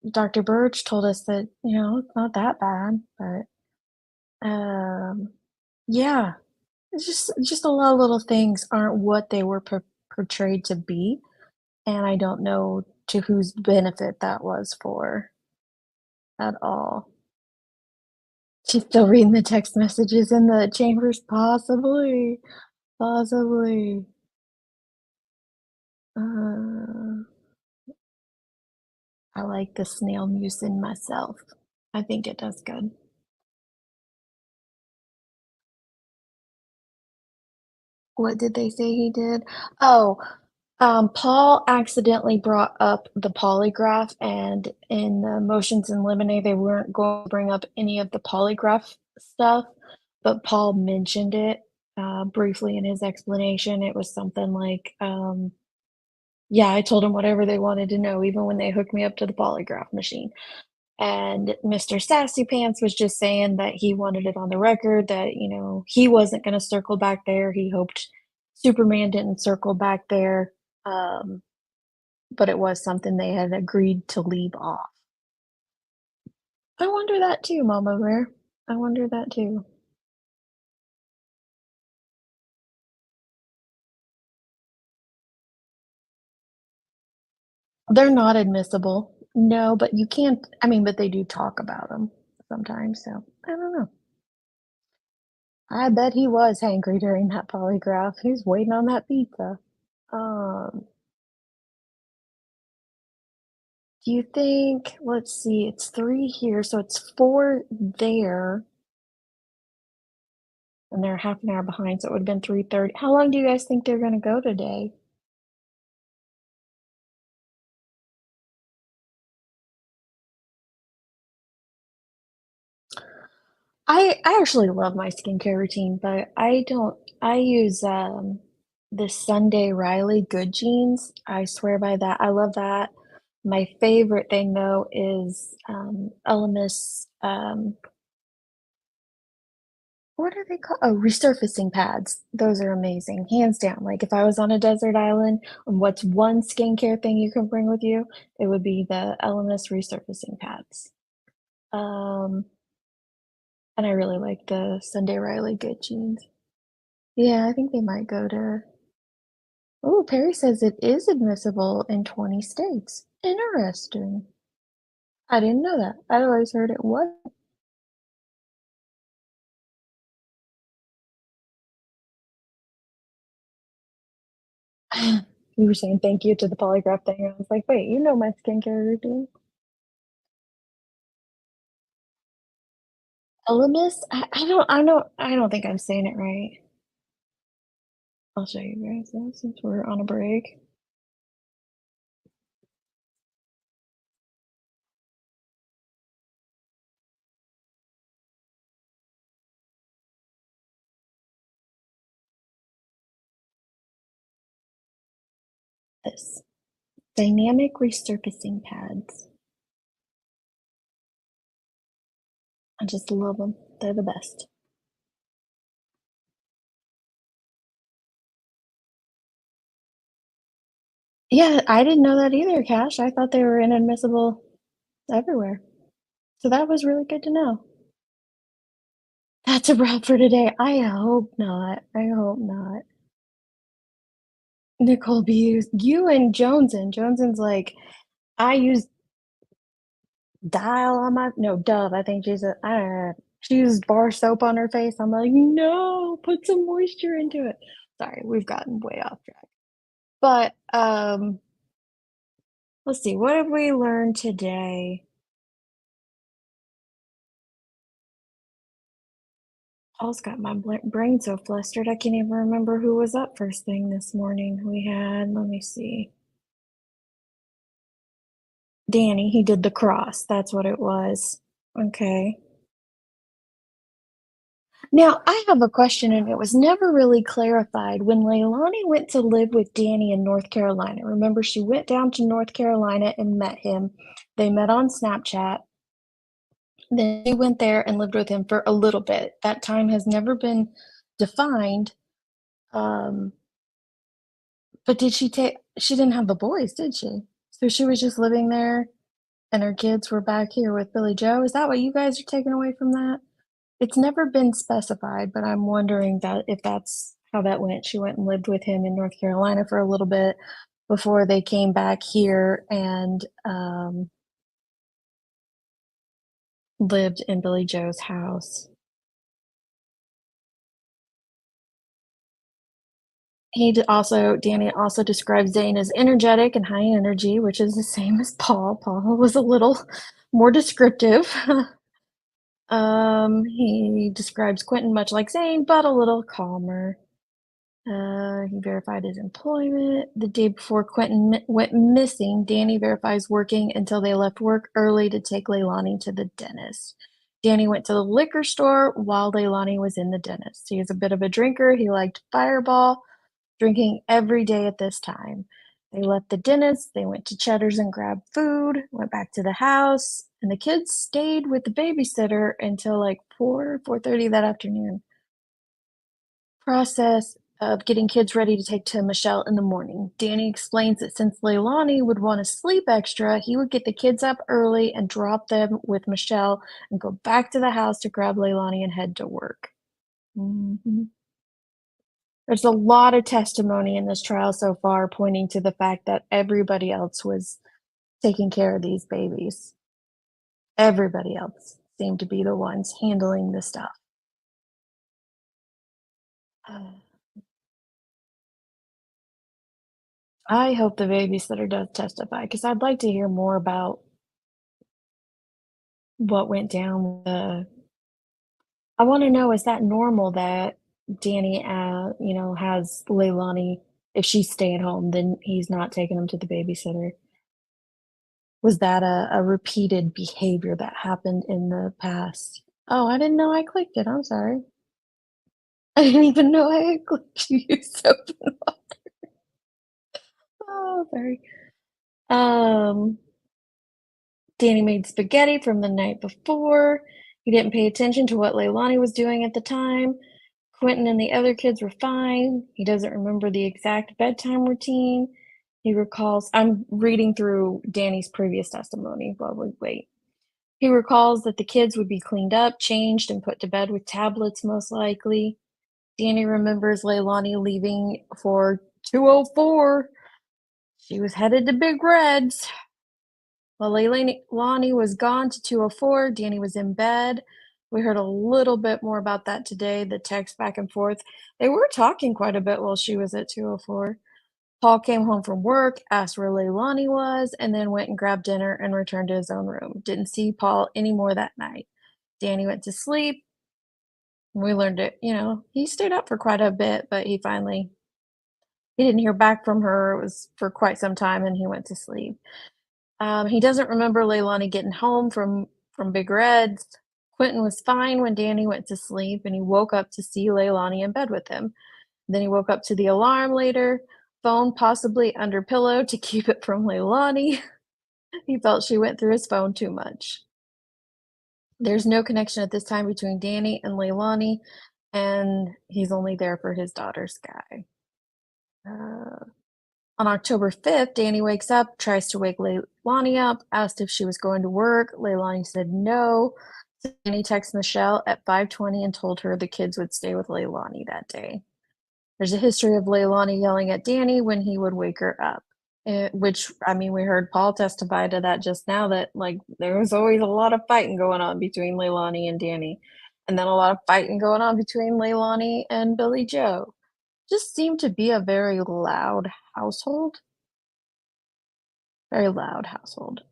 Dr. Birch told us that, it's not that bad, but, yeah, it's just a lot of little things aren't what they were portrayed to be, and I don't know to whose benefit that was for at all. She's still reading the text messages in the chambers? Possibly. Possibly. I like the snail mucin myself. I think it does good. What did they say he did? Oh, Paul accidentally brought up the polygraph, and in the motions in limine, they weren't going to bring up any of the polygraph stuff, but Paul mentioned it briefly in his explanation. It was something like, yeah, I told them whatever they wanted to know, even when they hooked me up to the polygraph machine. And Mr. Sassy Pants was just saying that he wanted it on the record that, he wasn't going to circle back there. He hoped Superman didn't circle back there. But it was something they had agreed to leave off. I wonder that too, Mama Bear. I wonder that too. They're not admissible. No, but you can't, I mean, but they do talk about them sometimes, so I don't know. I bet he was hangry during that polygraph. He was waiting on that pizza. Um, do you think, let's see, it's 3 here, so it's 4 there, and they're half an hour behind, so it would have been 3:30. How long do you guys think they're gonna go today? I actually love my skincare routine, but I use, the Sunday Riley Good Genes. I swear by that. I love that. My favorite thing, though, is, Elemis, what are they called? Oh, resurfacing pads. Those are amazing, hands down. Like, if I was on a desert island, and what's one skincare thing you can bring with you, it would be the Elemis resurfacing pads. Um, and I really like the Sunday Riley Good Genes. Yeah, I think they might go to. Oh, Perry says it is admissible in 20 states. Interesting. I didn't know that. I always heard it was. You were saying thank you to the polygraph thing. I was like, wait, you know my skincare routine. Elemis? I don't think I'm saying it right. I'll show you guys though, since we're on a break. This dynamic resurfacing pads. I just love them. They're the best. Yeah, I didn't know that either, Cash. I thought they were inadmissible everywhere. So that was really good to know. That's a wrap for today. I hope not. I hope not. Nicole B. You and Joneson. Johnson's like, I use Dial on my no Dove. I think she used bar soap on her face. I'm like, no, put some moisture into it. Sorry, we've gotten way off track. But let's see, what have we learned today? Paul's got my brain so flustered I can't even remember who was up first thing this morning. We had, let me see. Danny, he did the cross. That's what it was. Okay. Now, I have a question, and it was never really clarified. When Leilani went to live with Danny in North Carolina, remember she went down to North Carolina and met him. They met on Snapchat. Then she went there and lived with him for a little bit. That time has never been defined. But she didn't have the boys, did she? So she was just living there and her kids were back here with Billy Joe. Is that what you guys are taking away from that? It's never been specified, but I'm wondering that if that's how that went. She went and lived with him in North Carolina for a little bit before they came back here and lived in Billy Joe's house. Danny also describes Zane as energetic and high energy, which is the same as Paul. Paul was a little more descriptive. He describes Quinton much like Zane, but a little calmer. He verified his employment. The day before Quinton went missing, Danny verifies working until they left work early to take Leilani to the dentist. Danny went to the liquor store while Leilani was in the dentist. He is a bit of a drinker. He liked Fireball, drinking every day at this time. They left the dentist, they went to Cheddar's and grabbed food, went back to the house, and the kids stayed with the babysitter until like 4:30 that afternoon. Process of getting kids ready to take to Michelle in the morning. Danny explains that since Leilani would want to sleep extra, he would get the kids up early and drop them with Michelle and go back to the house to grab Leilani and head to work. There's a lot of testimony in this trial so far pointing to the fact that everybody else was taking care of these babies. Everybody else seemed to be the ones handling the stuff. I hope the babysitter does testify because I'd like to hear more about what went down with the I wanna know, is that normal that Danny, has Leilani if she's staying home, then he's not taking them to the babysitter? Was that a repeated behavior that happened in the past? Oh, I didn't know I clicked it, I'm sorry. I didn't even know I had clicked use soap and water. Oh, sorry. Um, Danny made spaghetti from the night before. He didn't pay attention to what Leilani was doing at the time. Quinton and the other kids were fine. He doesn't remember the exact bedtime routine. He recalls I'm reading through Danny's previous testimony while we wait. He recalls that the kids would be cleaned up, changed, and put to bed with tablets, most likely. Danny remembers Leilani leaving for 2:04. She was headed to Big Red's. While Leilani was gone to 2:04, Danny was in bed. We heard a little bit more about that today, the text back and forth. They were talking quite a bit while she was at 2:04. Paul came home from work, asked where Leilani was, and then went and grabbed dinner and returned to his own room. Didn't see Paul anymore that night. Danny went to sleep. We learned it, he stayed up for quite a bit, but he didn't hear back from her. It was for quite some time, and he went to sleep. He doesn't remember Leilani getting home from Big Red's. Quinton was fine when Danny went to sleep, and he woke up to see Leilani in bed with him. Then he woke up to the alarm later, phone possibly under pillow to keep it from Leilani. He felt she went through his phone too much. There's no connection at this time between Danny and Leilani, and he's only there for his daughter, Sky. On October 5th, Danny wakes up, tries to wake Leilani up, asked if she was going to work. Leilani said no. So Danny texted Michelle at 5:20 and told her the kids would stay with Leilani that day. There's a history of Leilani yelling at Danny when he would wake her up, which, we heard Paul testify to that just now, that, there was always a lot of fighting going on between Leilani and Danny, and then a lot of fighting going on between Leilani and Billy Joe. Just seemed to be a very loud household. Very loud household.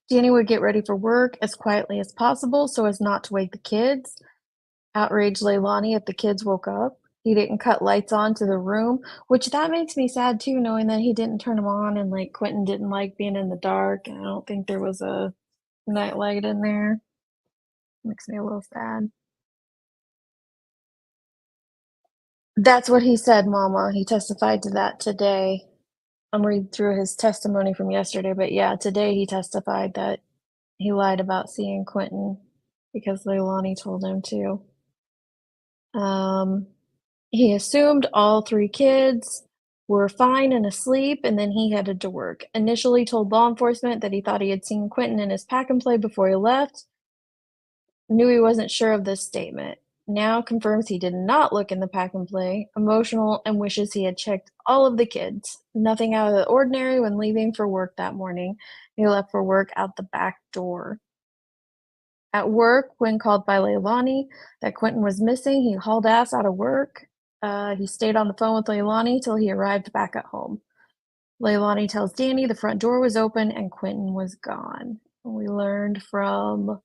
Danny would get ready for work as quietly as possible so as not to wake the kids. Outraged Leilani if the kids woke up. He didn't cut lights on to the room, which that makes me sad too, knowing that he didn't turn them on, and Quinton didn't like being in the dark, and I don't think there was a night light in there. Makes me a little sad. That's what he said, Mama. He testified to that today. I'm reading through his testimony from yesterday, but yeah, today he testified that he lied about seeing Quinton because Leilani told him to. He assumed all 3 kids were fine and asleep, and then he headed to work. Initially told law enforcement that he thought he had seen Quinton in his pack and play before he left. Knew he wasn't sure of this statement. Now confirms he did not look in the pack and play, emotional, and wishes he had checked all of the kids. Nothing out of the ordinary when leaving for work that morning. He left for work out the back door. At work, when called by Leilani that Quinton was missing, he hauled ass out of work. He stayed on the phone with Leilani till he arrived back at home. Leilani tells Danny the front door was open and Quinton was gone. We learned from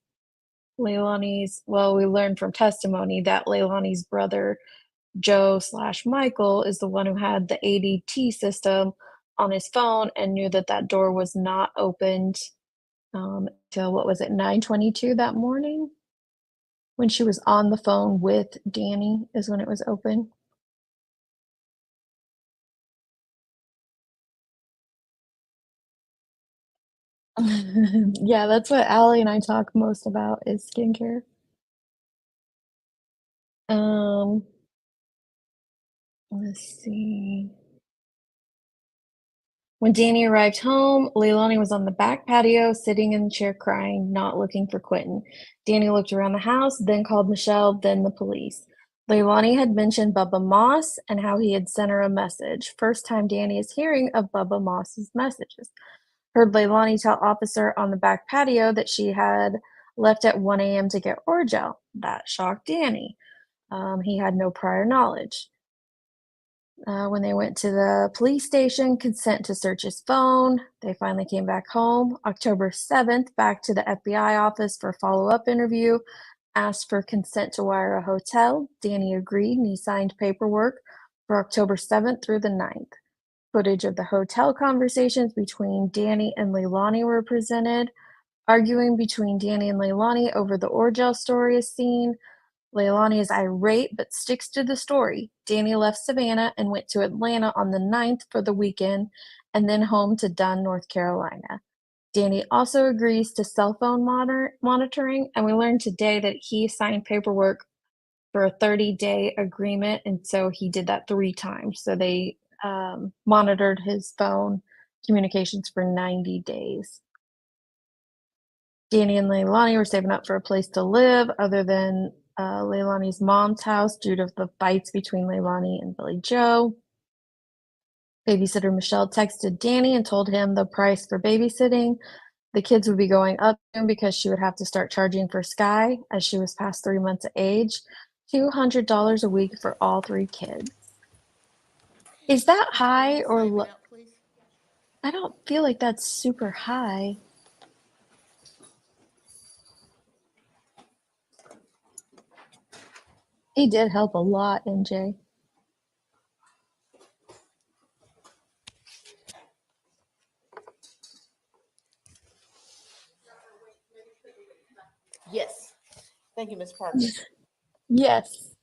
testimony that Leilani's brother, Joe/Michael, is the one who had the ADT system on his phone and knew that door was not opened till, 9:22 that morning? When she was on the phone with Danny is when it was open. Yeah, that's what Allie and I talk most about is skincare. Um, let's see. When Danny arrived home, Leilani was on the back patio, sitting in the chair crying, not looking for Quinton. Danny looked around the house, then called Michelle, then the police. Leilani had mentioned Bubba Moss and how he had sent her a message. First time Danny is hearing of Bubba Moss's messages. Heard Leilani tell officer on the back patio that she had left at 1 a.m. to get Orgel. That shocked Danny. He had no prior knowledge. When they went to the police station, consent to search his phone. They finally came back home. October 7th, back to the FBI office for a follow-up interview. Asked for consent to wire a hotel. Danny agreed and he signed paperwork for October 7th through the 9th. Footage of the hotel conversations between Danny and Leilani were presented. Arguing between Danny and Leilani over the Orgel story is seen. Leilani is irate but sticks to the story. Danny left Savannah and went to Atlanta on the 9th for the weekend and then home to Dunn, North Carolina. Danny also agrees to cell phone monitoring, and we learned today that he signed paperwork for a 30-day agreement, and so he did that 3 times. So they monitored his phone communications for 90 days. Danny and Leilani were saving up for a place to live other than Leilani's mom's house due to the fights between Leilani and Billy Joe. Babysitter Michelle texted Danny and told him the price for babysitting. The kids would be going up soon because she would have to start charging for Sky as she was past 3 months of age. $200 a week for all 3 kids. Is that high or low? I don't feel like that's super high. He did help a lot, NJ. Yes. Thank you, Ms. Parker. Yes.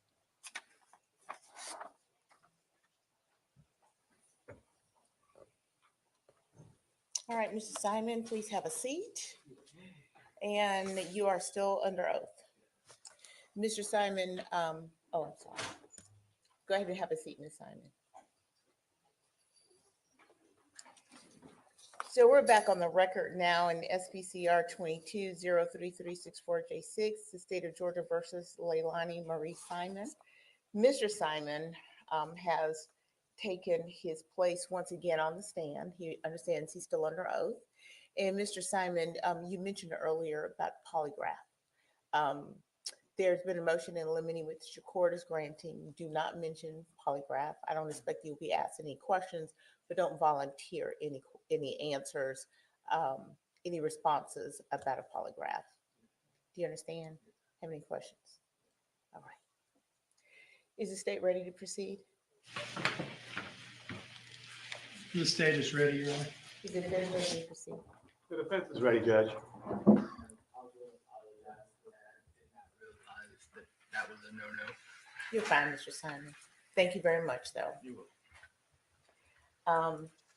All right, Mr. Simon, please have a seat. And you are still under oath. Mr. Simon, I'm sorry. Go ahead and have a seat, Ms. Simon. So we're back on the record now in SPCR 22-03364J6, the state of Georgia versus Leilani Marie Simon. Mr. Simon has taken his place once again on the stand. He understands he's still under oath. And Mr. Simon, you mentioned earlier about polygraph. There's been a motion in limine which the court is granting. Do not mention polygraph. I don't expect you'll be asked any questions, but don't volunteer any answers, any responses about a polygraph. Do you understand? Have any questions? All right. Is the state ready to proceed? The state is ready, Your Honor. Is the defense ready to proceed? The defense is ready, Judge. That was a no-no. You're fine, Mr. Simon. Thank you very much, though.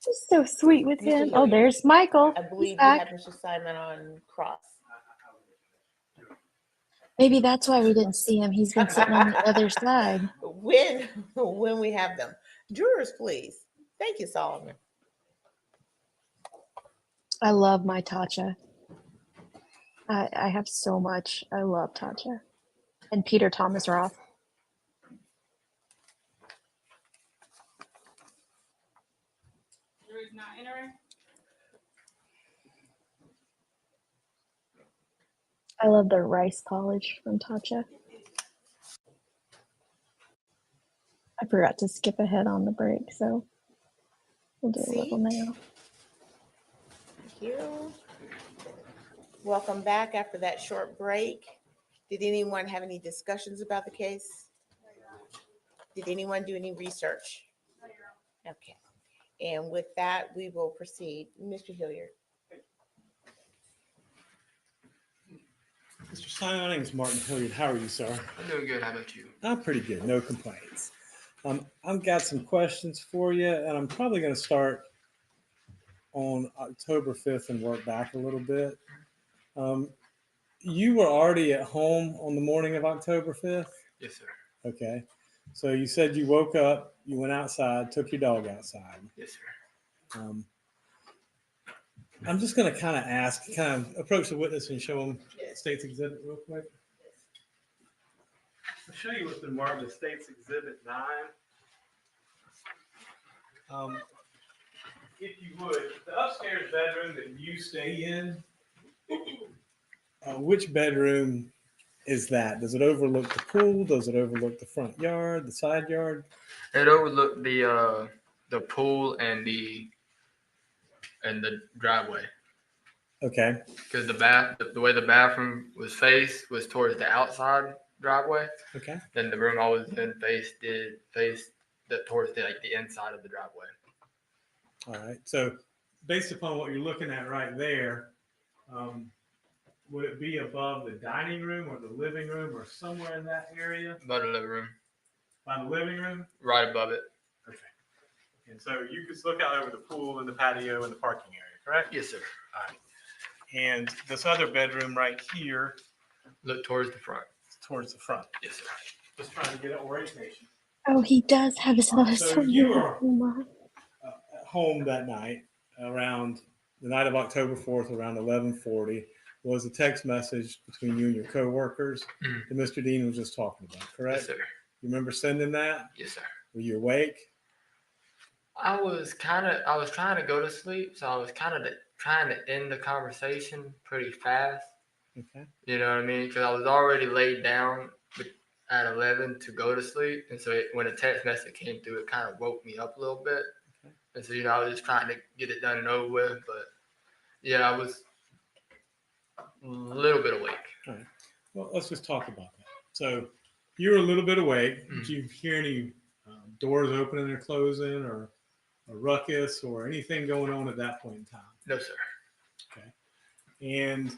Just so sweet with Mr. him. Oh, Hilliard, there's Michael. I believe He's we have back. Mr. Simon on cross. Maybe that's why we didn't see him. He's been sitting on the other side. When we have them. Jurors, please. Thank you, Solomon. I love my Tatcha. I have so much. I love Tatcha. And Peter Thomas Roth. Jury's not entering. I love the rice polish from Tatcha. I forgot to skip ahead on the break, so we'll do a little now. Thank you. Welcome back after that short break. Did anyone have any discussions about the case? Did anyone do any research? Okay. And with that, we will proceed. Mr. Hilliard. Mr. Simon, my name is Martin Hilliard. How are you, sir? I'm doing good. How about you? I'm pretty good. No complaints. I've got some questions for you, and I'm probably going to start on October 5th and work back a little bit. You were already at home on the morning of October 5th? Yes, sir. Okay. So you said you woke up, you went outside, took your dog outside. Yes, sir. I'm just going to kind of approach the witness and show him state's exhibit real quick. show you what's been marked as State's Exhibit 9. If you would, the upstairs bedroom that you stay in, Which bedroom is that? Does it overlook the pool? Does it overlook the front yard, the side yard? It overlooked the pool and the driveway. Okay. Because the way the bathroom was faced was towards the outside driveway. Okay. Then the room I was in faced towards the inside of the driveway. All right. So based upon what you're looking at right there, would it be above the dining room or the living room or somewhere in that area? Above the living room. By the living room? Right above it. Okay. and so you could look out over the pool and the patio and the parking area, correct? Yes, sir. All right. And this other bedroom right here, Look towards the front. towards the front. Yes, sir. Just trying to get an orientation. Oh, he does have his house. So you were at home that night around the night of October 4th, around 11:40, was a text message between you and your coworkers that Mr. Dean was just talking about, correct? Yes, sir. You remember sending that? Yes, sir. Were you awake? I was trying to go to sleep, so I was kind of trying to end the conversation pretty fast. Okay. You know what I mean? Because I was already laid down at 11 to go to sleep, and so when a text message came through, it kind of woke me up a little bit. Okay. And so I was just trying to get it done and over with, but yeah, I was a little bit awake. All right. Well, let's just talk about that. So you were a little bit awake. Did you hear any doors opening or closing, or a ruckus, or anything going on at that point in time? No, sir. Okay. And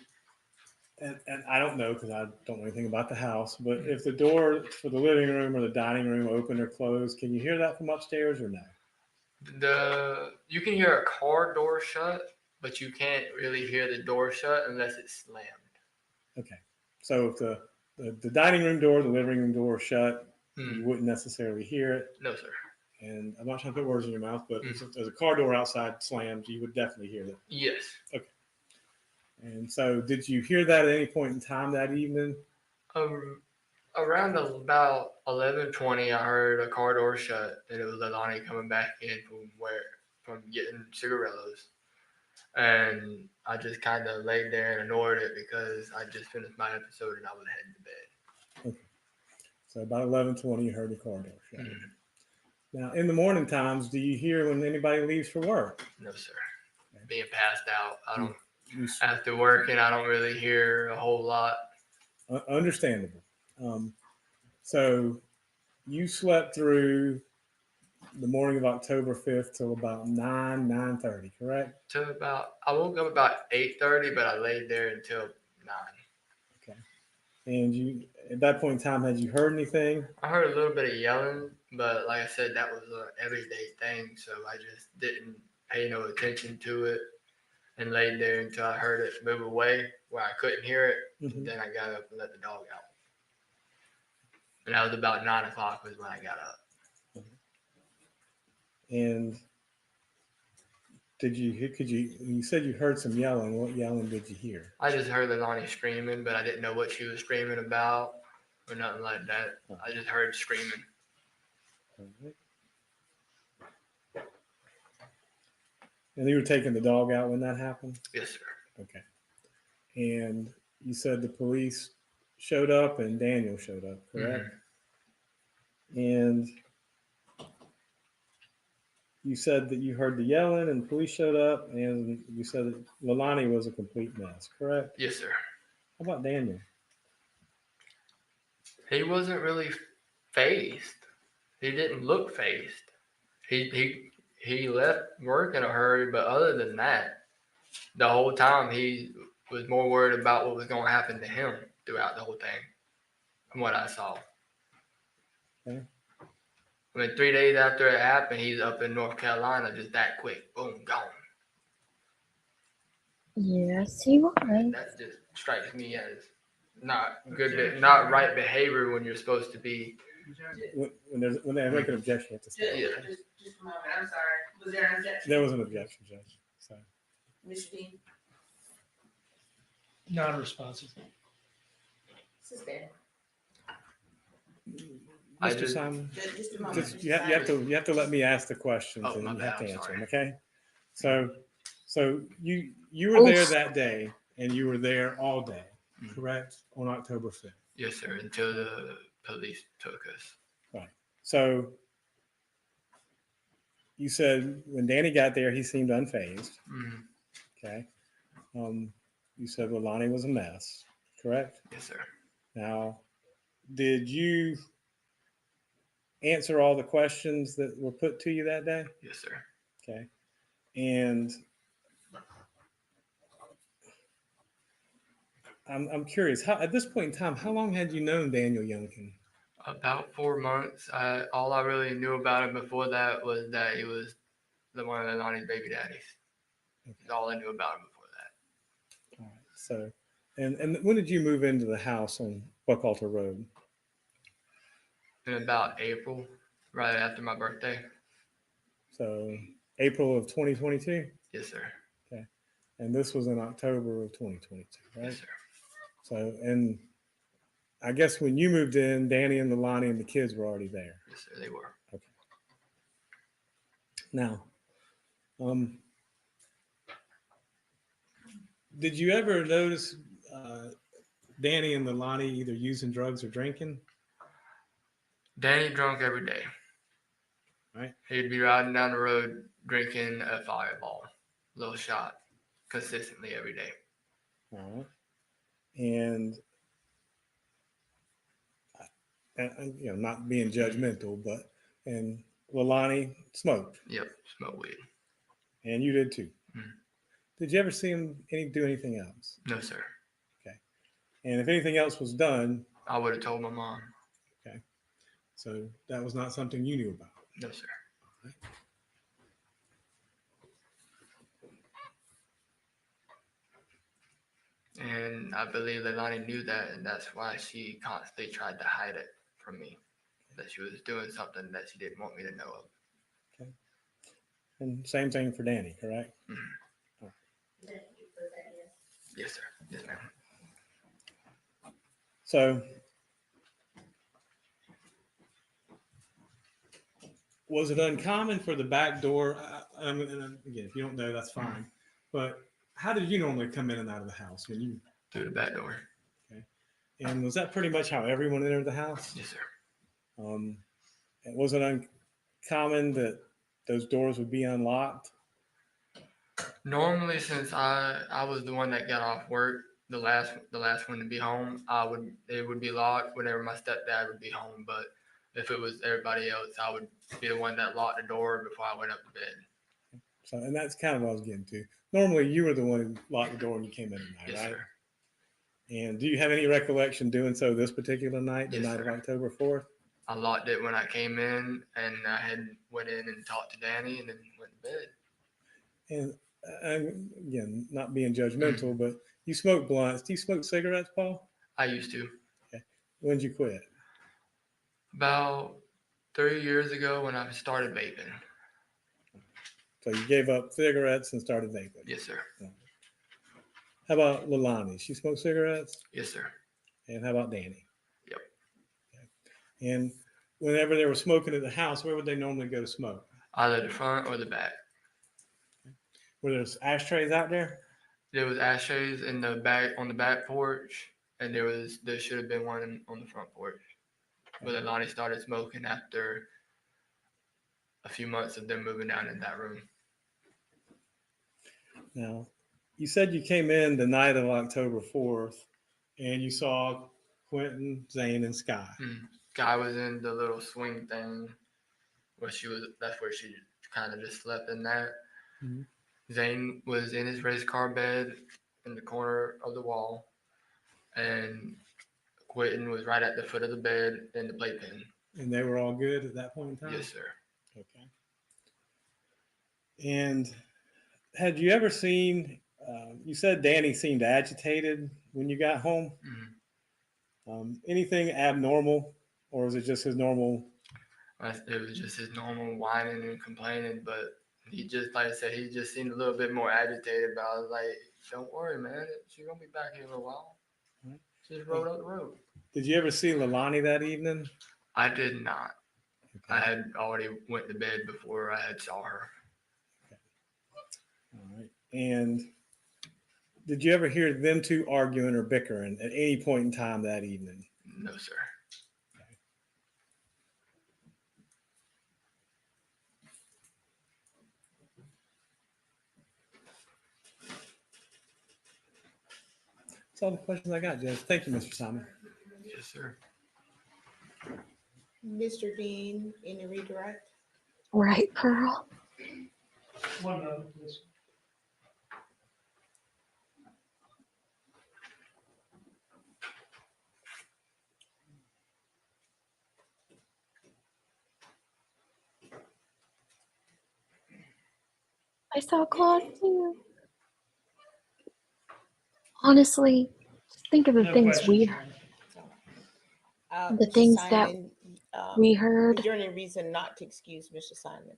I don't know, because I don't know anything about the house, but if the door for the living room or the dining room open or closed, can you hear that from upstairs or no? You can hear a car door shut, but you can't really hear the door shut unless it's slammed. Okay. So if the dining room door, the living room door shut, you wouldn't necessarily hear it. No, sir. And I'm not trying to put words in your mouth, but if there's a car door outside slammed, you would definitely hear that. Yes. Okay. And so did you hear that at any point in time that evening? Around about 11:20, I heard a car door shut, and it was Leilani coming back in from getting cigarillos. And I just kind of laid there and ignored it because I just finished my episode and I was heading to bed. Okay. So about 11:20, you heard the car door shut. Now, in the morning times, do you hear when anybody leaves for work? No, sir. Okay. Being passed out, I don't. After working, I don't really hear a whole lot. Understandable. So you slept through the morning of October 5th till about 9:30, correct? I woke up about 8:30, but I laid there until 9. Okay. And you, at that point in time, had you heard anything? I heard a little bit of yelling, but like I said, that was an everyday thing, so I just didn't pay no attention to it and laid there until I heard it move away where I couldn't hear it. And then I got up and let the dog out. And that was about 9 o'clock was when I got up. And you said you heard some yelling. What yelling did you hear? I just heard Leilani screaming, but I didn't know what she was screaming about or nothing like that. I just heard screaming. And you were taking the dog out when that happened? Yes, sir. Okay. And you said the police showed up and Daniel showed up, correct? And you said that you heard the yelling and the police showed up, and you said that Leilani was a complete mess, correct? Yes, sir. How about Daniel? He wasn't really phased. He didn't look phased. He left work in a hurry, but other than that, the whole time he was more worried about what was going to happen to him throughout the whole thing, from what I saw. Okay. I mean, 3 days after it happened, he's up in North Carolina just that quick. Boom, gone. Yes, he was. That just strikes me as not good, not right behavior when you're supposed to be. When they make an objection, you have to stay. Yeah. Just a moment. I'm sorry. Was there an objection? There was an objection, Judge. So. Mr. Dean? Non-responsive. Suspend. I Mr. just- Simon, Just a moment. just, Mr. you have to let me ask the questions Oh, and my you bad, have to I'm answer sorry. them, okay? So you were there Oof. that day and you were there all day, Mhm. correct? On October 5th. Yes, sir. Until the police took us. Right. So you said when Danny got there, he seemed unfazed. Mhm. Okay. You said Leilani was a mess, correct? Yes, sir. Now, did you answer all the questions that were put to you that day? Yes, sir. Okay. And I'm curious, how, at this point in time, how long had you known Daniel Youngkin? About 4 months. All I really knew about him before that was that he was one of Leilani's baby daddies. That's all I knew about him before that. All right. So, and when did you move into the house on Buckalter Road? In about April, right after my birthday. So, April of 2022? Yes, sir. Okay. And this was in October of 2022, right? Yes, sir. So, and I guess when you moved in, Danny and Leilani and the kids were already there. Yes, sir. They were. Okay. Now, did you ever notice Danny and Leilani either using drugs or drinking? Danny drunk every day. Right. He'd be riding down the road drinking a Fireball, little shot, consistently every day. All right. And not being judgmental, but and Leilani smoked. Yep, smoke weed. And you did too. Mhm. Did you ever see him do anything else? No, sir. Okay. And if anything else was done, I would have told my mom. okay. So that was not something you knew about. No, sir. All right. And I believe Leilani knew that, and that's why she constantly tried to hide it from me. That she was doing something that she didn't want me to know of. Okay. And same thing for Danny, correct? Mm-hmm. Yes, sir. Yes, ma'am. So was it uncommon for the back door? And again, if you don't know, that's fine. But how did you normally come in and out of the house when you? Through the back door. Okay. And was that pretty much how everyone entered the house? Yes, sir. And was it uncommon that those doors would be unlocked? Normally, since I was the one that got off work, the last one to be home, it would be locked whenever my stepdad would be home. But if it was everybody else, I would be the one that locked the door before I went up to bed. So, and that's kind of what I was getting to. Normally, you were the one who locked the door when you came in at night, Yes, right? sir. And do you have any recollection doing so this particular night, the Yes, night sir. of October 4th? I locked it when I came in, and I had went in and talked to Danny, and then went to bed. And again, not being judgmental, but you smoke blunts. Do you smoke cigarettes, Paul? I used to. Okay. When did you quit? About 3 years ago when I started vaping. So you gave up cigarettes and started vaping. Yes, sir. How about Leilani? She smoked cigarettes? Yes, sir. And how about Danny? Yep. Okay. And whenever they were smoking at the house, where would they normally go to smoke? Either the front or the back. Were there ashtrays out there? There was ashtrays in the back on the back porch, and there should have been one on the front porch. But Leilani started smoking after a few months of them moving down in that room. Now, you said you came in the night of October 4th, and you saw Quinton, Zane, and Sky. Guy was in the little swing thing where that's where she kind of just slept in that. Mm-hmm. Zane was in his race car bed in the corner of the wall, and Quinton was right at the foot of the bed in the playpen. And they were all good at that point in time? Yes, sir. Okay. And had you ever seen, you said Danny seemed agitated when you got home. Anything abnormal, or was it just his normal? It was just his normal whining and complaining, but he just, like I said, he just seemed a little bit more agitated. But I was like, don't worry, man. She's going to be back here in a while. Just rode up the road. Did you ever see Leilani that evening? I did not. I had already went to bed before I had saw her. All right. And did you ever hear them two arguing or bickering at any point in time that evening? No, sir. That's all the questions I got, Judge. Thank you, Mr. Simon. Yes, sir. Mr. Dean, any redirect? Right, Pearl? One moment, please. I saw Claude too. Honestly, just think of the No things questions, Your Honor. the Mr. things that Simon, we is heard. there any reason not to excuse Mr. Simon?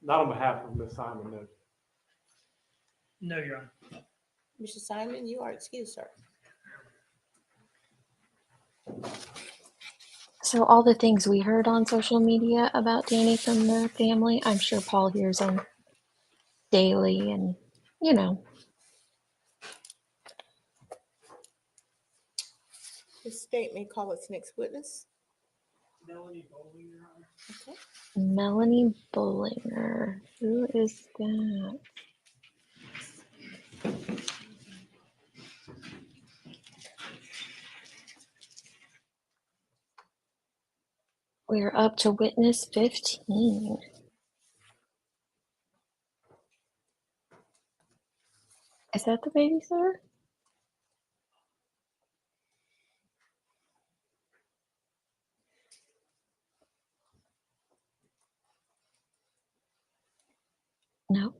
Not on behalf of Ms. Simon, no. No, Your Honor. Mr. Simon, you are excused, sir. So all the things we heard on social media about Danny from the family, I'm sure Paul hears them daily, and you know. The state may call its next witness. Melanie Bowling, Your Honor. Okay. Melanie Bollinger. Who is that? We're up to witness 15. Is that the babysitter? Nope.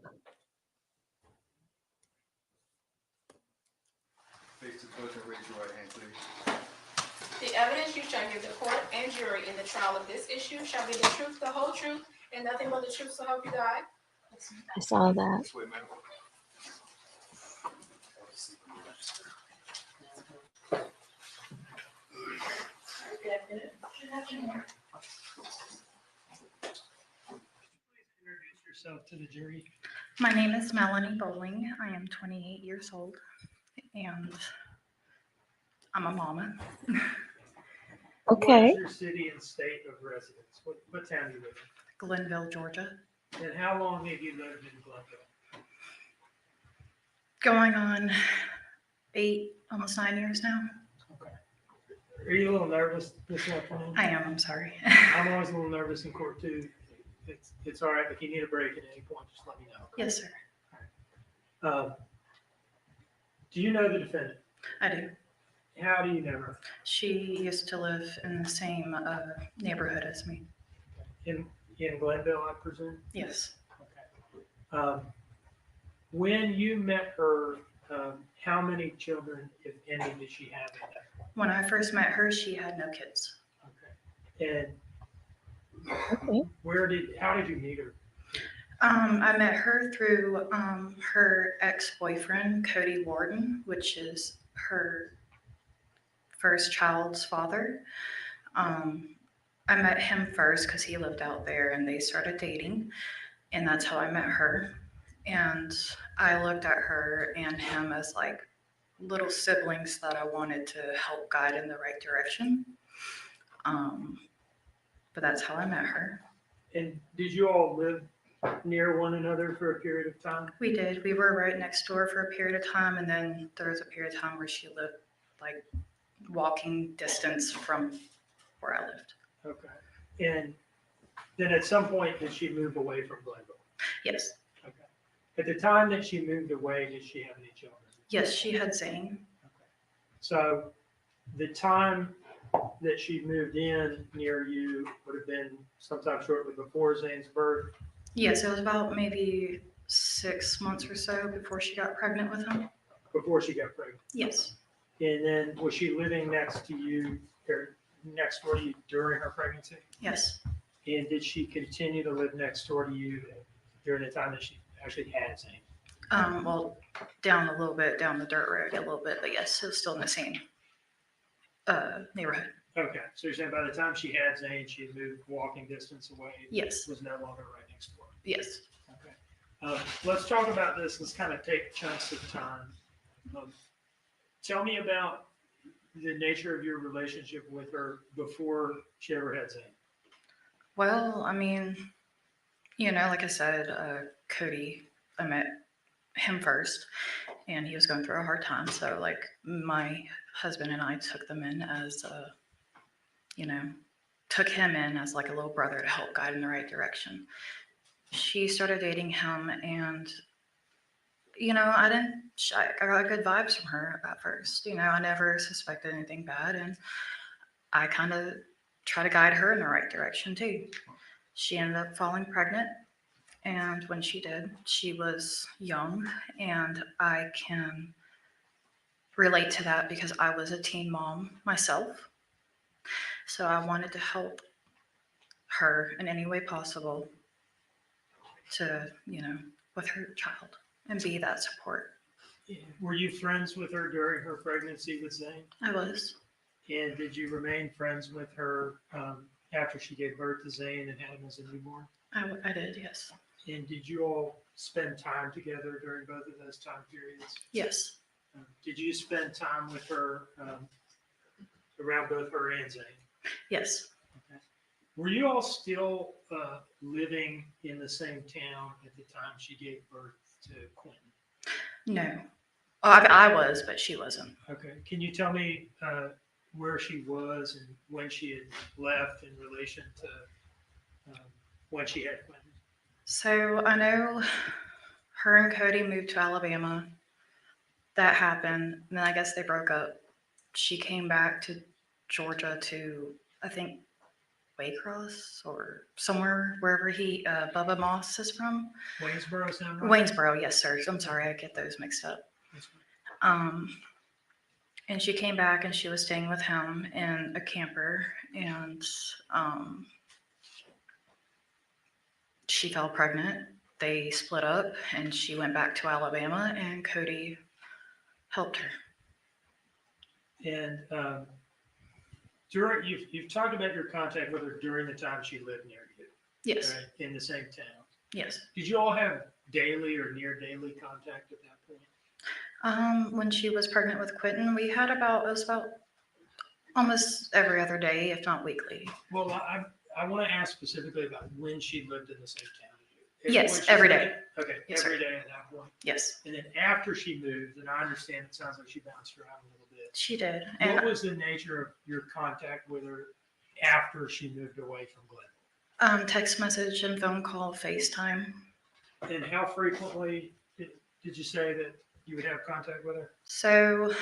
Face to podium, raise your right hand, please. The evidence you shall give the court and jury in the trial of this issue shall be the truth, the whole truth, and nothing but the truth, so help you God. I saw that. Swear, ma'am. Introduce yourself to the jury. My name is Melanie Bowling. I am 28 years old and I'm a mama. What Okay. is your city and state of residence? What town do you live in? Glenville, Georgia. And how long have you lived in Glenville? Going on 8, almost 9 years now. Okay. Are you a little nervous this afternoon? I am, I'm sorry. I'm always a little nervous in court too. It's all right. If you need a break at any point, just let me know. Yes, sir. Do you know the defendant? I do. How do you know her? She used to live in the same neighborhood as me. In Glenville, I presume? Yes. Okay. When you met her, how many children, if any, did she have at that point? When I first met her, she had no kids. Okay. And how did you meet her? I met her through her ex-boyfriend, Cody Warden, which is her first child's father. I met him first because he lived out there and they started dating, and that's how I met her. And I looked at her and him as like little siblings that I wanted to help guide in the right direction. But that's how I met her. And did you all live near one another for a period of time? We did. We were right next door for a period of time, and then there was a period of time where she lived like walking distance from where I lived. Okay. And then at some point, did she move away from Glenville? Yes. Okay. At the time that she moved away, did she have any children? Yes, she had Zane. Okay. So the time that she moved in near you would have been sometime shortly before Zane's birth? Yes, it was about maybe 6 months or so before she got pregnant with him. Before she got pregnant? Yes. And then was she living next to you or next door to you during her pregnancy? Yes. And did she continue to live next door to you during the time that she actually had Zane? Well, down a little bit, down the dirt road a little bit, but yes, it was still in the same neighborhood. Okay, so you're saying by the time she had Zane, she had moved walking distance away? Yes. Was no longer right next door? Yes. Okay. Let's talk about this. Let's kind of take chunks of time. Tell me about the nature of your relationship with her before she ever had Zane. Well, I mean, like I said, Cody, I met him first, and he was going through a hard time. So, like, my husband and I took them in as, took him in as like a little brother to help guide in the right direction. She started dating him, and I got good vibes from her at first. I never suspected anything bad, and I kind of try to guide her in the right direction too. She ended up falling pregnant, and when she did, she was young, and I can relate to that because I was a teen mom myself. So I wanted to help her in any way possible to, with her child and be that support. Were you friends with her during her pregnancy with Zane? I was. And did you remain friends with her after she gave birth to Zane and had him as a newborn? I did, yes. And did you all spend time together during both of those time periods? Yes. Did you spend time with her around both her and Zane? Yes. Okay. Were you all still living in the same town at the time she gave birth to Quinton? No. Oh, I was, but she wasn't. Okay. Can you tell me where she was and when she had left in relation to when she had Quinton? So I know her and Cody moved to Alabama. That happened. And then I guess they broke up. She came back to Georgia to, I think, Waycross or somewhere, wherever Bubba Moss is from. Waynesboro, sound right? Waynesboro, yes, sir. I'm sorry, I get those mixed up. And she came back and she was staying with him in a camper, and she fell pregnant. They split up, and she went back to Alabama, and Cody helped her. And you've talked about your contact with her during the time she lived near you. Yes. Right? In the same town. Yes. Did you all have daily or near daily contact at that point? When she was pregnant with Quinton, it was about almost every other day, if not weekly. Well, I want to ask specifically about when she lived in the same town as you. Yes, every day. Okay, yes, every sir. day at that point. Yes. And then after she moved, and I understand it sounds like she bounced around a little bit. She did. What was the nature of your contact with her after she moved away from Glen? Text message and phone call, FaceTime. And how frequently did you say that you would have contact with her? So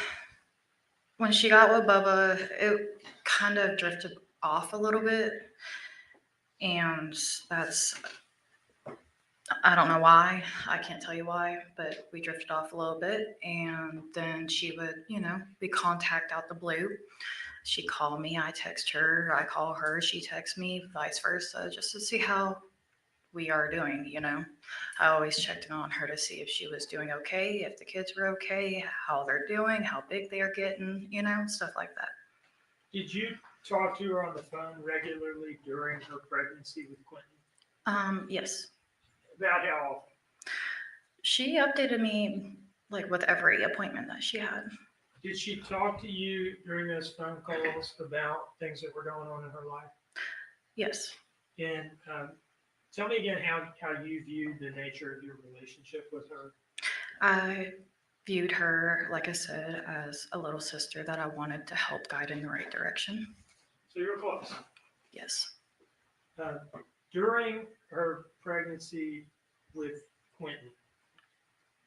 when she got with Bubba, it kind of drifted off a little bit. And I don't know why. I can't tell you why, but we drifted off a little bit. And then she would, we contact out the blue. She'd call me, I text her, I call her, she texts me, vice versa, just to see how we are doing, I always checked in on her to see if she was doing okay, if the kids were okay, how they're doing, how big they are getting, stuff like that. Did you talk to her on the phone regularly during her pregnancy with Quinton? Yes. About how often? She updated me like with every appointment that she had. Did she talk to you during those phone calls about things that were going on in her life? Yes. And tell me again how you viewed the nature of your relationship with her. I viewed her, like I said, as a little sister that I wanted to help guide in the right direction. So you were close? Yes. During her pregnancy with Quinton,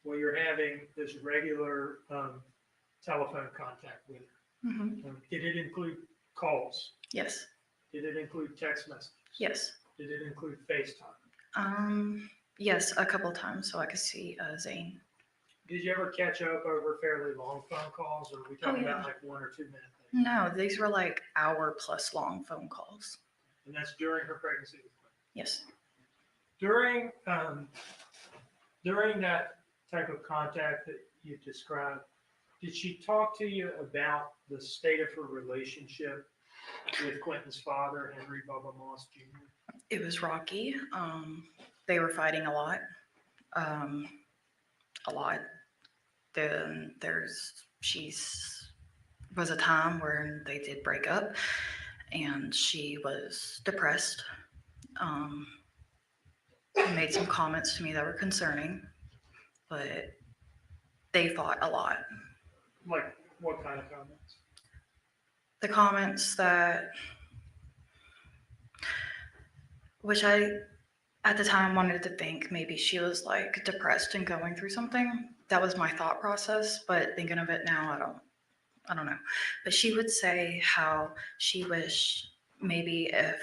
well, you're having this regular telephone contact with her. Mm-hmm. Did it include calls? Yes. Did it include text messages? Yes. Did it include FaceTime? Yes, a couple times so I could see Zane. Did you ever catch up over fairly long phone calls, or are we talking about like 1 or 2 minute things? No, these were like hour-plus long phone calls. And that's during her pregnancy with Quinton? Yes. During that type of contact that you described, did she talk to you about the state of her relationship with Quinton's father, Henry Bubba Moss Jr.? It was rocky. They were fighting a lot. Um, a lot. Then was a time where they did break up, and she was depressed. Made some comments to me that were concerning, but they fought a lot. Like what kind of comments? The comments which I at the time wanted to think maybe she was like depressed and going through something. That was my thought process, but thinking of it now, I don't know. But she would say how she wished maybe if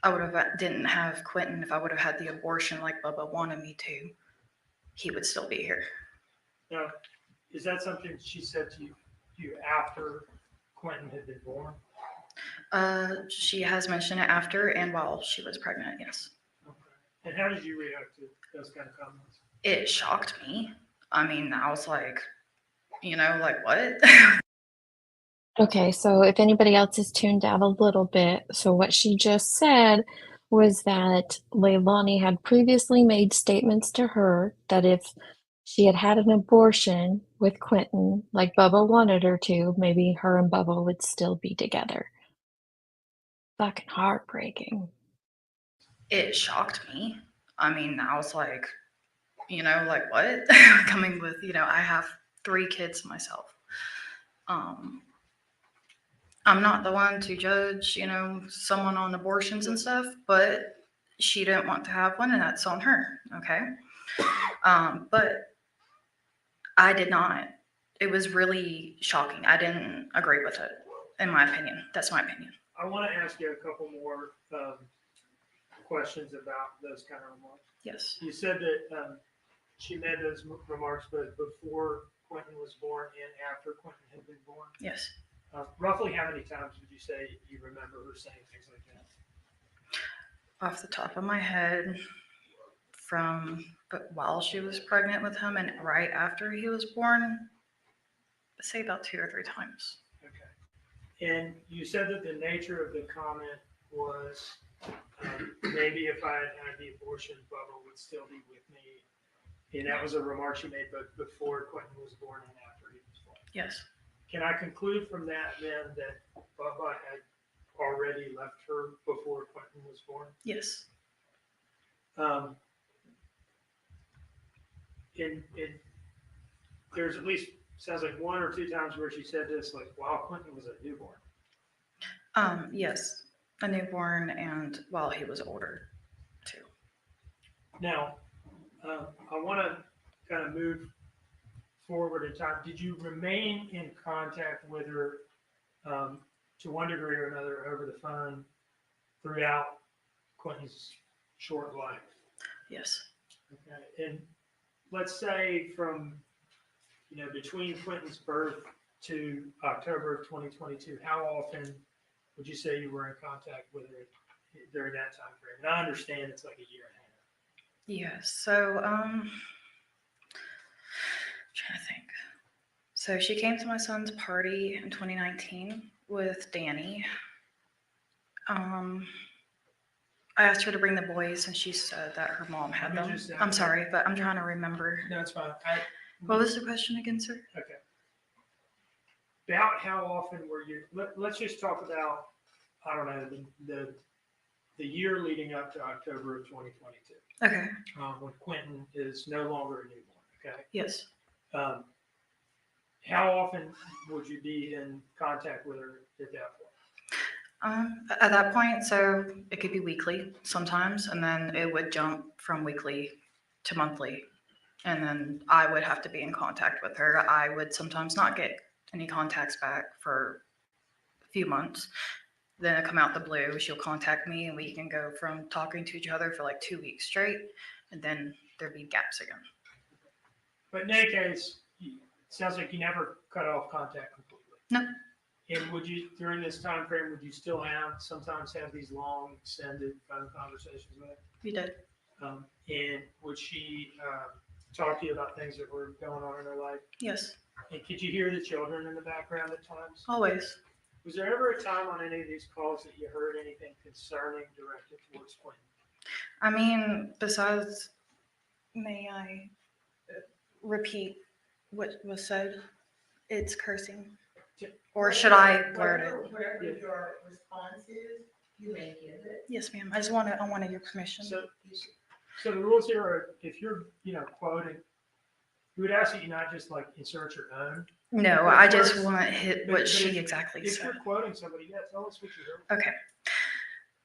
I would have didn't have Quinton, if I would have had the abortion like Bubba wanted me to, he would still be here. Now, is that something she said to you after Quinton had been born? She has mentioned it after and while she was pregnant, yes. Okay. And how did you react to those kind of comments? It shocked me. I mean, I was like, like what? Okay, so if anybody else is tuned out a little bit, so what she just said was that Leilani had previously made statements to her that if she had had an abortion with Quinton, like Bubba wanted her to, maybe her and Bubba would still be together. Fucking heartbreaking. It shocked me. I mean, I was like, like what? Coming with, I have 3 kids myself. I'm not the one to judge, someone on abortions and stuff, but she didn't want to have one, and that's on her. Okay. But I did not. It was really shocking. I didn't agree with it, in my opinion. That's my opinion. I want to ask you a couple more questions about those kind of remarks. Yes. You said that she made those remarks, but before Quinton was born and after Quinton had been born? Yes. Roughly how many times would you say you remember her saying things like that? Off the top of my head, but while she was pregnant with him and right after he was born, I'd say about 2 or 3 times. Okay. And you said that the nature of the comment was maybe if I had had the abortion, Bubba would still be with me. And that was a remark she made both before Quinton was born and after he was born. Yes. Can I conclude from that then that Bubba had already left her before Quinton was born? Yes. And there's at least, sounds like 1 or 2 times where she said this, like while Quinton was a newborn. Yes, a newborn and while he was older too. Now, I want to kind of move forward in time. Did you remain in contact with her to one degree or another over the phone throughout Quinton's short life? Yes. Okay. And let's say from, between Quinton's birth to October of 2022, how often would you say you were in contact with her during that time frame? And I understand it's like a year and a half. Yeah, so trying to think. So she came to my son's party in 2019 with Danny. I asked her to bring the boys, and she said that her mom had them. I'm sorry, but I'm trying to remember. No, it's fine. What was the question again, sir? Okay. About how often were you? Let's just talk about, I don't know, the year leading up to October of 2022. Okay. When Quinton is no longer a newborn. Okay. Yes. How often would you be in contact with her at that point? At that point, so it could be weekly sometimes, and then it would jump from weekly to monthly, and then I would have to be in contact with her. I would sometimes not get any contacts back for a few months. Then it come out the blue, she'll contact me, and we can go from talking to each other for like 2 weeks straight, and then there'd be gaps again. But in any case, it sounds like you never cut off contact completely. No. And would you, during this time frame, would you still sometimes have these long, extended phone conversations with her? We did. And would she talk to you about things that were going on in her life? Yes. And could you hear the children in the background at times? Always. Was there ever a time on any of these calls that you heard anything concerning directed towards Quinton? I mean, besides, may I repeat what was said? It's cursing. Or should I blurt it? Whatever your response is, you may give it. Yes, ma'am. I wanted your permission. So the rules here are, if you're, quoting, we would ask that you not just like insert your own. No, But I just first- want hit but- what but she if- exactly If said. you're quoting somebody, yeah, tell us what you heard. Okay.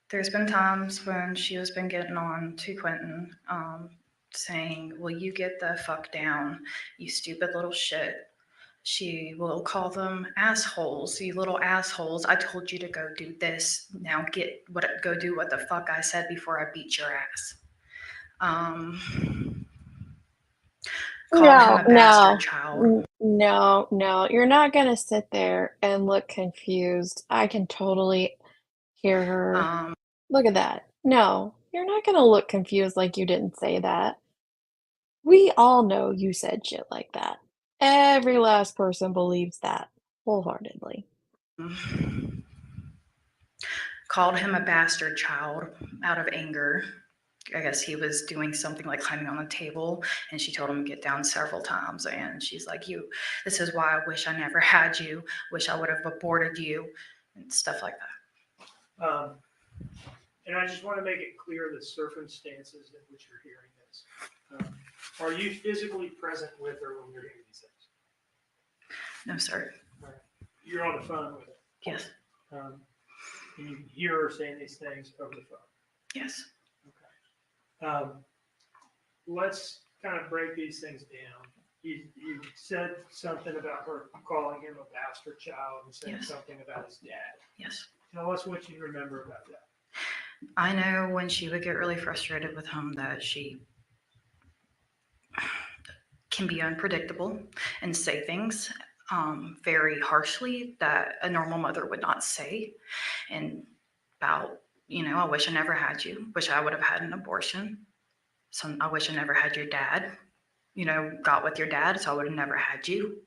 There's been times when she has been getting on to Quinton, saying, "Will you get the fuck down, you stupid little shit?" She will call them assholes, you little assholes. I told you to go do this. Now go do what the fuck I said before I beat your ass. Called him a bastard child. No. You're not gonna sit there and look confused. I can totally hear her. Look at that. No, you're not gonna look confused like you didn't say that. We all know you said shit like that. Every last person believes that wholeheartedly. Called him a bastard child out of anger. I guess he was doing something like climbing on the table, and she told him to get down several times. And she's like, this is why I wish I never had you, wish I would have aborted you, and stuff like that. And I just want to make it clear the circumstances in which you're hearing this. Are you physically present with her when you're hearing these things? No, sir. Right. You're on the phone with her? Yes. And you can hear her saying these things over the phone? Yes. Let's kind of break these things down. You said something about her calling him a bastard child and saying Yes. something about his dad. Yes. Tell us what you remember about that. I know when she would get really frustrated with him that she can be unpredictable and say things very harshly that a normal mother would not say. And about, I wish I never had you, wish I would have had an abortion. So I wish I never had your dad, got with your dad, so I would have never had you.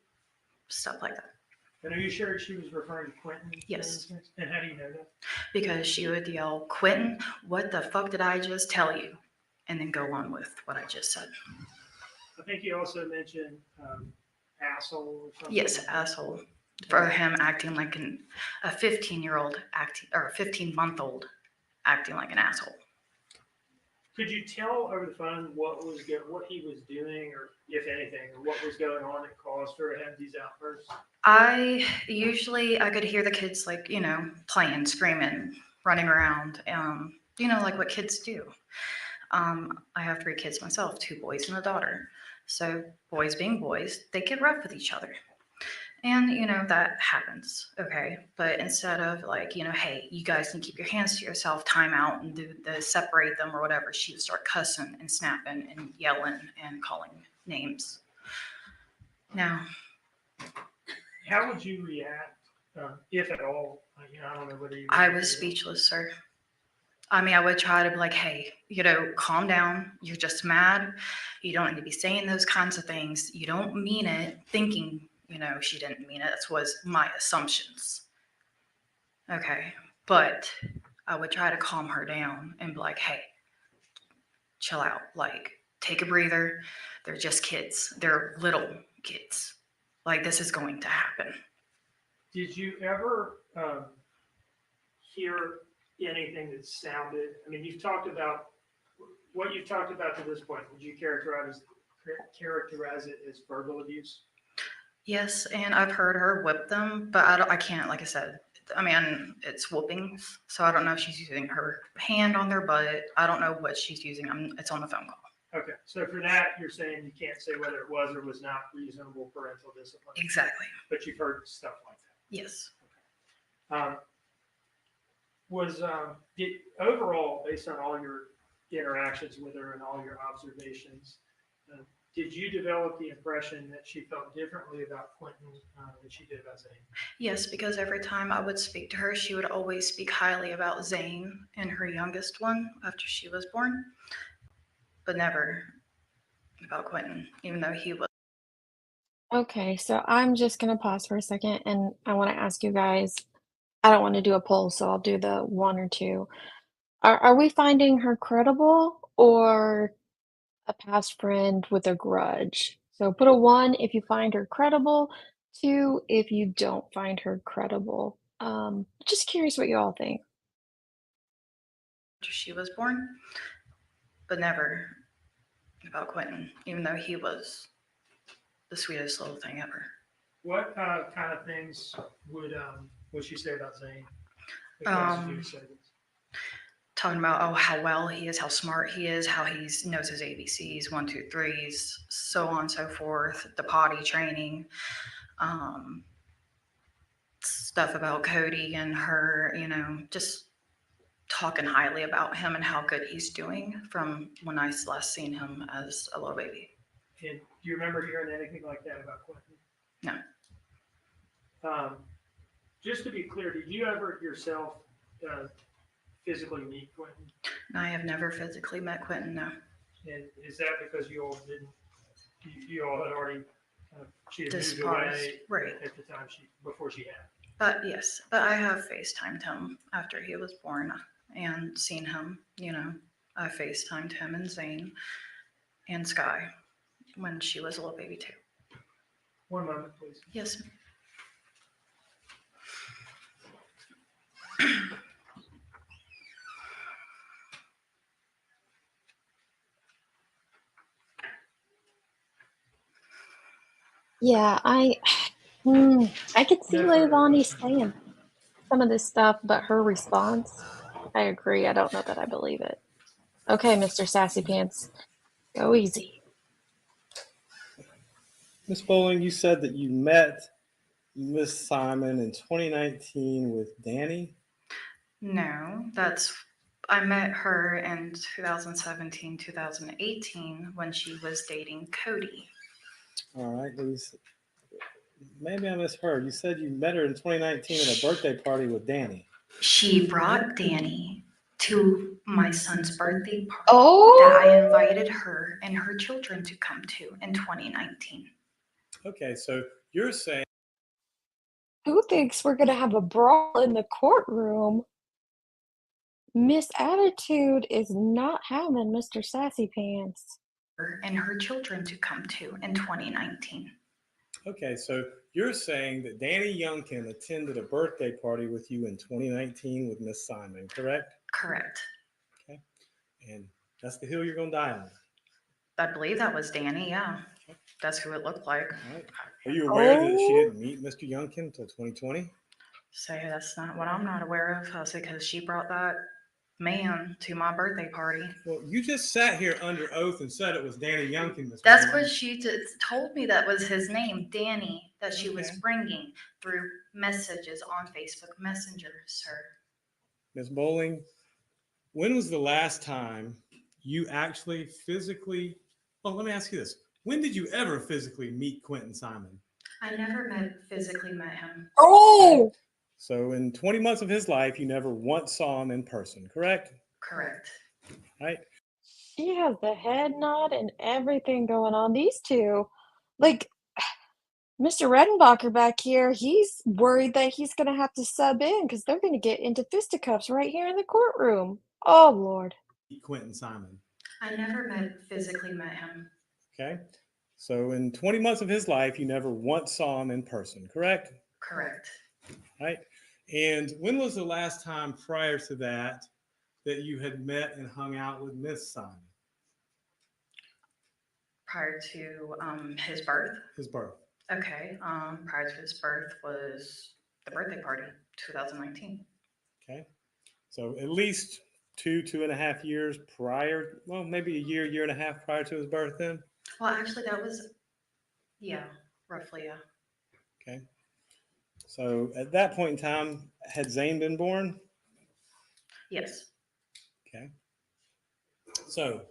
Stuff like that. And are you sure she was referring to Quinton? Yes. And how do you know that? Because she would yell, "Quinton, what the fuck did I just tell you?" And then go on with what I just said. I think you also mentioned asshole or something. Yes, asshole. For him acting like a 15-year-old acting, or a 15-month-old acting like an asshole. Could you tell over the phone what he was doing, or if anything, or what was going on that caused her to have these outbursts? I could hear the kids playing, screaming, running around, like what kids do. I have 3 kids myself, 2 boys and a daughter. So boys being boys, they get rough with each other. And, that happens, okay? But instead of hey, you guys can keep your hands to yourself, time out and do the separate them or whatever, she would start cussing and snapping and yelling and calling names. Now, how would you react, if at all? I don't know whether you. I was speechless, sir. I mean, I would try to be like, hey, calm down. You're just mad. You don't need to be saying those kinds of things. You don't mean it, thinking, she didn't mean it. That was my assumptions. Okay. But I would try to calm her down and be like, hey, chill out. Take a breather. They're just kids. They're little kids. This is going to happen. Did you ever hear anything that sounded, you've talked about what you've talked about to this point. Would you characterize it as verbal abuse? Yes, and I've heard her whip them, but I can't, like I said, it's whoopings, so I don't know if she's using her hand on their butt. I don't know what she's using. It's on the phone call. Okay, so for that, you're saying you can't say whether it was or was not reasonable parental discipline. Exactly. But you've heard stuff like that. Yes. Did overall, based on all your interactions with her and all your observations, did you develop the impression that she felt differently about Quinton than she did about Zane? Yes, because every time I would speak to her, she would always speak highly about Zane and her youngest one after she was born, but never about Quinton, even though he was. Okay, so I'm just gonna pause for a second, and I want to ask you guys, I don't want to do a poll, so I'll do the one or two. Are we finding her credible or a past friend with a grudge? So put a one if you find her credible, two if you don't find her credible. Just curious what you all think. After she was born, but never about Quinton, even though he was the sweetest little thing ever. What kind of things would she say about Zane? That causes you to say this? Talking about how well he is, how smart he is, how he knows his ABCs, 1, 2, 3s, so on and so forth. The potty training, stuff about Cody and her, just talking highly about him and how good he's doing from when I last seen him as a little baby. And do you remember hearing anything like that about Quinton? No. Just to be clear, did you ever yourself physically meet Quinton? I have never physically met Quinton, no. And is that because you all didn't? You all had already she had moved away right at the time before she had. But yes, but I have FaceTimed him after he was born and seen him. I FaceTimed him and Zane and Sky when she was a little baby too. One moment, please. Yes. Yeah, I could see Leilani saying some of this stuff, but her response, I agree. I don't know that I believe it. Okay, Mr. Sassy Pants, go easy. Miss Bowling, you said that you met Miss Simon in 2019 with Danny? No, I met her in 2017, 2018 when she was dating Cody. All right, maybe I misheard. You said you met her in 2019 at a birthday party with Danny. She brought Danny to my son's birthday party that I invited her and her children to come to in 2019. Okay, so you're saying Who thinks we're gonna have a brawl in the courtroom? Miss Attitude is not having Mr. Sassy Pants. And her children to come to in 2019. Okay, so you're saying that Danny Youngkin attended a birthday party with you in 2019 with Miss Simon, correct? Correct. Okay, and that's the hill you're going to die on. I believe that was Danny, yeah. Okay. That's who it looked like. All right. Are you aware that she didn't meet Mr. Youngkin until 2020? Say that's not what I'm not aware of. I say because she brought that man to my birthday party. Well, you just sat here under oath and said it was Danny Youngkin. That's what she told me that was his name, Danny, that she was bringing through messages on Facebook Messenger, sir. Ms. Bowling, when was the last time you actually physically, let me ask you this. When did you ever physically meet Quinton Simon? I never physically met him. Oh! So in 20 months of his life, you never once saw him in person, correct? Correct. Right. She has the head nod and everything going on. These two, like Mr. Redenbacher back here, he's worried that he's going to have to sub in because they're going to get into fisticuffs right here in the courtroom. Oh, Lord. Quinton Simon. I never physically met him. Okay. So in 20 months of his life, you never once saw him in person, correct? Correct. Right. And when was the last time prior to that you had met and hung out with Miss Simon? Prior to his birth? His birth. Okay. Prior to his birth was the birthday party, 2019. Okay. So at least 2.5 years prior, well, maybe a year and a half prior to his birth then? Well, actually that was, yeah, roughly, yeah. Okay. So at that point in time, had Zane been born? Yes. Okay. So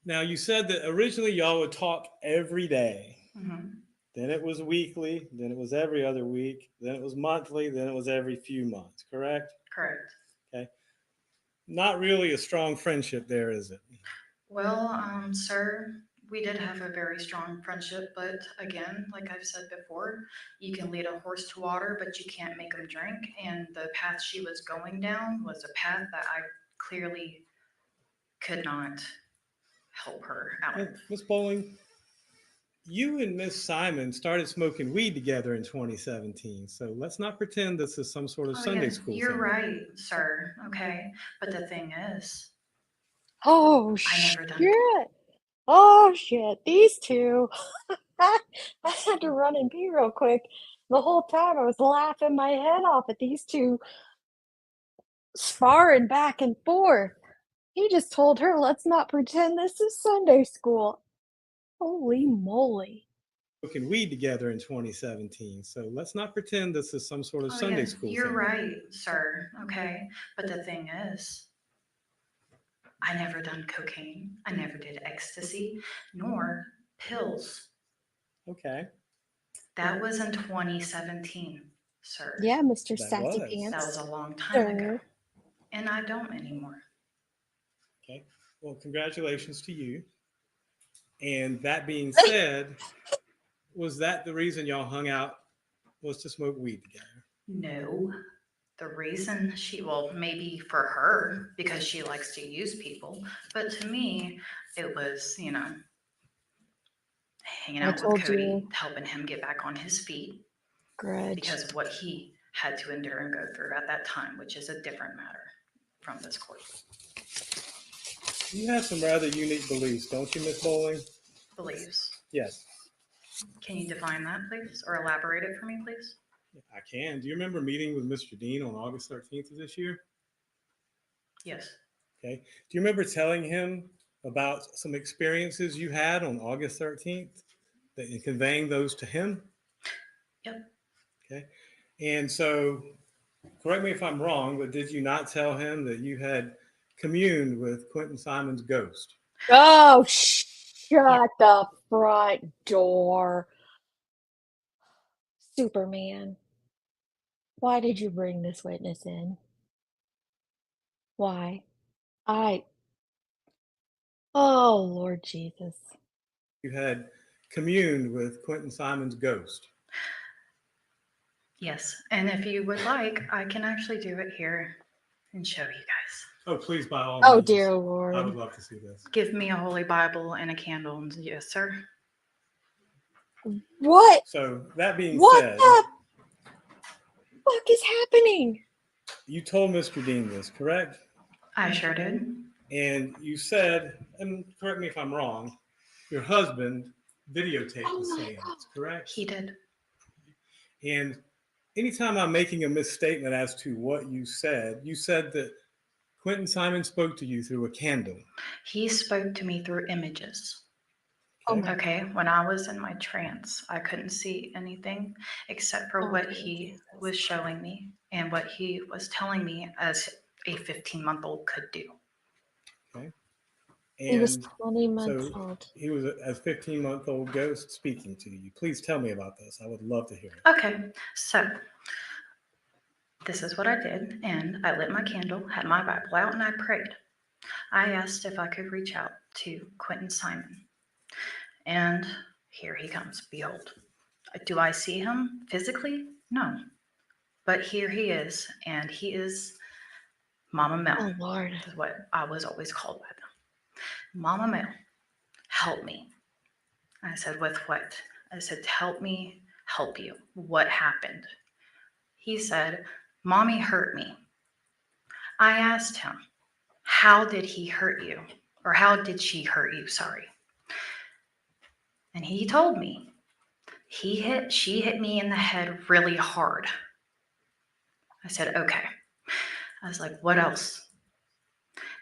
now you said that originally y'all would talk every day. Mm-hmm. Then it was weekly, then it was every other week, then it was monthly, then it was every few months, correct? Correct. Okay. Not really a strong friendship there, is it? Well, sir, we did have a very strong friendship, but again, like I've said before, you can lead a horse to water, but you can't make him drink. And the path she was going down was a path that I clearly could not help her out of. Miss Bowling, you and Miss Simon started smoking weed together in 2017. So let's not pretend this is some sort of Oh, Sunday yeah, school you're thing. right, sir. Okay. But the thing is, Oh, I never done. shit. Oh, shit. These two. I had to run and pee real quick. The whole time I was laughing my head off at these two sparring back and forth. He just told her, let's not pretend this is Sunday school. Holy moly. Smoking weed together in 2017. So let's not pretend this is some sort of Oh, Sunday yeah, school you're thing. right, sir. Okay. But the thing is, I never done cocaine. I never did ecstasy, nor pills. Okay. That was in 2017, sir. Yeah, Mr. That Sassy was. Pants. That was a long time ago. Sir. And I don't anymore. Okay. Well, congratulations to you. And that being said, was that the reason y'all hung out, was to smoke weed together? No. The reason well, maybe for her, because she likes to use people. But to me, it was, hanging I out with told Cody, you. helping him get back on his feet. Grudge. Because of what he had to endure and go through at that time, which is a different matter from this court. You have some rather unique beliefs, don't you, Miss Bowling? Beliefs. Yes. Can you define that, please? Or elaborate it for me, please? I can. Do you remember meeting with Mr. Dean on August 13th of this year? Yes. Okay. Do you remember telling him about some experiences you had on August 13th and conveying those to him? Yep. Okay. And so, correct me if I'm wrong, but did you not tell him that you had communed with Quinton Simon's ghost? Oh, shut the front door. Superman. Why did you bring this witness in? Why? Oh, Lord Jesus. You had communed with Quinton Simon's ghost. Yes. And if you would like, I can actually do it here and show you guys. Oh, please, by all Oh, means. dear I Lord. would love to see this. Give me a holy Bible and a candle. And yes, sir. What? So, that being What said, the fuck is happening? you told Mr. Dean this, correct? I sure did. And you said, and correct me if I'm wrong, your husband videotaped the seance, correct? He did. And anytime I'm making a misstatement as to what you said that Quinton Simon spoke to you through a candle. He spoke to me through images. Okay. Okay, when I was in my trance, I couldn't see anything except for what he was showing me and what he was telling me as a 15-month-old could do. Okay. He was And 20 months so old. he was a 15-month-old ghost speaking to you. Please tell me about this. I would love to hear it. Okay, so this is what I did, and I lit my candle, had my Bible out, and I prayed. I asked if I could reach out to Quinton Simon. And here he comes. Behold. Do I see him physically? No. But here he is, and he is Mama Mel. Oh, Lord. Is what I was always called by them. Mama Mel, help me. I said, with what? I said, help me help you. What happened? He said, Mommy hurt me. I asked him, how did he hurt you? Or how did she hurt you? Sorry. And he told me, she hit me in the head really hard. I said, okay. I was like, what else?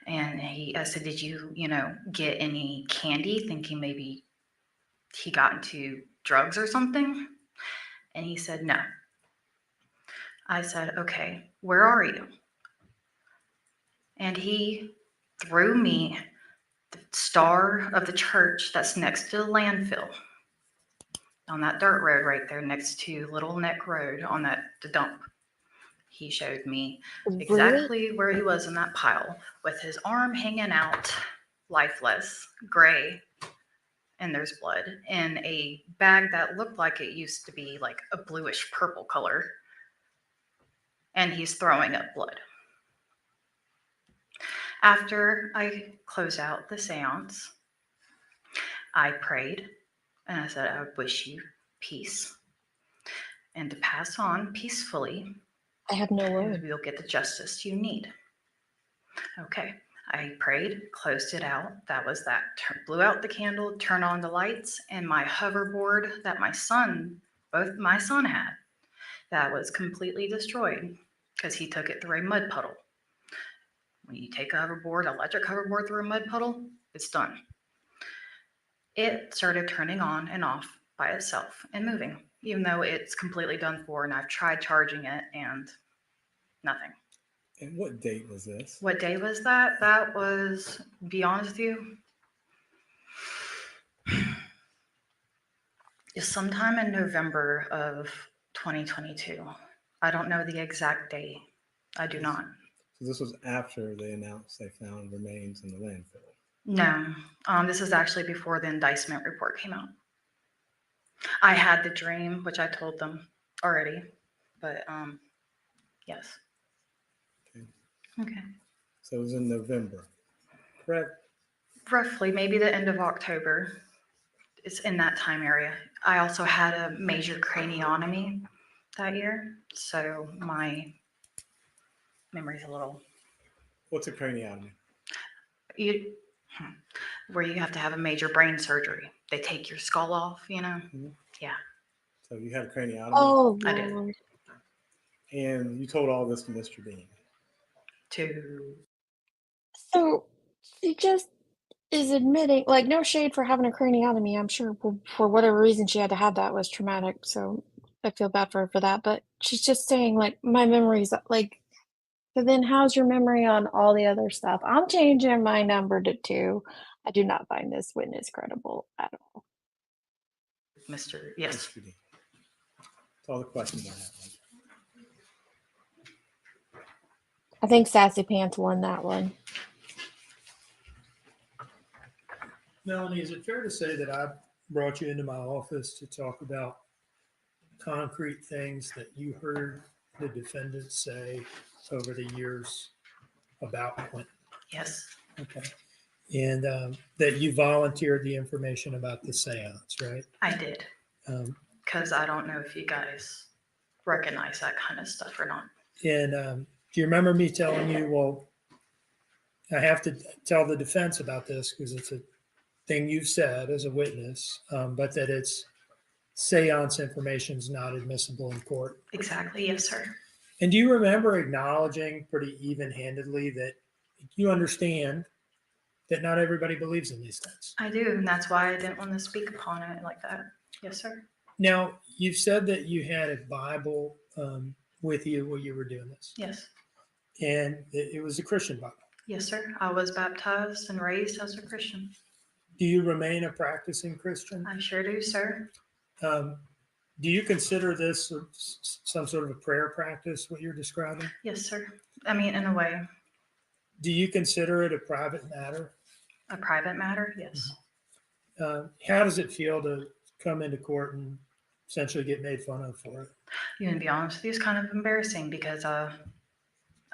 And I said, did you, get any candy, thinking maybe he got into drugs or something? And he said, no. I said, okay, where are you? And he threw me the star of the church that's next to the landfill on that dirt road right there next to Little Neck Road on the dump. He showed me exactly where he was in that pile with his arm hanging out, lifeless, gray. and there's blood in a bag that looked like it used to be like a bluish purple color, and he's throwing up blood. After I closed out the seance, I prayed and I said, I wish you peace and to pass on peacefully. I have no word. You'll get the justice you need. Okay. I prayed, closed it out. That was that. Blew out the candle, turned on the lights, and my hoverboard that both my son had, that was completely destroyed because he took it through a mud puddle. When you take a hoverboard, electric hoverboard through a mud puddle, it's done. It started turning on and off by itself and moving, even though it's completely done for, and I've tried charging it and nothing. And what date was this? What day was that? That was, to be honest with you, is sometime in November of 2022. I don't know the exact date. I do not. So this was after they announced they found remains in the landfill. No, this is actually before the indictment report came out. I had the dream, which I told them already, but yes. Okay. So it was in November, correct? Roughly, maybe the end of October. It's in that time area. I also had a major craniotomy that year, so my memory's a little. What's a craniotomy? Where you have to have a major brain surgery. They take your skull off, you know? Mm-hmm. Yeah. So you had a craniotomy? Oh, I did. Lord. And you told all this to Mr. Dean? So she just is admitting, like, no shade for having a craniotomy. I'm sure for whatever reason she had to have that was traumatic. So I feel bad for her for that. But she's just saying, like, my memory's like, so then how's your memory on all the other stuff? I'm changing my number to 2. I do not find this witness credible at all. Yes. Mr. Dean. That's all the questions I have. I think Sassy Pants won that one. Melanie, is it fair to say that I brought you into my office to talk about concrete things that you heard the defendant say over the years about Quinton? Yes. Okay. And that you volunteered the information about the seance, right? I did. Because I don't know if you guys recognize that kind of stuff or not. And do you remember me telling you, well, I have to tell the defense about this because it's a thing you've said as a witness, but that it's seance information is not admissible in court. Exactly. Yes, sir. And do you remember acknowledging pretty even-handedly that you understand that not everybody believes in these things? I do, and that's why I didn't want to speak upon it like that. Yes, sir. Now, you've said that you had a Bible with you while you were doing this. Yes. And it was a Christian Bible. Yes, sir. I was baptized and raised as a Christian. Do you remain a practicing Christian? I sure do, sir. Do you consider this some sort of a prayer practice, what you're describing? Yes, sir. I mean, in a way. Do you consider it a private matter? A private matter? Yes. How does it feel to come into court and essentially get made fun of for it? You know, to be honest with you, it's kind of embarrassing because,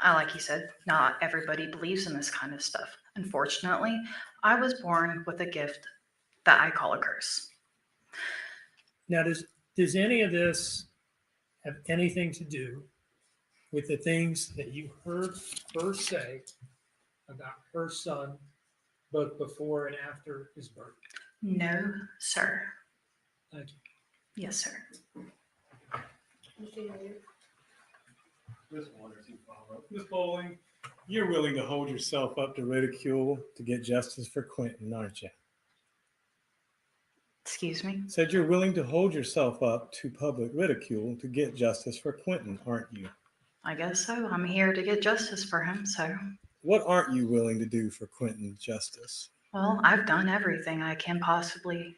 like you said, not everybody believes in this kind of stuff. Unfortunately, I was born with a gift that I call a curse. Now, does any of this have anything to do with the things that you heard her say about her son, both before and after his birth? No, sir. Thank you. Yes, sir. Ms. Bowling, you're willing to hold yourself up to ridicule to get justice for Quinton, aren't you? Excuse me? Said you're willing to hold yourself up to public ridicule to get justice for Quinton, aren't you? I guess so. I'm here to get justice for him, so. What aren't you willing to do for Quinton's justice? Well, I've done everything I can possibly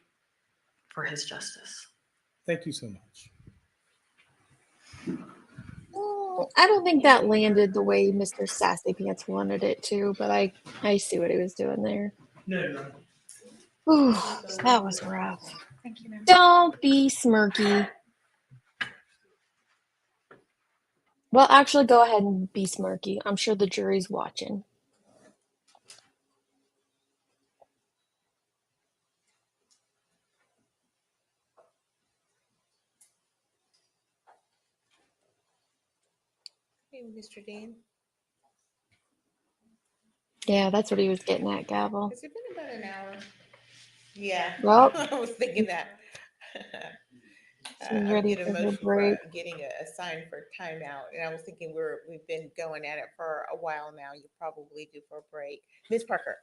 for his justice. Thank you so much. I don't think that landed the way Mr. Sassy Pants wanted it to, but I see what he was doing there. No. Ooh, that was rough. Thank you, ma'am. Don't be smirky. Well, actually, go ahead and be smirky. I'm sure the jury's watching. Hey, Mr. Dean. Yeah, that's what he was getting at, gavel. Has it been about an hour? Yeah, Well, I was thinking that. she's I'm ready getting for her motion break. for getting a sign for timeout, and I was thinking we've been going at it for a while now. You're probably due for a break. Ms. Parker.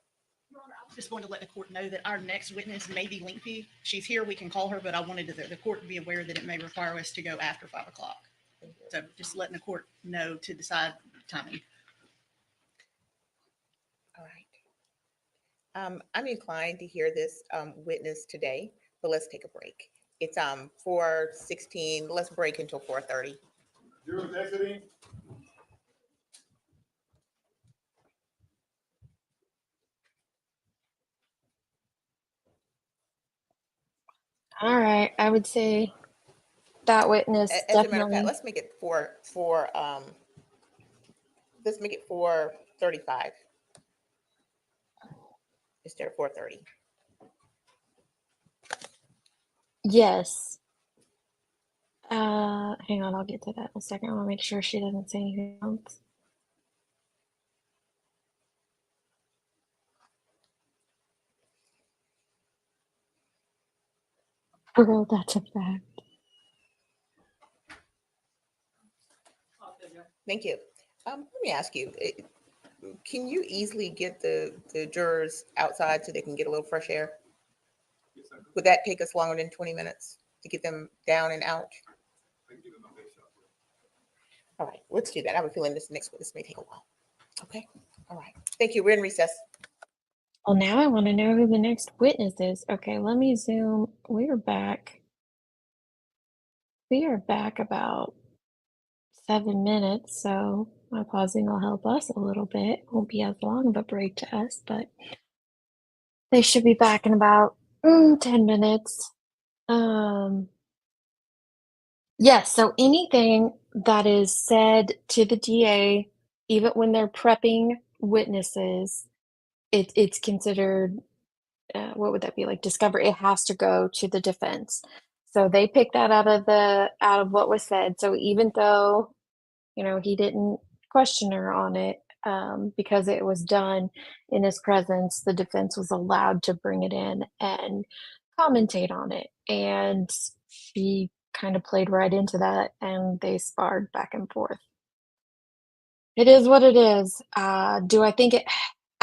Your Honor, I just wanted to let the court know that our next witness may be lengthy. She's here, we can call her, but I wanted the court to be aware that it may require us to go after 5 o'clock. So just letting the court know to decide timing. All right. I'm inclined to hear this witness today, but let's take a break. It's 4:16. Let's break until 4:30. Jurors exiting. All right, I would say that witness As a matter of fact, definitely. let's make it let's make it 4:35 instead of 4:30. Yes. Hang on, I'll get to that in a second. I want to make sure she doesn't say anything else. Girl, that's a fact. Thank you. Let me ask you, can you easily get the jurors outside so they can get a little fresh air? Would that take us longer than 20 minutes to get them down and out? All right, let's do that. I have a feeling this may take a while. Okay, all right. Thank you. We're in recess. Well, now I want to know who the next witness is. Okay, let me zoom. We are back. We are back about 7 minutes, so my pausing will help us a little bit. Won't be as long of a break to us, but they should be back in about 10 minutes. Yes, so anything that is said to the DA, even when they're prepping witnesses, it's considered, what would that be, like discovery? It has to go to the defense. So they picked that out of what was said. So even though, he didn't question her on it, because it was done in his presence, the defense was allowed to bring it in and commentate on it. And she kind of played right into that, and they sparred back and forth. It is what it is. Do I think it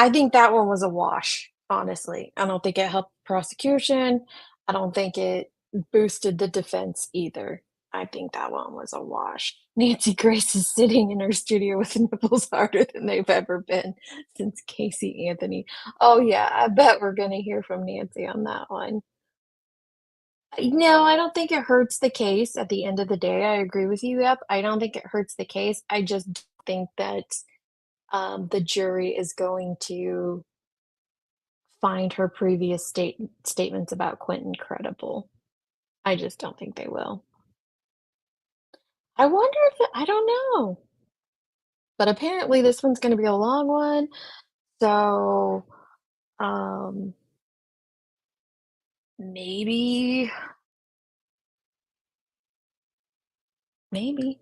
I think that one was a wash, honestly. I don't think it helped prosecution. I don't think it boosted the defense either. I think that one was a wash. Nancy Grace is sitting in her studio with nipples harder than they've ever been since Casey Anthony. Oh, yeah, I bet we're gonna hear from Nancy on that one. No, I don't think it hurts the case at the end of the day. I agree with you, yep. I don't think it hurts the case. I just think that the jury is going to find her previous statements about Quinton credible. I just don't think they will. I wonder if I don't know. But apparently this one's going to be a long one. So, um, maybe, maybe.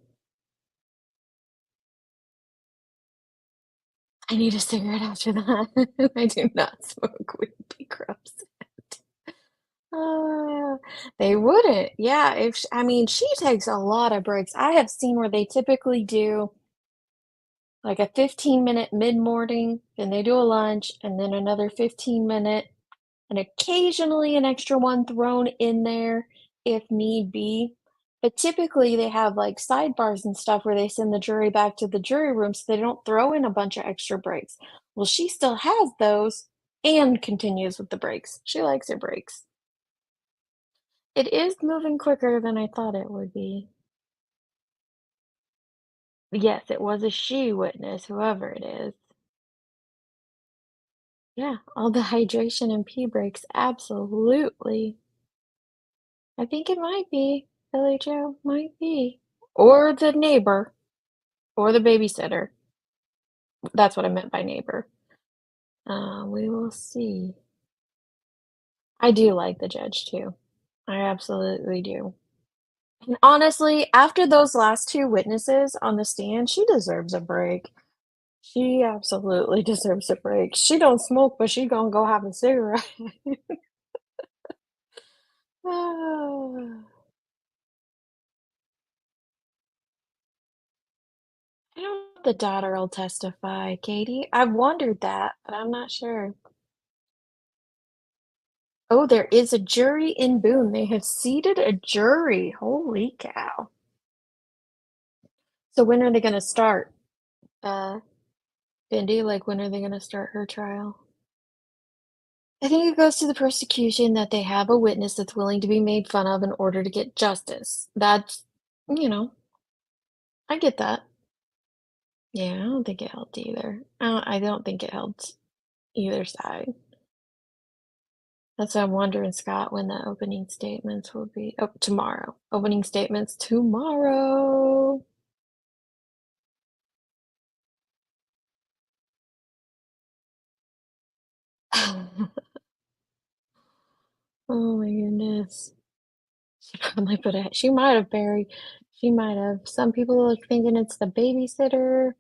I need a cigarette after that. I do not smoke weed, be gross. Uh, they wouldn't. Yeah, if I mean, she takes a lot of breaks. I have seen where they typically do like a 15-minute mid-morning, then they do a lunch, and then another 15-minute, and occasionally an extra one thrown in there if need be. But typically they have like sidebars and stuff where they send the jury back to the jury room so they don't throw in a bunch of extra breaks. Well, she still has those and continues with the breaks. She likes her breaks. It is moving quicker than I thought it would be. Yes, it was a she witness, whoever it is. Yeah, all the hydration and pee breaks, absolutely. I think it might be. Billy Joe might be. Or the neighbor, or the babysitter. That's what I meant by neighbor. We will see. I do like the judge too. I absolutely do. And honestly, after those last 2 witnesses on the stand, she deserves a break. She absolutely deserves a break. She don't smoke, but she gonna go have a cigarette. Ah. I don't know if the daughter will testify, Katie. I've wondered that, but I'm not sure. Oh, there is a jury in Boone. They have seated a jury. Holy cow. So when are they gonna start? Uh, Bindi, like when are they gonna start her trial? I think it goes to the persecution that they have a witness that's willing to be made fun of in order to get justice. That's, you know, I get that. Yeah, I don't think it helped either. I don't think it helped either side. That's why I'm wondering, Scott, when the opening statements will be. Oh, tomorrow. Opening statements tomorrow. Oh my goodness. She probably put a, she might have buried, she might have. Some people are thinking it's the babysitter.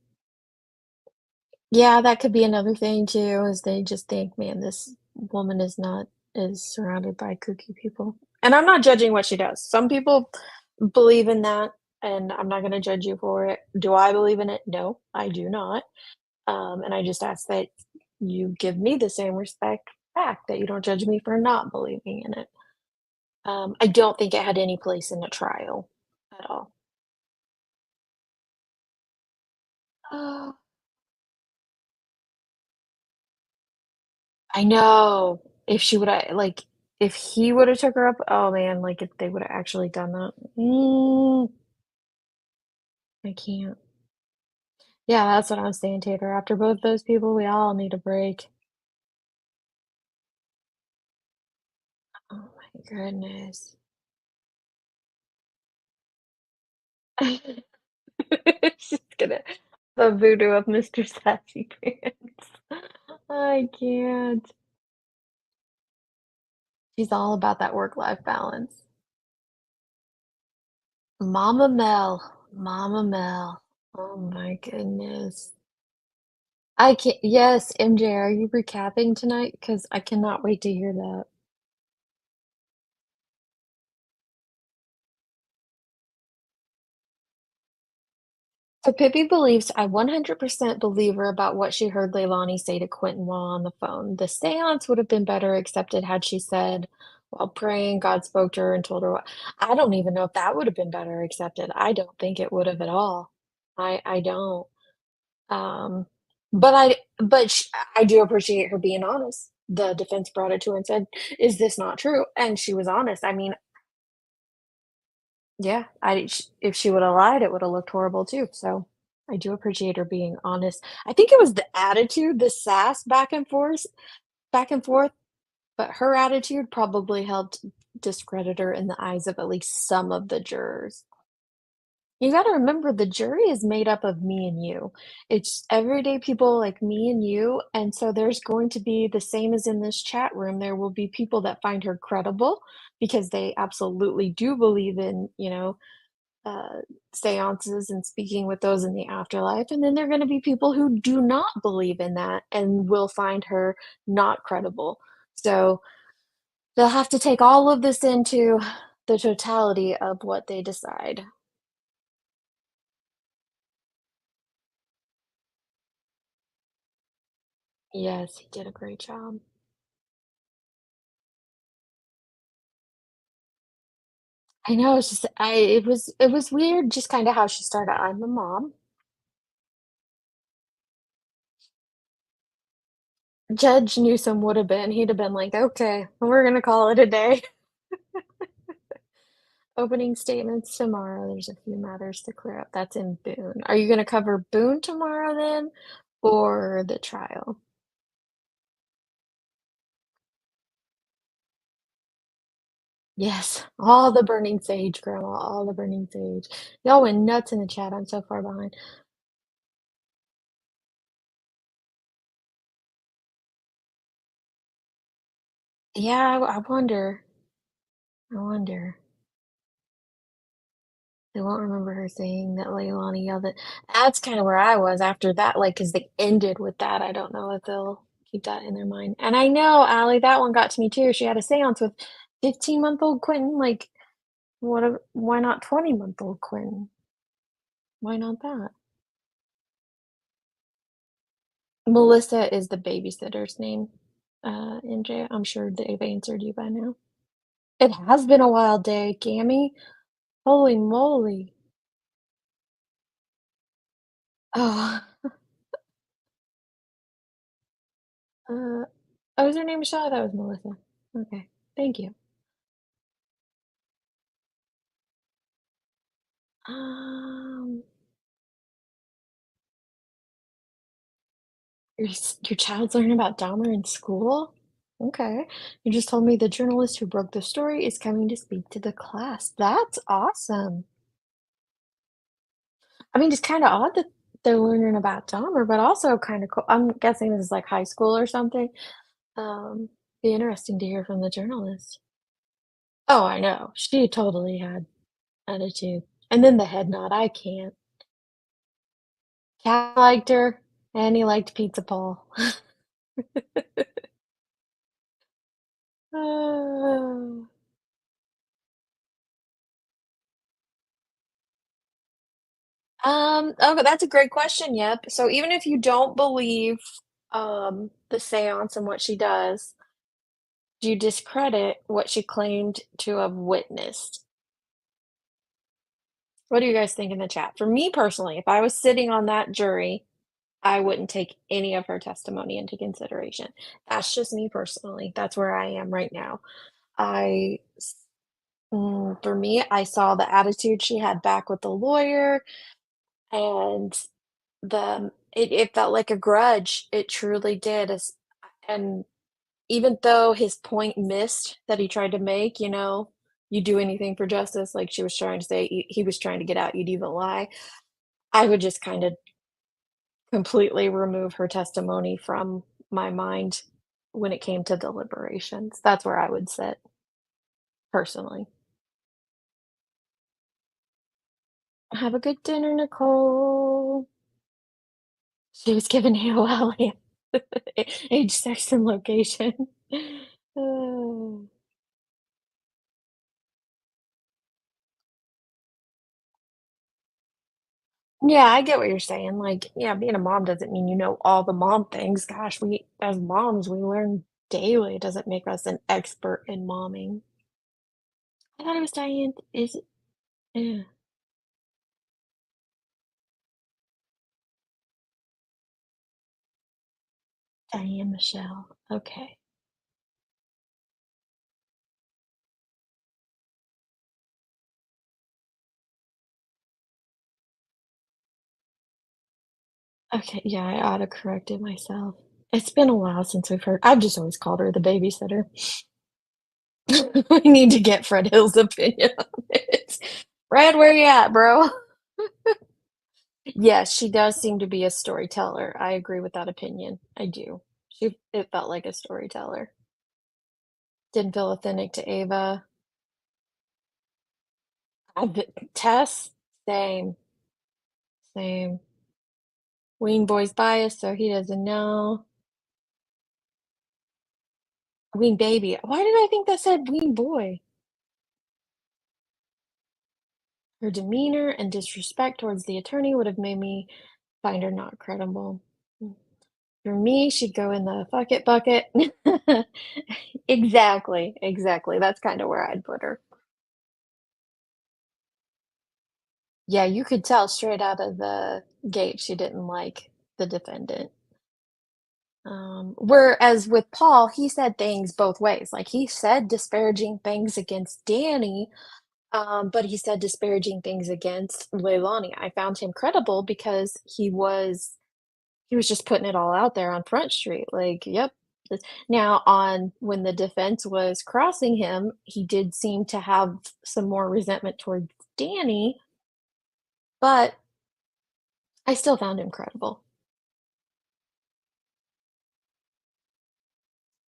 Yeah, that could be another thing too, is they just think, man, this woman is surrounded by kooky people. And I'm not judging what she does. Some people believe in that, and I'm not gonna judge you for it. Do I believe in it? No, I do not. And I just ask that you give me the same respect back, that you don't judge me for not believing in it. I don't think it had any place in the trial at all. I know. If she woulda like, if he woulda took her up, oh man, like, if they woulda actually done that. I can't. Yeah, that's what I'm saying, Tater. After both those people, we all need a break. Oh my goodness. She's gonna the voodoo of Mr. Sassy Pants. I can't. She's all about that work-life balance. Mama Mel. Mama Mel. Oh my goodness. I can't. Yes, MJ, are you recapping tonight? Because I cannot wait to hear that. So Pippi believes, I 100% believe her about what she heard Leilani say to Quinton while on the phone. The seance would have been better accepted had she said, while praying, God spoke to her and told her what. I don't even know if that would have been better accepted. I don't think it would have at all. I don't. Um, but I do appreciate her being honest. The defense brought it to her and said, "Is this not true?" And she was honest. I mean, yeah, if she would have lied, it would have looked horrible too. So I do appreciate her being honest. I think it was the attitude, the sass back and forth, but her attitude probably helped discredit her in the eyes of at least some of the jurors. You gotta remember the jury is made up of me and you. It's everyday people like me and you, and so there's going to be the same as in this chat room, there will be people that find her credible because they absolutely do believe in, uh, seances and speaking with those in the afterlife, and then there are gonna be people who do not believe in that and will find her not credible. So, they'll have to take all of this into the totality of what they decide. Yes, he did a great job. I know, it's just it was weird just kinda how she started, "I'm a mom." Judge Newsom would have been he'd have been like, "Okay, we're gonna call it a day." Opening statements tomorrow, there's a few matters to clear up, that's in Boone. Are you gonna cover Boone tomorrow then, or the trial? Yes, all the burning sage, Grandma, all the burning sage. Y'all went nuts in the chat. I'm so far behind. Yeah, I wonder. I wonder. I won't remember her saying that Leilani yelled it. That's kind of where I was after that, like, because they ended with that. I don't know if they'll keep that in their mind. And I know, Allie, that one got to me too. She had a seance with 15-month-old Quentin. Like, why not 20-month-old Quentin? Why not that? Melissa is the babysitter's name, MJ. I'm sure they've answered you by now. It has been a wild day, Gammy. Holy moly. Oh, oh, is her name Michelle? That was Melissa. Okay, thank you. Um, your child's learning about Dahmer in school? Okay. You just told me the journalist who broke the story is coming to speak to the class. That's awesome. I mean, it's kind of odd that they're learning about Dahmer, but also kind of cool. I'm guessing this is like high school or something. Um, be interesting to hear from the journalist. Oh, I know. She totally had attitude. And then the head nod. I can't. Cat liked her, and he liked Pizza Paul. Oh. Okay, that's a great question. Yep. So even if you don't believe the seance and what she does, do you discredit what she claimed to have witnessed? What do you guys think in the chat? For me personally, if I was sitting on that jury, I wouldn't take any of her testimony into consideration. That's just me personally. That's where I am right now. I, for me, I saw the attitude she had back with the lawyer, and it felt like a grudge. It truly did. And even though his point missed that he tried to make, you do anything for justice, like she was trying to say, he was trying to get out, you'd even lie. I would just kind of completely remove her testimony from my mind when it came to deliberations. That's where I would sit personally. Have a good dinner, Nicole. She was given AOL age, sex, and location. Oh. Yeah, I get what you're saying. Like, yeah, being a mom doesn't mean you know all the mom things. Gosh, we as moms, we learn daily. It doesn't make us an expert in momming. I thought it was Diane. Is it? Yeah, Diane Michelle. Okay. Okay, yeah, I auto-corrected myself. It's been a while since we've heard. I've just always called her the babysitter. We need to get Fred Hill's opinion on it. Fred, where you at, bro? Yes, she does seem to be a storyteller. I agree with that opinion. I do. It felt like a storyteller. Didn't feel authentic to Ava. Tess, same, same. Ween boy's biased, so he doesn't know. Ween baby. Why did I think that said ween boy? Her demeanor and disrespect towards the attorney would have made me find her not credible. For me, she'd go in the fuck it bucket. Exactly, exactly. That's kind of where I'd put her. Yeah, you could tell straight out of the gate she didn't like the defendant. Whereas with Paul, he said things both ways. Like he said disparaging things against Danny, but he said disparaging things against Leilani. I found him credible because he was just putting it all out there on Front Street. Like, yep, Now, on when the defense was crossing him, he did seem to have some more resentment towards Danny, but I still found him credible.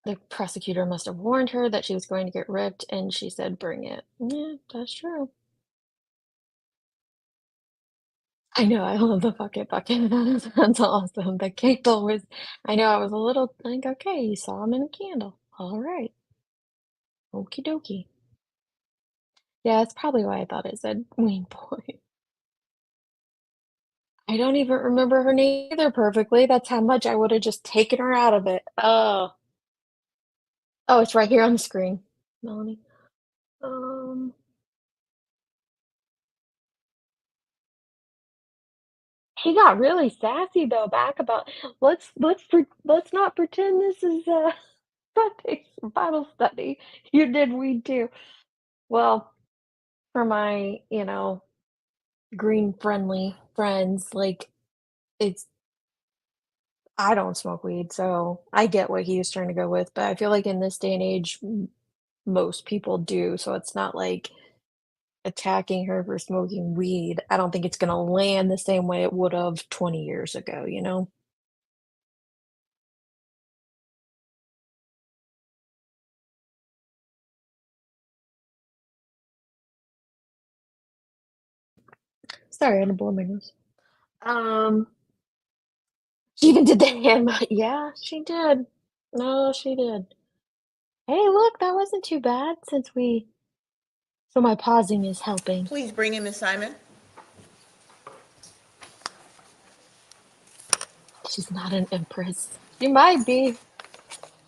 The prosecutor must have warned her that she was going to get ripped, and she said, "Bring it." Yeah, that's true. I know, I love the bucket. That's awesome. The candle was, I know, I was a little like, okay, you saw him in a candle. All right. Okie dokie. Yeah, that's probably why I thought it said Wayne Boy. I don't even remember her name either perfectly. That's how much I would have just taken her out of it. Oh. Oh, it's right here on the screen, Melanie. Um, he got really sassy though back about let's not pretend this is Sunday Bible study. You did weed too. Well, for my, green friendly friends, like it's I don't smoke weed, so I get what he was trying to go with, but I feel like in this day and age, most people do, so it's not like attacking her for smoking weed. I don't think it's gonna land the same way it would have 20 years ago, you know? Sorry, I had to blow my nose. Um, she even did the hymn. Yeah, she did. No, she did. Hey, look, that wasn't too bad so my pausing is helping. Please bring in Ms. Simon. She's not an empress. She might be.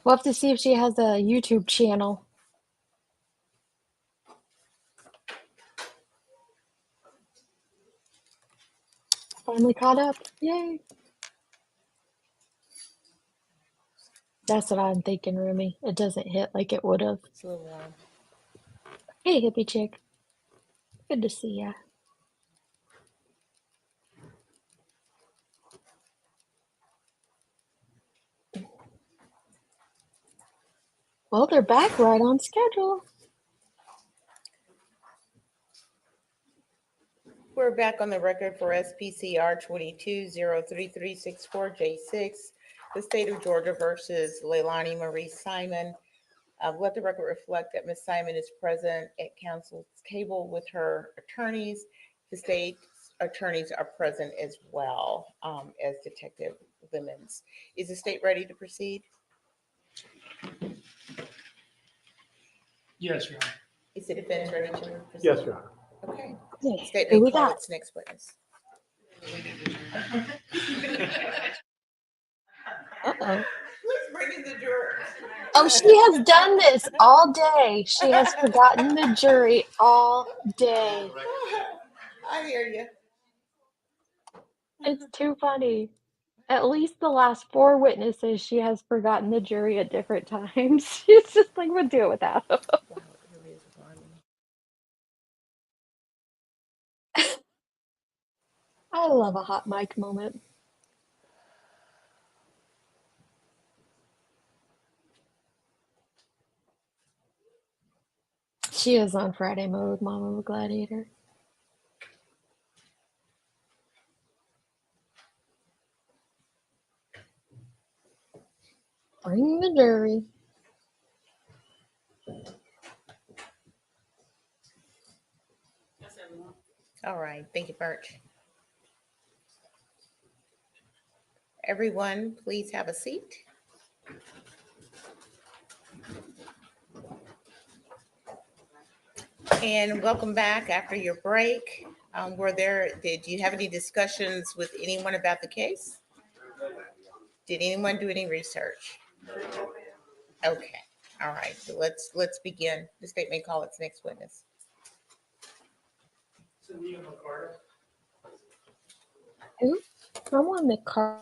We'll have to see if she has a YouTube channel. Finally caught up. Yay. That's what I'm thinking, Rumi. It doesn't hit like it would have. It's a little warm. Hey, hippie chick. Good to see ya. Well, they're back right on schedule. We're back on the record for SPCR 22-03364J6, the state of Georgia versus Leilani Marie Simon. Let the record reflect that Ms. Simon is present at council's table with her attorneys. The state attorneys are present as well as Detective Lemons. Is the state ready to proceed? Yes, Your Honor. Is the defense ready to proceed? Yes, Your Honor. Okay. Okay, State who may we call got? its next witness. Uh-oh. Please bring in the jurors. Oh, she has done this all day. She has forgotten the jury all day. I hear you. It's too funny. At least the last 4 witnesses, she has forgotten the jury at different times. She's just like, we'll do it without them. I love a hot mic moment. She is on Friday mode, Mama the Gladiator. Bring the jury. All right, thank you, Birch. Everyone, please have a seat. And welcome back after your break. Did you have any discussions with anyone about the case? Did anyone do any research? Okay, all right, so let's begin. The state may call its next witness. Who? Someone the car.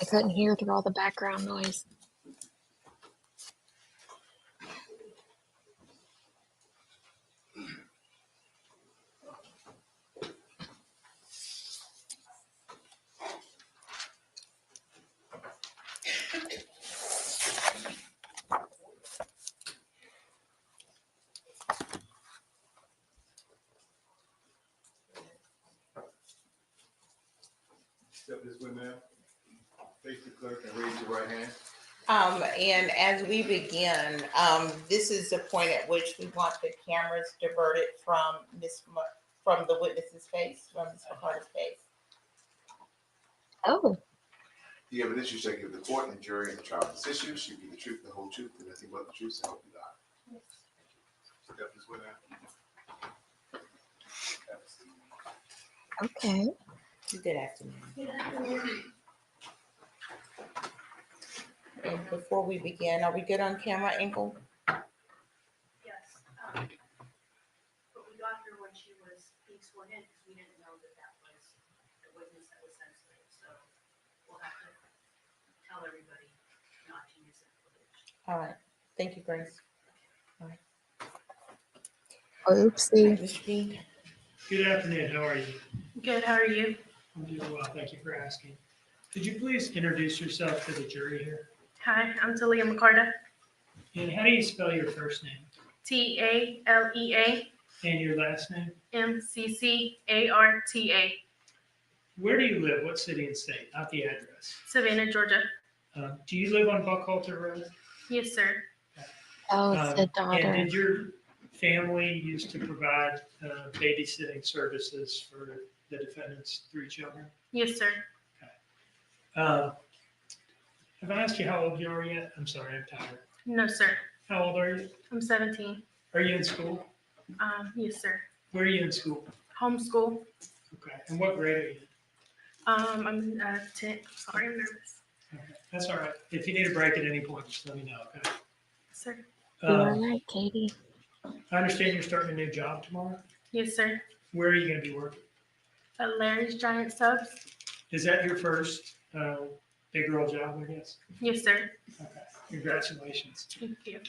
I couldn't hear through all the background noise. Step this way, ma'am. Face the clerk and raise your right hand. And as we begin, this is the point at which we want the cameras diverted from from the witness's face, from Ms. McCarty's face. Oh, The evidence you shall give the court and jury in the trial of this issue should be the truth, the whole truth, and nothing but the truth, so help you God. Step this way, ma'am. okay. Good afternoon. And before we begin, are we good on camera, Engel? Yes. But we got her when she was being sworn in because we didn't know that that was the witness that was sensitive. So we'll have to tell everybody not to use that footage. All right. Thank you, Grace. Oopsie. Mr. Dean? Good afternoon. How are you? Good, how are you? I'm doing well. Thank you for asking. Could you please introduce yourself to the jury here? Hi, I'm Talia McCarta. And how do you spell your first name Talea and your last name? MCCARTA, Where do you live? What city and state? Not the address. Savannah, Georgia. Do you live on Buckhalter Road? Yes, sir. Oh, it's the And daughter. did your family used to provide babysitting services for the defendant's 3 children? Yes, sir. Have I asked you how old you are yet? I'm sorry, I'm tired. No, sir. How old are you? I'm 17. Are you in school? Yes, sir. Where are you in school? Homeschool. Okay. And what grade are you in? I'm 10. Sorry, I'm nervous. Okay. That's all right. If you need a break at any point, just let me know, okay? Yes, sir. You all right, Katie? I understand you're starting a new job tomorrow. Yes, sir. Where are you going to be working? At Larry's Giant Subs. Is that your first big girl job, I guess? Yes, sir. Okay. Congratulations. Thank you.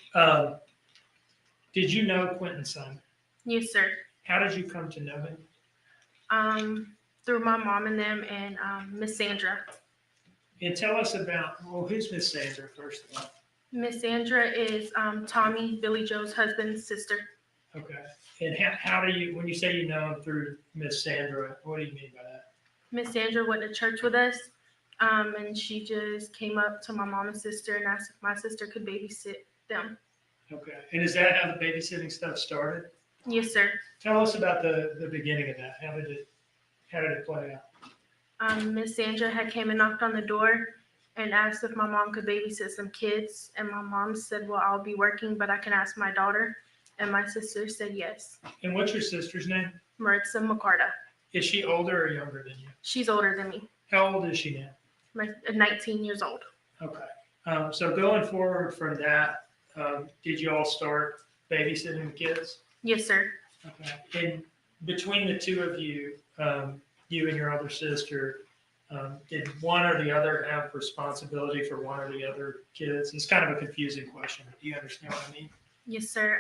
Did you know Quinton's son? Yes, sir. How did you come to know him? Through my mom and them and Miss Sandra. And tell us about, well, who's Miss Sandra, first of all? Miss Sandra is Tommy, Billy Joe's husband's sister. Okay. And how do you, when you say you know him through Miss Sandra, what do you mean by that? Miss Sandra went to church with us, and she just came up to my mom and sister and asked if my sister could babysit them. Okay. And is that how the babysitting stuff started? Yes, sir. Tell us about the beginning of that. How did it play out? Miss Sandra had came and knocked on the door and asked if my mom could babysit some kids, and my mom said, "Well, I'll be working, but I can ask my daughter." And my sister said yes. And what's your sister's name? Maritza McCarta. Is she older or younger than you? She's older than me. How old is she now? 19 years old. Okay. So going forward from that, did you all start babysitting the kids? Yes, sir. Okay. And between the two of you, you and your other sister, did one or the other have responsibility for one or the other kids? It's kind of a confusing question, but do you understand what I mean? Yes, sir.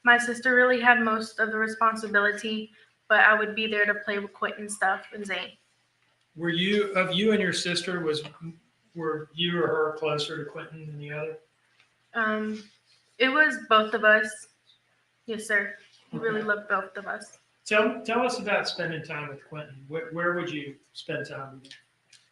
My sister really had most of the responsibility, but I would be there to play with Quinton stuff and Zane. Were you and your sister, were you or her closer to Quinton than the other? It was both of us. Yes, sir. He really Okay. loved both of us. Tell us about spending time with Quinton. Where would you spend time with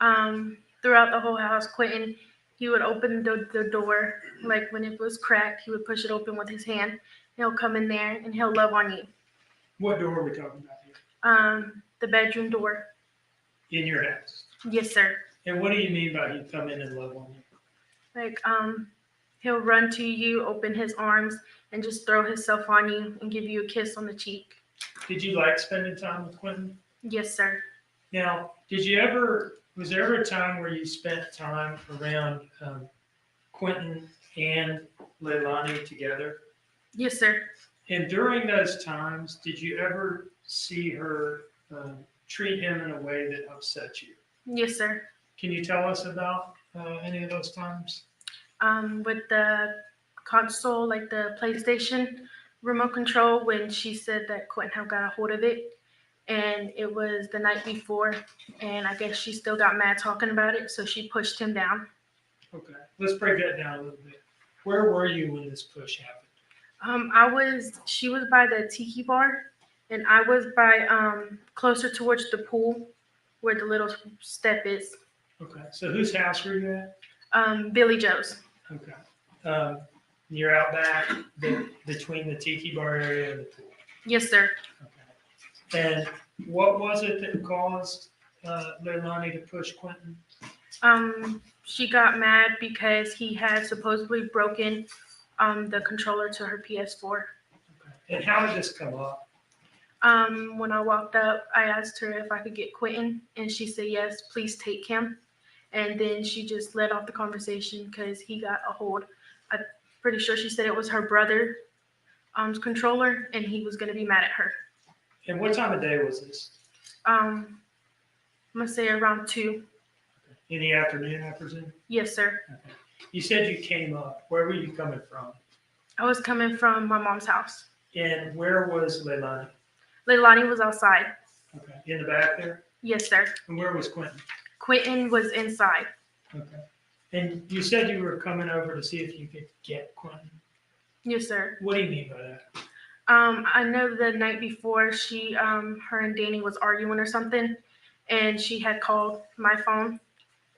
him? Throughout the whole house, Quinton, he would open the door, like when it was cracked, he would push it open with his hand. He'll come in there and he'll love on you. What door are we talking about here? The bedroom door. In your house. Yes, sir. And what do you mean by he'd come in and love on you? Like, he'll run to you, open his arms, and just throw himself on you and give you a kiss on the cheek. Did you like spending time with Quinton? Yes, sir. Now, was there ever a time where you spent time around Quinton and Leilani together? Yes, sir. And during those times, did you ever see her treat him in a way that upset you? Yes, sir. Can you tell us about any of those times? With the console, like the PlayStation remote control, when she said that Quinton had got a hold of it, and it was the night before, and I guess she still got mad talking about it, so she pushed him down. Okay, let's break that down a little bit. Where were you when this push happened? She was by the tiki bar, and I was by closer towards the pool where the little step is. Okay, so whose house were you at? Billy Joe's. Okay. You're out back between the tiki bar area and the pool. Yes, sir. Okay. And what was it that caused Leilani to push Quinton? She got mad because he had supposedly broken the controller to her PS4. Okay. And how did this come up? When I walked up, I asked her if I could get Quinton, and she said, yes, please take him. And then she just led off the conversation because he got a hold. I'm pretty sure she said it was her brother's controller, and he was going to be mad at her. And what time of day was this? I'm going to say around 2. In the afternoon, I presume? Yes, sir. Okay. You said you came up. Where were you coming from? I was coming from my mom's house. And where was Leilani? Leilani was outside. Okay. In the back there? Yes, sir. And where was Quinton? Quinton was inside. Okay. And you said you were coming over to see if you could get Quinton. Yes, sir. What do you mean by that? I know the night before her and Danny was arguing or something, and she had called my phone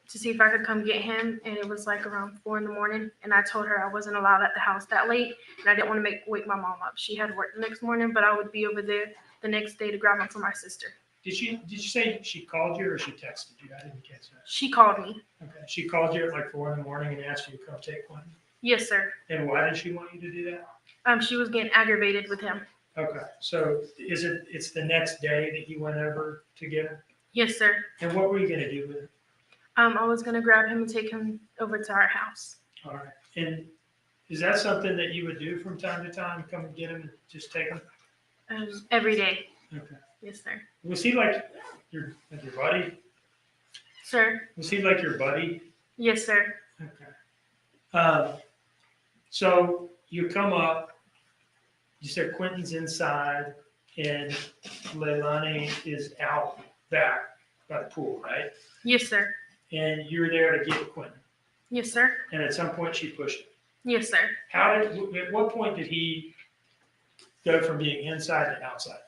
to see if I could come get him, and it was like around 4 a.m. And I told her I wasn't allowed at the house that late, and I didn't want to wake my mom up. She had work the next morning, but I would be over there the next day to grab him for my sister. Did you say she called you or she texted you? I didn't catch that. She called me. Okay. She called you at like 4 a.m. and asked you to come take Quinton? Yes, sir. And why did she want you to do that? She was getting aggravated with him. Okay. So it's the next day that you went over to get him? Yes, sir. And what were you going to do with him? I was going to grab him and take him over to our house. All right. And is that something that you would do from time to time? Come and get him and just take him? Every day. Okay. Yes, sir. Was he like your buddy? Sir? Was he like your buddy? Yes, sir. Okay. So you come up, you said Quinton's inside and Leilani is out back by the pool, right? Yes, sir. And you're there to get Quinton. Yes, sir. And at some point she pushed him. Yes, sir. At what point did he go from being inside to outside?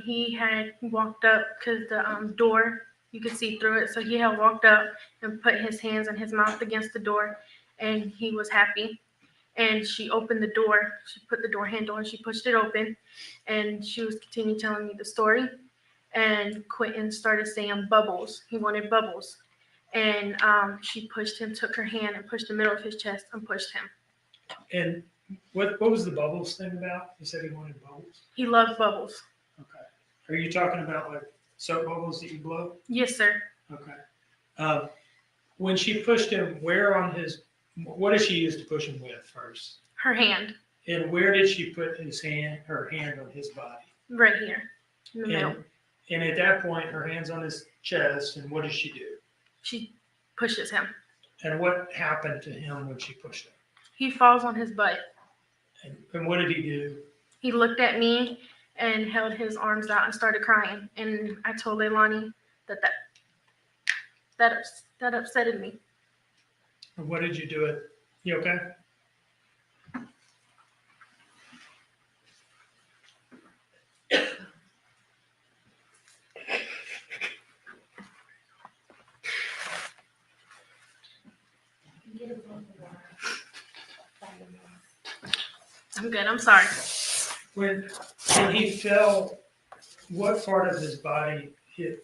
He had walked up because the door, you could see through it. So he had walked up and put his hands and his mouth against the door, and he was happy. And she opened the door. She put the door handle and she pushed it open, and she was continuing telling me the story. And Quinton started saying bubbles. He wanted bubbles. And she pushed him, took her hand and pushed the middle of his chest and pushed him. And what was the bubbles thing about? You said he wanted bubbles? He loved bubbles. Okay. Are you talking about like soap bubbles that you blow? Yes, sir. Okay. When she pushed him, what did she use to push him with first? Her hand. And where did she put her hand on his body? Right here in the middle. And at that point, her hand's on his chest, and what does she do? She pushes him. And what happened to him when she pushed him? He falls on his butt. And what did he do? He looked at me and held his arms out and started crying. And I told Leilani that upsetted me. And what did you do it? You okay? I'm good. I'm sorry. When he fell, what part of his body hit?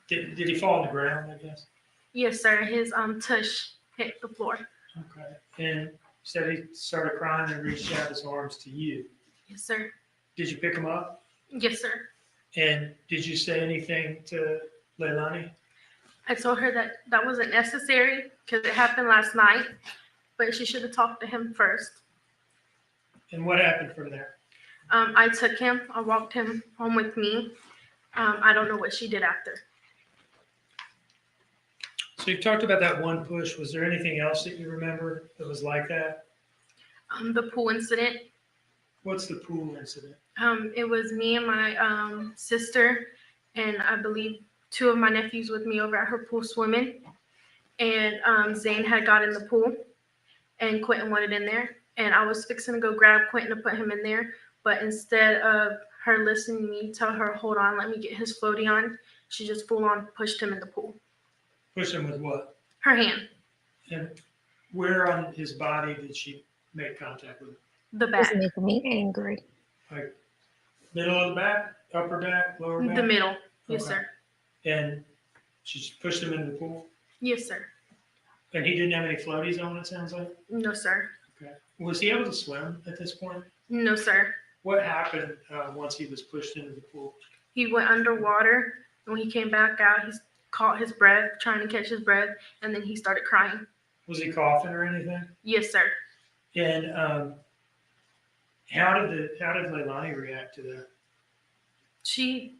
Did he fall on the ground, I guess? Yes, sir. His tush hit the floor. Okay. And said he started crying and reached out his arms to you. Yes, sir. Did you pick him up? Yes, sir. And did you say anything to Leilani? I told her that wasn't necessary because it happened last night, but she should have talked to him first. And what happened from there? I took him. I walked him home with me. I don't know what she did after. So you talked about that one push. Was there anything else that you remember that was like that? The pool incident. What's the pool incident? It was me and my sister, and I believe 2 of my nephews with me over at her pool swimming. And Zane had got in the pool, and Quinton wanted in there. And I was fixing to go grab Quinton to put him in there, but instead of her listening to me tell her, hold on, let me get his floaty on, She just full on pushed him in the pool. Push him with what? Her hand, And where on his body did she make contact with him? the It's back, making me angry. Like middle of the back, upper back, lower back? the middle. Yes, Okay. sir. And she just pushed him into the pool? Yes, sir. And he didn't have any floaties on, it sounds like? No, sir. Okay. Was he able to swim at this point? No, sir. What happened once he was pushed into the pool? He went underwater. And when he came back out, he caught his breath, trying to catch his breath, and then he started crying. Was he coughing or anything? Yes, sir. And how did Leilani react to that? She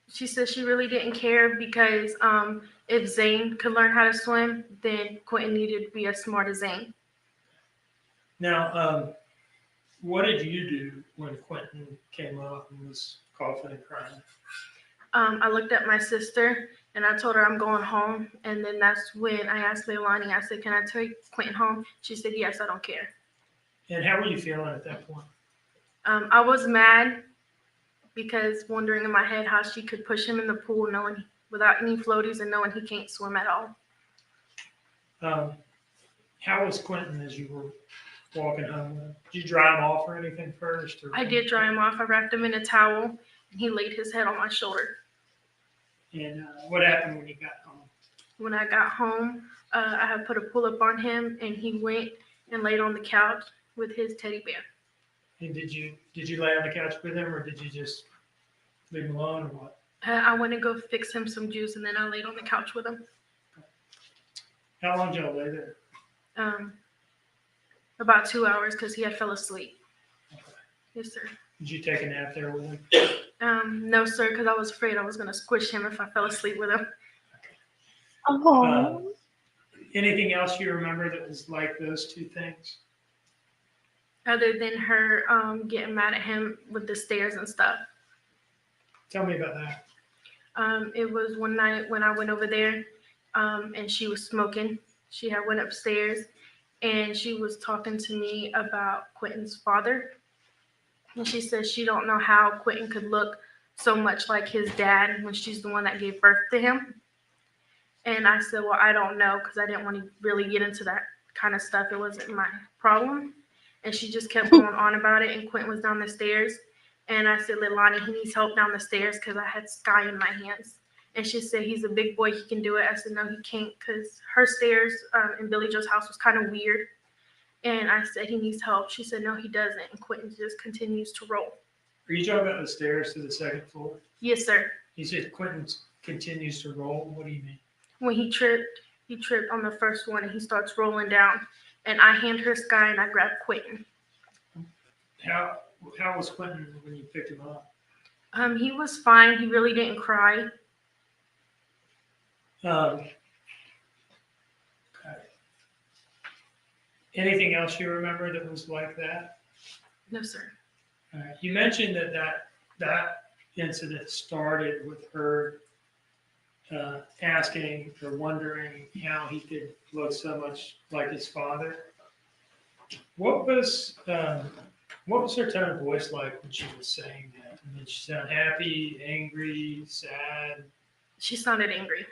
said she really didn't care because if Zane could learn how to swim, then Quinton needed to be as smart as Zane. Now, what did you do when Quinton came up and was coughing and crying? I looked at my sister and I told her I'm going home. And then that's when I asked Leilani, I said, can I take Quinton home? She said, yes, I don't care. And how were you feeling at that point? I was mad because wondering in my head how she could push him in the pool knowing without any floaties and knowing he can't swim at all. How was Quinton as you were walking home with him? Did you dry him off or anything first? Or I did dry him off. I wrapped him in a towel and he laid his head on my shoulder. And what happened when you got home? When I got home, I had put a pull-up on him and he went and laid on the couch with his teddy bear. And did you lay on the couch with him, or did you just leave him alone, or what? I went to go fix him some juice and then I laid on the couch with him. How long did y'all lay there? About 2 hours because he had fell asleep. Okay. Yes, sir. Did you take a nap there with him? No, sir, because I was afraid I was going to squish him if I fell asleep with him. Oh, Anything else you remember that was like those two things? Other than her getting mad at him with the stairs and stuff. Tell me about that. It was one night when I went over there and she was smoking. She had went upstairs and she was talking to me about Quinton's father. And she said she don't know how Quinton could look so much like his dad when she's the one that gave birth to him. And I said, well, I don't know because I didn't want to really get into that kind of stuff. It wasn't my problem. And she just kept going on about it. And Quinton was down the stairs. And I said, Leilani, he needs help down the stairs because I had Sky in my hands. And she said, he's a big boy. He can do it. I said, no, he can't because her stairs in Billy Joe's house was kind of weird. And I said, he needs help. She said, no, he doesn't. And Quinton just continues to roll. Are you talking about the stairs to the second floor? Yes, sir. You said Quinton continues to roll. What do you mean? When he tripped on the first one and he starts rolling down. And I hand her Sky and I grab Quinton. How was Quinton when you picked him up? He was fine. He really didn't cry. Okay. Anything else you remember that was like that? No, sir. You mentioned that incident started with her asking or wondering how he could look so much like his father. What was her tone of voice like when she was saying that? I mean, she sounded happy, angry, sad. She sounded angry.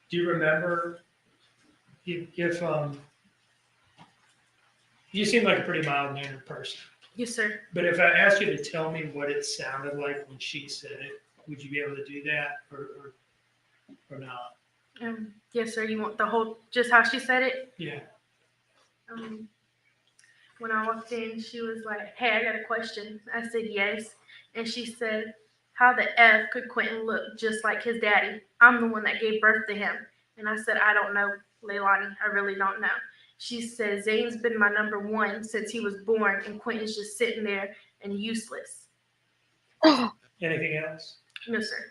Do you remember if you seem like a pretty mild-mannered person? Yes, sir. But if I asked you to tell me what it sounded like when she said it, would you be able to do that or not? Yes, sir. You want the whole, just how she said it? Yeah. When I walked in, she was like, hey, I got a question. I said, yes. And she said, how the F could Quinton look just like his daddy? I'm the one that gave birth to him. And I said, I don't know, Leilani. I really don't know. She said, Zane's been my number one since he was born, and Quinton's just sitting there and useless. Anything else? No, sir.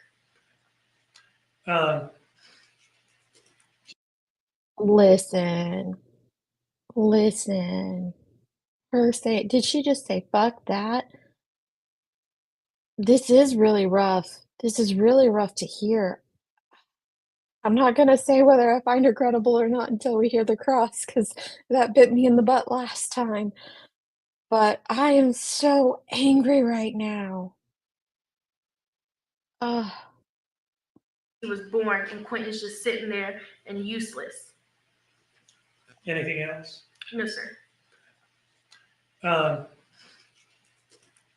listen. Her say, did she just say, fuck that? This is really rough. This is really rough to hear. I'm not going to say whether I find her credible or not until we hear the cross, because that bit me in the butt last time. But I am so angry right now. he was born, and Quentin's just sitting there and useless. Anything else? No, sir.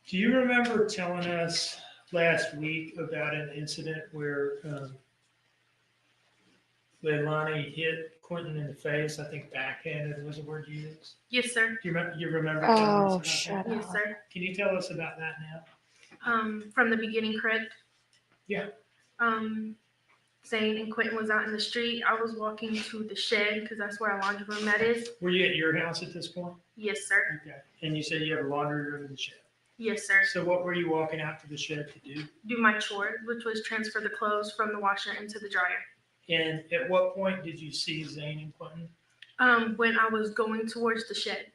Do you remember telling us last week about an incident where Leilani hit Quinton in the face? I think backhanded was the word you used. Yes, sir. Do you remember telling Oh, us shut about that? Yes, sir. Can you tell us about that now? From the beginning, correct? Yeah. Zane and Quentin was out in the street. I was walking to the shed because that's where our laundry room that is. Were you at your house at this point? Yes, sir. Okay. And you said you have a laundry room in the shed. Yes, sir. So what were you walking out to the shed to do? Do my chore, which was transfer the clothes from the washer into the dryer. And at what point did you see Zane and Quinton? When I was going towards the shed.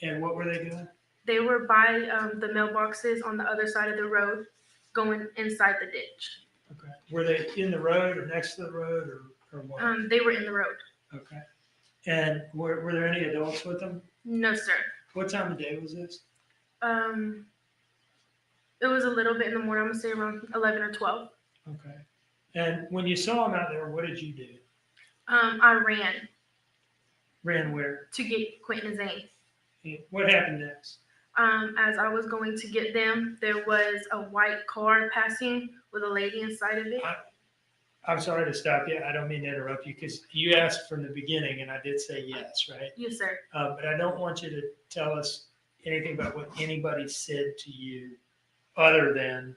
And what were they doing? They were by the mailboxes on the other side of the road, going inside the ditch. Okay. Were they in the road or next to the road or what? They were in the road. Okay. And were there any adults with them? No, sir. What time of day was this? It was a little bit in the morning. I'm gonna say around 11 or 12. Okay. And when you saw them out there, what did you do? I ran Ran where? to get Quentin and Zane. What happened next? As I was going to get them, there was a white car passing with a lady inside of it. I'm sorry to stop you. I don't mean to interrupt you because you asked from the beginning and I did say yes, right? Yes, sir. But I don't want you to tell us anything about what anybody said to you other than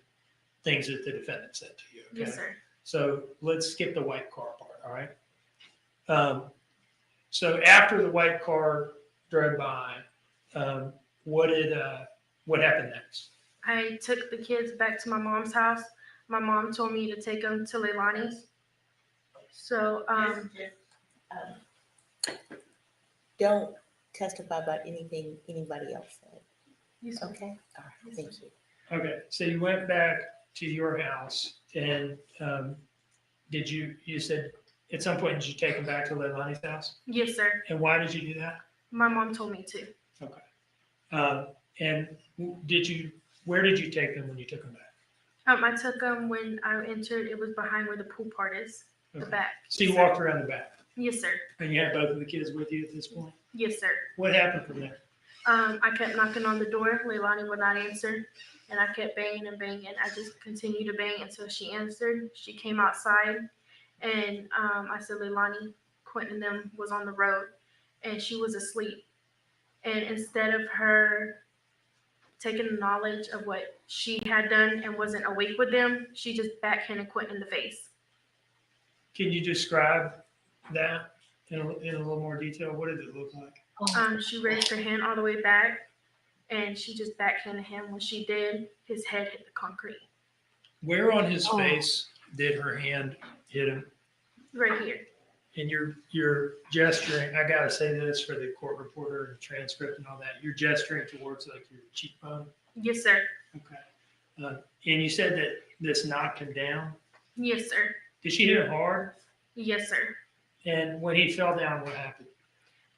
things that the defendant said to you. Okay? Yes, sir. So let's skip the white car part, all right? So after the white car drove by, what happened next? I took the kids back to my mom's house. My mom told me to take them to Leilani's. So, Don't testify about anything anybody else said. yes, sir. Okay? All right, thank you. Okay, so you went back to your house and you said at some point, did you take them back to Leilani's house? Yes, sir. And why did you do that? My mom told me to. Okay. And where did you take them when you took them back? I took them when I entered. It was behind where the pool part is, the Okay. back. So you walked around the back Yes, sir. and you had both of the kids with you at this point? Yes, sir. What happened from there? I kept knocking on the door. Leilani would not answer. And I kept banging and banging. I just continued to bang until she answered. She came outside and I said, Leilani, Quentin and them was on the road and she was asleep. And instead of her taking the knowledge of what she had done and wasn't awake with them, she just backhanded Quentin in the face. Can you describe that in a little more detail? What did it look like? She raised her hand all the way back and she just backhanded him. When she did, his head hit the concrete. Where on his face did her hand hit him? Right here. And you're gesturing, I gotta say this for the court reporter and transcript and all that, you're gesturing towards like your cheekbone? Yes, sir. Okay. And you said that this knocked him down? Yes, sir. Did she hit him hard? Yes, sir. And when he fell down, what happened?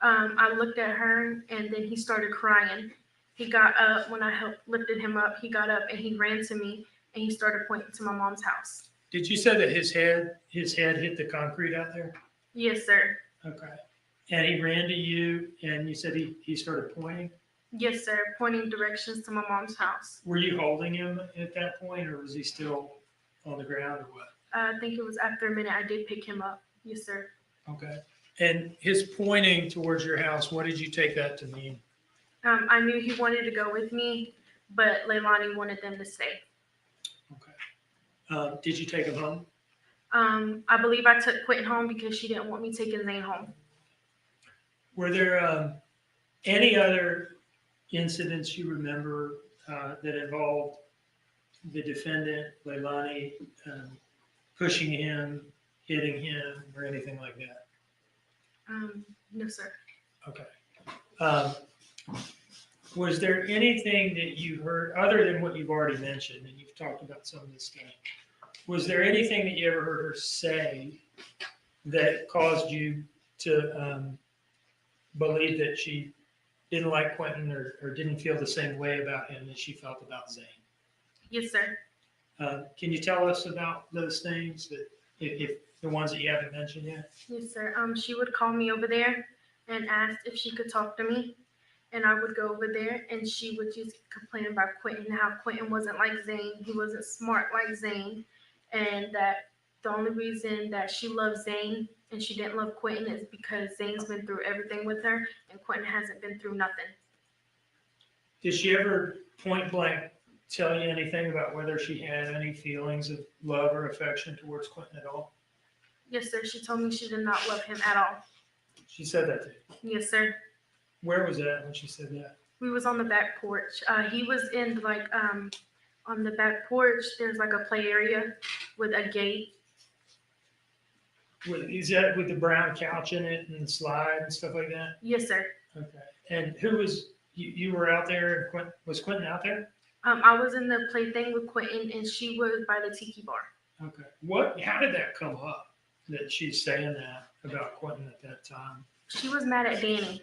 I looked at her and then he started crying. He got up when I lifted him up. He got up and he ran to me and he started pointing to my mom's house. Did you say that his head hit the concrete out there? Yes, sir. Okay. And he ran to you and you said he started pointing? Yes, sir. Pointing directions to my mom's house. Were you holding him at that point or was he still on the ground or what? I think it was after a minute I did pick him up. Yes, sir. Okay. And his pointing towards your house, what did you take that to mean? I knew he wanted to go with me, but Leilani wanted them to stay. Okay. Did you take him home? I believe I took Quentin home because she didn't want me taking Zane home. Were there any other incidents you remember that involved the defendant, Leilani, pushing him, hitting him, or anything like that? No, sir. Okay. Was there anything that you heard, other than what you've already mentioned, and you've talked about some of this stuff, was there anything that you ever heard her say that caused you to believe that she didn't like Quentin or didn't feel the same way about him as she felt about Zane? Yes, sir. Can you tell us about those things that If the ones that you haven't mentioned yet? Yes, sir. She would call me over there and ask if she could talk to me. And I would go over there and she would just complain about Quentin, how Quentin wasn't like Zane. He wasn't smart like Zane. And that the only reason that she loves Zane and she didn't love Quentin is because Zane's been through everything with her and Quentin hasn't been through nothing. Did she ever point blank tell you anything about whether she had any feelings of love or affection towards Quentin at all? Yes, sir. She told me she did not love him at all. She said that to you. Yes, sir. Where was that when she said that? We was on the back porch. He was in like on the back porch. There's like a play area with a gate. Is that with the brown couch in it and the slide and stuff like that? Yes, sir. Okay. And who was you were out there? Was Quentin out there? I was in the play thing with Quentin, and she was by the tiki bar. Okay. How did that come up? That she's saying that about Quentin at that time? She was mad at Danny.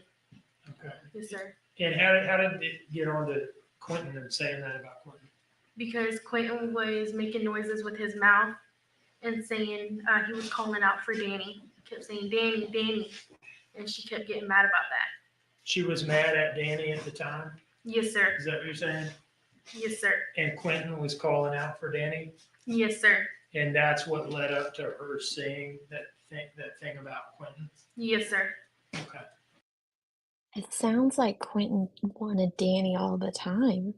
Okay. Yes, sir. And how did it get on to Quentin and saying that about Quentin? Because Quentin was making noises with his mouth and saying he was calling out for Danny. He kept saying, Danny, Danny. And she kept getting mad about that. She was mad at Danny at the time? Yes, sir. Is that what you're saying? Yes, sir. And Quentin was calling out for Danny? Yes, sir. And that's what led up to her saying that thing about Quentin? Yes, sir. Okay. It sounds like Quentin wanted Danny all the time.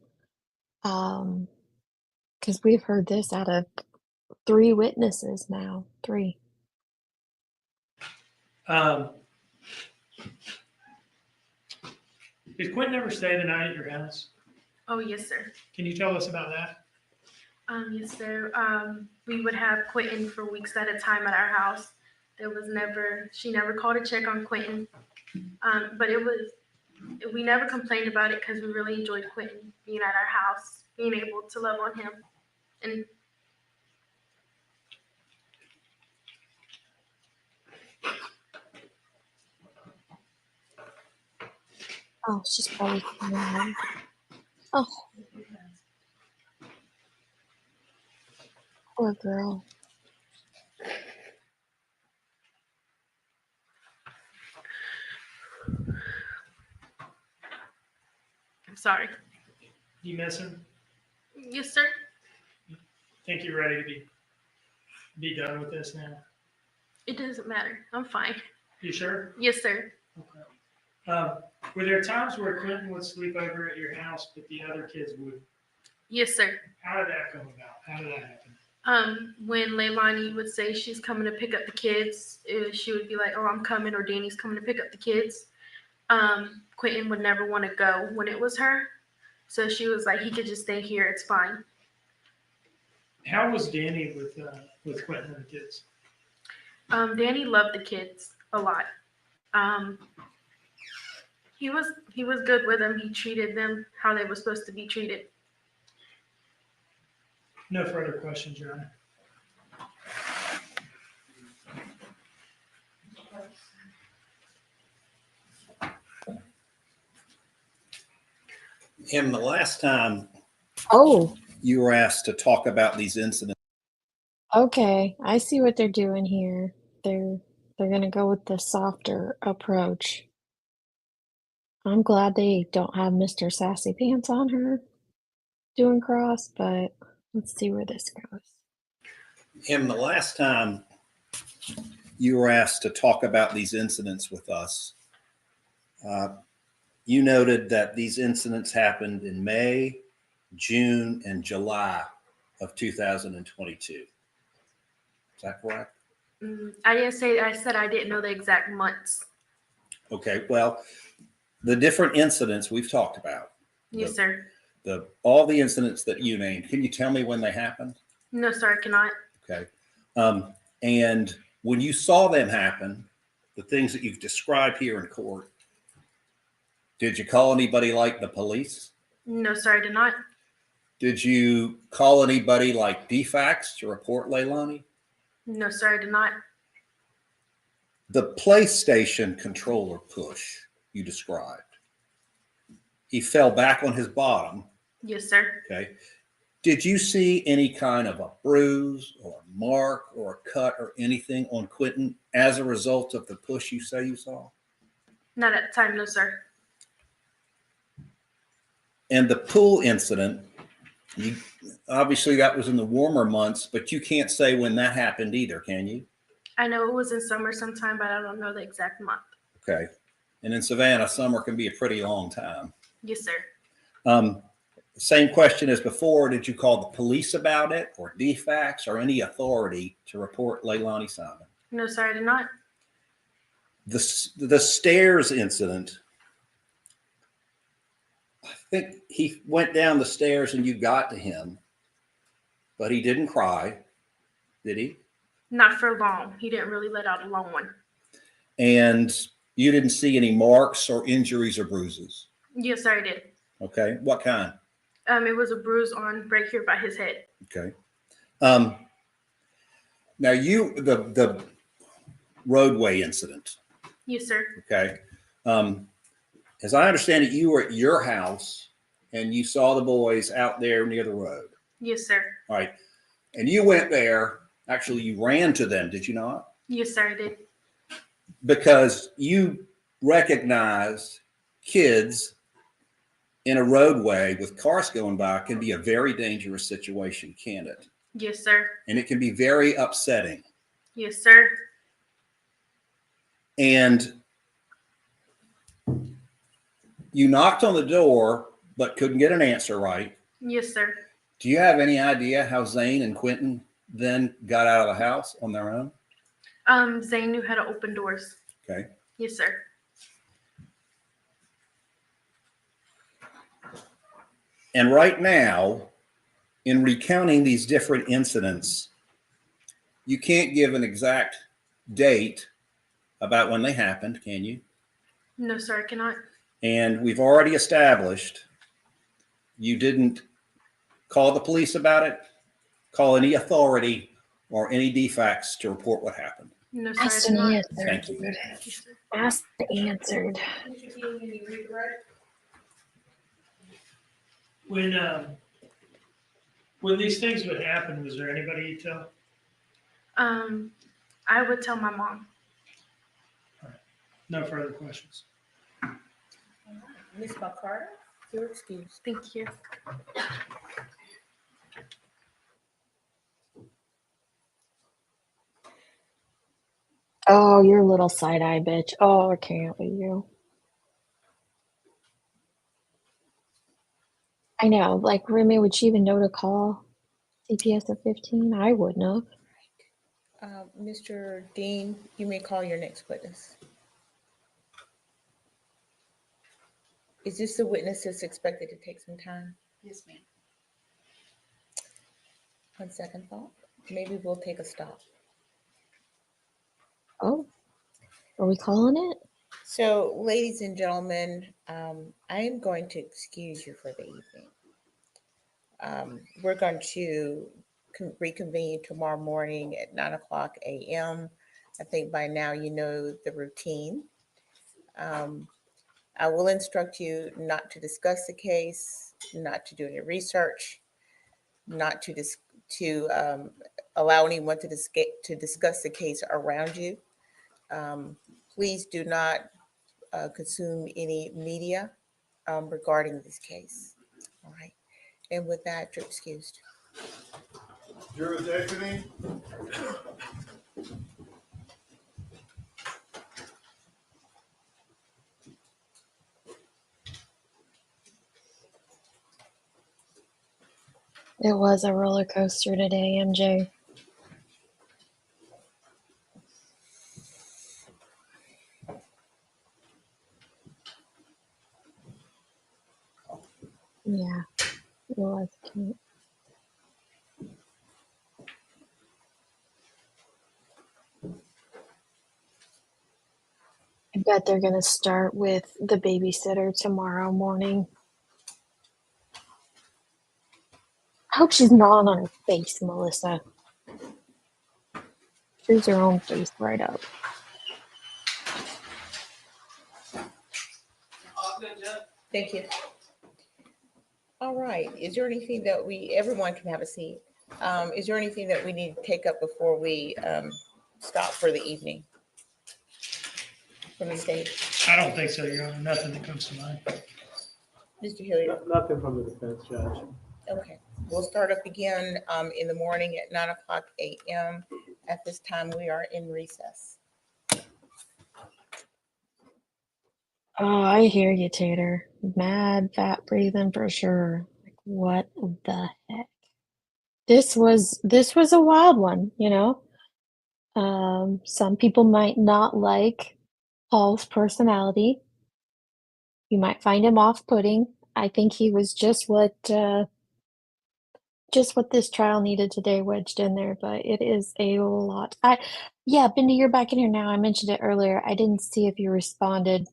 Because we've heard this out of 3 witnesses now. 3. Did Quentin ever stay the night at your house? Oh, yes, sir. Can you tell us about that? Yes, sir. We would have Quentin for weeks at a time at our house. She never called to check on Quentin. But we never complained about it because we really enjoyed Quentin being at our house, being able to love on him. And Oh, she's probably crying. Oh, poor girl. I'm sorry. You miss him? Yes, sir. Think you're ready to be done with this now? It doesn't matter. I'm fine. You sure? Yes, sir. Okay. Were there times where Quentin would sleep over at your house, but the other kids would? Yes, sir. How did that come about? How did that happen? When Leilani would say she's coming to pick up the kids, she would be like, oh, I'm coming, or Danny's coming to pick up the kids. Quentin would never want to go when it was her. So she was like, he could just stay here. It's fine. How was Danny with Quentin and the kids? Danny loved the kids a lot. He was good with them. He treated them how they were supposed to be treated. No further questions, Your Honor. Em, the last time Oh, you were asked to talk about these incidents, okay. I see what they're doing here. They're gonna go with the softer approach. I'm glad they don't have Mr. Sassy Pants on her doing cross, but let's see where this goes. Em, the last time you were asked to talk about these incidents with us, you noted that these incidents happened in May, June, and July of 2022. Is that correct? I didn't say, I said I didn't know the exact months. Okay, well, the different incidents we've talked about. Yes, sir. All the incidents that you named, can you tell me when they happened? No, sir, I cannot. Okay. And when you saw them happen, the things that you've described here in court, did you call anybody like the police? No, sir, I did not. Did you call anybody like DFAX to report Leilani? No, sir, I did not. The PlayStation controller push you described, he fell back on his bottom. Yes, sir. Okay. Did you see any kind of a bruise or a mark or a cut or anything on Quinton as a result of the push you say you saw? Not at the time, no, sir. And the pool incident, you obviously that was in the warmer months, but you can't say when that happened either, can you? I know it was in summer sometime, but I don't know the exact month. Okay. And in Savannah, summer can be a pretty long time. Yes, sir. Same question as before. Did you call the police about it or DFACS or any authority to report Leilani Simon? No, sir, I did not. The stairs incident, I think he went down the stairs and you got to him, but he didn't cry, did he? Not for long. He didn't really let out a long one. And you didn't see any marks or injuries or bruises? Yes, sir, I did. Okay. What kind? It was a bruise on right here by his head. Okay. Now the roadway incident. Yes, sir. Okay. As I understand it, you were at your house and you saw the boys out there near the road. Yes, sir. All right. And you went there. Actually, you ran to them, did you not? Yes, sir, I did. Because you recognize kids in a roadway with cars going by can be a very dangerous situation, can't it? Yes, sir. And it can be very upsetting. Yes, sir. And you knocked on the door, but couldn't get an answer, right? Yes, sir. Do you have any idea how Zane and Quinton then got out of the house on their own? Zane knew how to open doors. Okay. Yes, sir. And right now, in recounting these different incidents, you can't give an exact date about when they happened, can you? No, sir, I cannot. And we've already established you didn't call the police about it, call any authority or any DFACS to report what happened. No, sir, I Asked did and not. answered. Thank you. Asked and answered. When these things would happen, was there anybody you tell? I would tell my mom. No further questions. Ms. McCarter, you're excused. Thank you. Oh, your little side eye bitch. Oh, I can't with you. I know. Like, Remy, would she even know to call CPS at 15? I wouldn't have. Mr. Dean, you may call your next witness. Is this the witness that's expected to take some time? Yes, ma'am. On second thought, maybe we'll take a stop. Oh, are we calling it? So, ladies and gentlemen, I am going to excuse you for the evening. We're going to reconvene tomorrow morning at 9:00 a.m. I think by now you know the routine. I will instruct you not to discuss the case, not to do any research, not to allow anyone to discuss the case around you. Please do not consume any media regarding this case. All right. And with that, you're excused. Jurisdiction. It was a roller coaster today, MJ. Yeah, it was cute. I bet they're going to start with the babysitter tomorrow morning. I hope she's gnawing on her face, Melissa. Screws her own face right up. Thank you. All right, is there anything that everyone can have a seat. Is there anything that we need to take up before we stop for the evening? From the stage? I don't think so, Your Honor. Nothing that comes to mind. Mr. Hilliard? Nothing from the defense, Judge. Okay, we'll start up again in the morning at 9:00 a.m. At this time, we are in recess. Oh, I hear you, Tater. Mad fat breathing for sure. Like, what the heck? This was a wild one, you know? Some people might not like Paul's personality. You might find him off-putting. I think he was just what this trial needed today wedged in there, but it is a lot. Yeah, Bindi, you're back in here now. I mentioned it earlier. I didn't see if you responded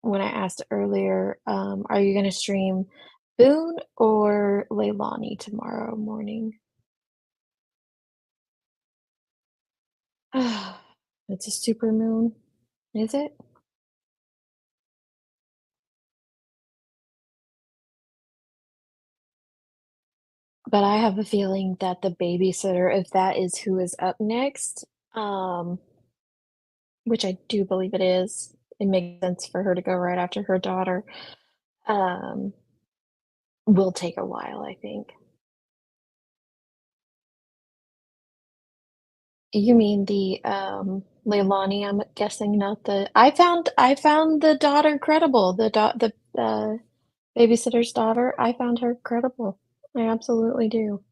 when I asked earlier, are you gonna stream Boone or Leilani tomorrow morning? It's a super moon, is it? But I have a feeling that the babysitter, if that is who is up next, um, which I do believe it is, it makes sense for her to go right after her daughter, um, will take a while, I think. You mean the, Leilani, I'm guessing, not the I found the daughter credible, the babysitter's daughter, I found her credible. I absolutely do.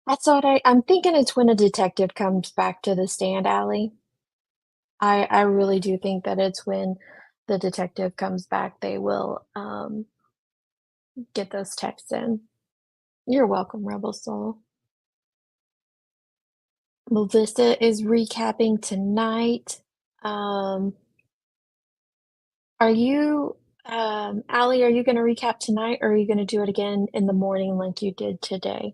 That's what I'm thinking it's when a detective comes back to the stand, Allie. I really do think that it's when the detective comes back, they will, get those texts in. You're welcome, Rebel Soul. Melissa is recapping tonight. Are you, Allie, are you gonna recap tonight, or are you gonna do it again in the morning like you did today?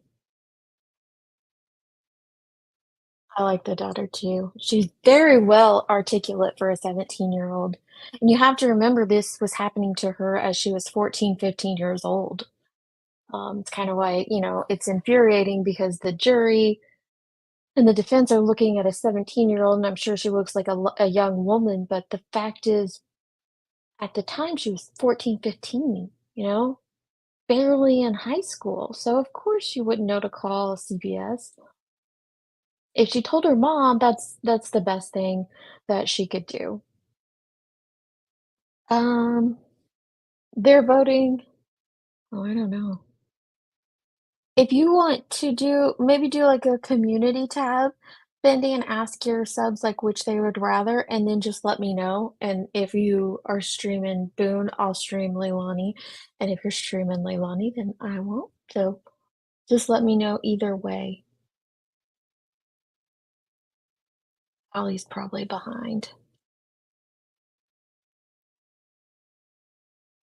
I like the daughter too. She's very well articulate for a 17-year-old. And you have to remember this was happening to her as she was 14, 15 years old. It's kind of why, it's infuriating because the jury and the defense are looking at a 17-year-old, and I'm sure she looks like a young woman, but the fact is, at the time, she was 14, 15, barely in high school. So, of course, she wouldn't know to call CPS. If she told her mom, that's the best thing that she could do. Um, they're voting. Oh, I don't know. If you want to maybe do like a community tab, Bendy, and ask your subs like which they would rather, and then just let me know. And if you are streaming Boone, I'll stream Leilani. And if you're streaming Leilani, then I won't. So just let me know either way. Allie's probably behind.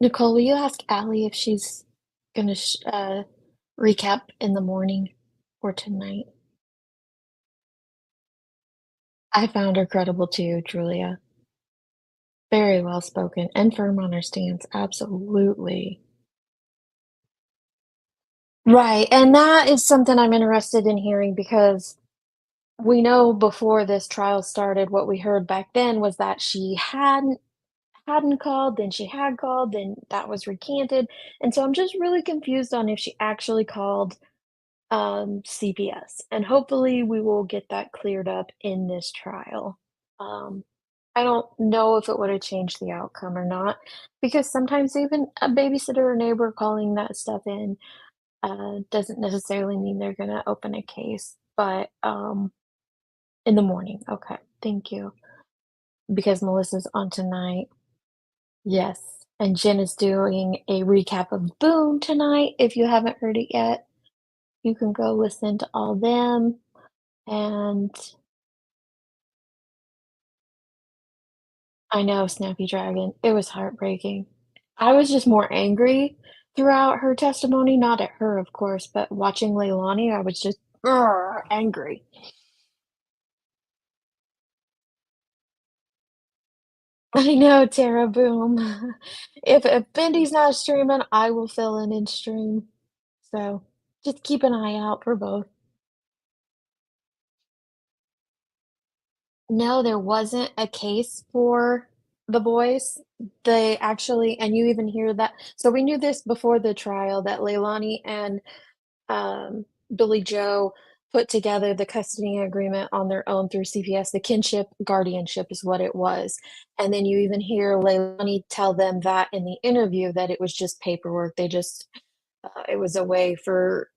Nicole, will you ask Allie if she's gonna recap in the morning or tonight? I found her credible too, Julia. Very well spoken and firm on her stance. Absolutely. Right. And that is something I'm interested in hearing because we know before this trial started, what we heard back then was that she hadn't called, then she had called, then that was recanted. And so I'm just really confused on if she actually called CPS. And hopefully we will get that cleared up in this trial. Um, I don't know if it would have changed the outcome or not, because sometimes even a babysitter or neighbor calling that stuff in doesn't necessarily mean they're gonna open a case. But in the morning, okay, thank you. Because Melissa's on tonight. Yes. And Jen is doing a recap of Boone tonight. If you haven't heard it yet, you can go listen to all them. And I know, Snappy Dragon, it was heartbreaking. I was just more angry throughout her testimony, not at her, of course, but watching Leilani, I was just angry. I know, Tara Boom. If Bendy's not streaming, I will fill in and stream. So just keep an eye out for both. No, there wasn't a case for the boys. They actually, and you even hear that. So we knew this before the trial that Leilani and um, Billy Joe put together the custody agreement on their own through CPS. The kinship guardianship is what it was. And then you even hear Leilani tell them that in the interview that it was just paperwork. They just, it was a way for,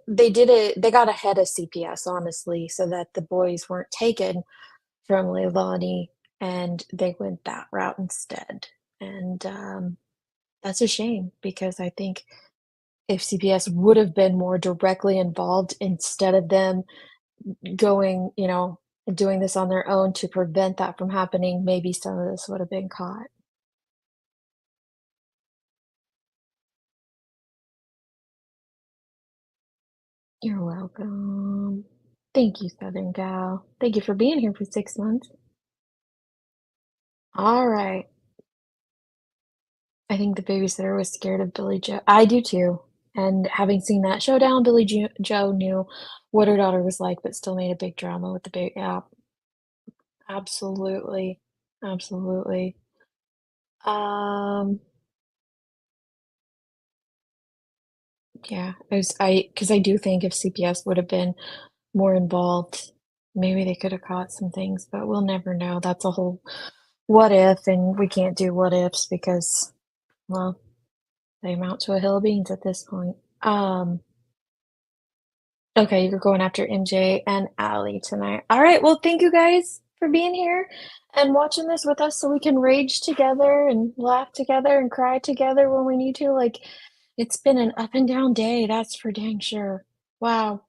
they did it, they got ahead of CPS, honestly, so that the boys weren't taken from Leilani and they went that route instead. And that's a shame because I think if CPS would have been more directly involved instead of them going, doing this on their own to prevent that from happening, maybe some of this would have been caught. You're welcome. Thank you, Southern Gal. Thank you for being here for 6 months. All right. I think the babysitter was scared of Billy Joe. I do too. And having seen that showdown, Joe knew what her daughter was like, but still made a big drama with the baby. Yeah, absolutely. Absolutely. Um, yeah, because I do think if CPS would have been more involved, maybe they could have caught some things, but we'll never know. That's a whole what if, and we can't do what ifs because, well, they amount to a hill of beans at this point. Okay, you're going after MJ and Allie tonight. All right, well, thank you guys for being here and watching this with us so we can rage together and laugh together and cry together when we need to. Like, it's been an up and down day, that's for dang sure. Wow.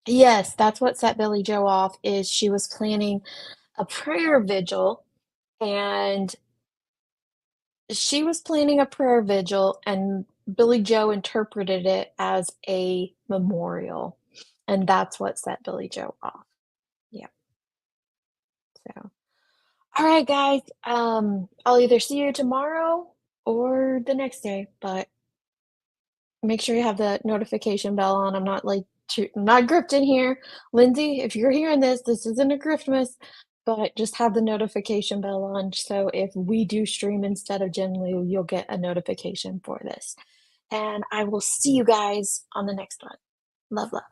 Yes, that's what set Billy Joe off is she was planning a prayer vigil and and Billy Joe interpreted it as a memorial, and that's what set Billy Joe off. Yeah. So, all right, guys. I'll either see you tomorrow or the next day, but make sure you have the notification bell on. I'm not like I'm not grifting here. Lindsay, if you're hearing this, this isn't a griftmas, but just have the notification bell on. So if we do stream instead of Jen Lou, you'll get a notification for this. And I will see you guys on the next one. Love, love.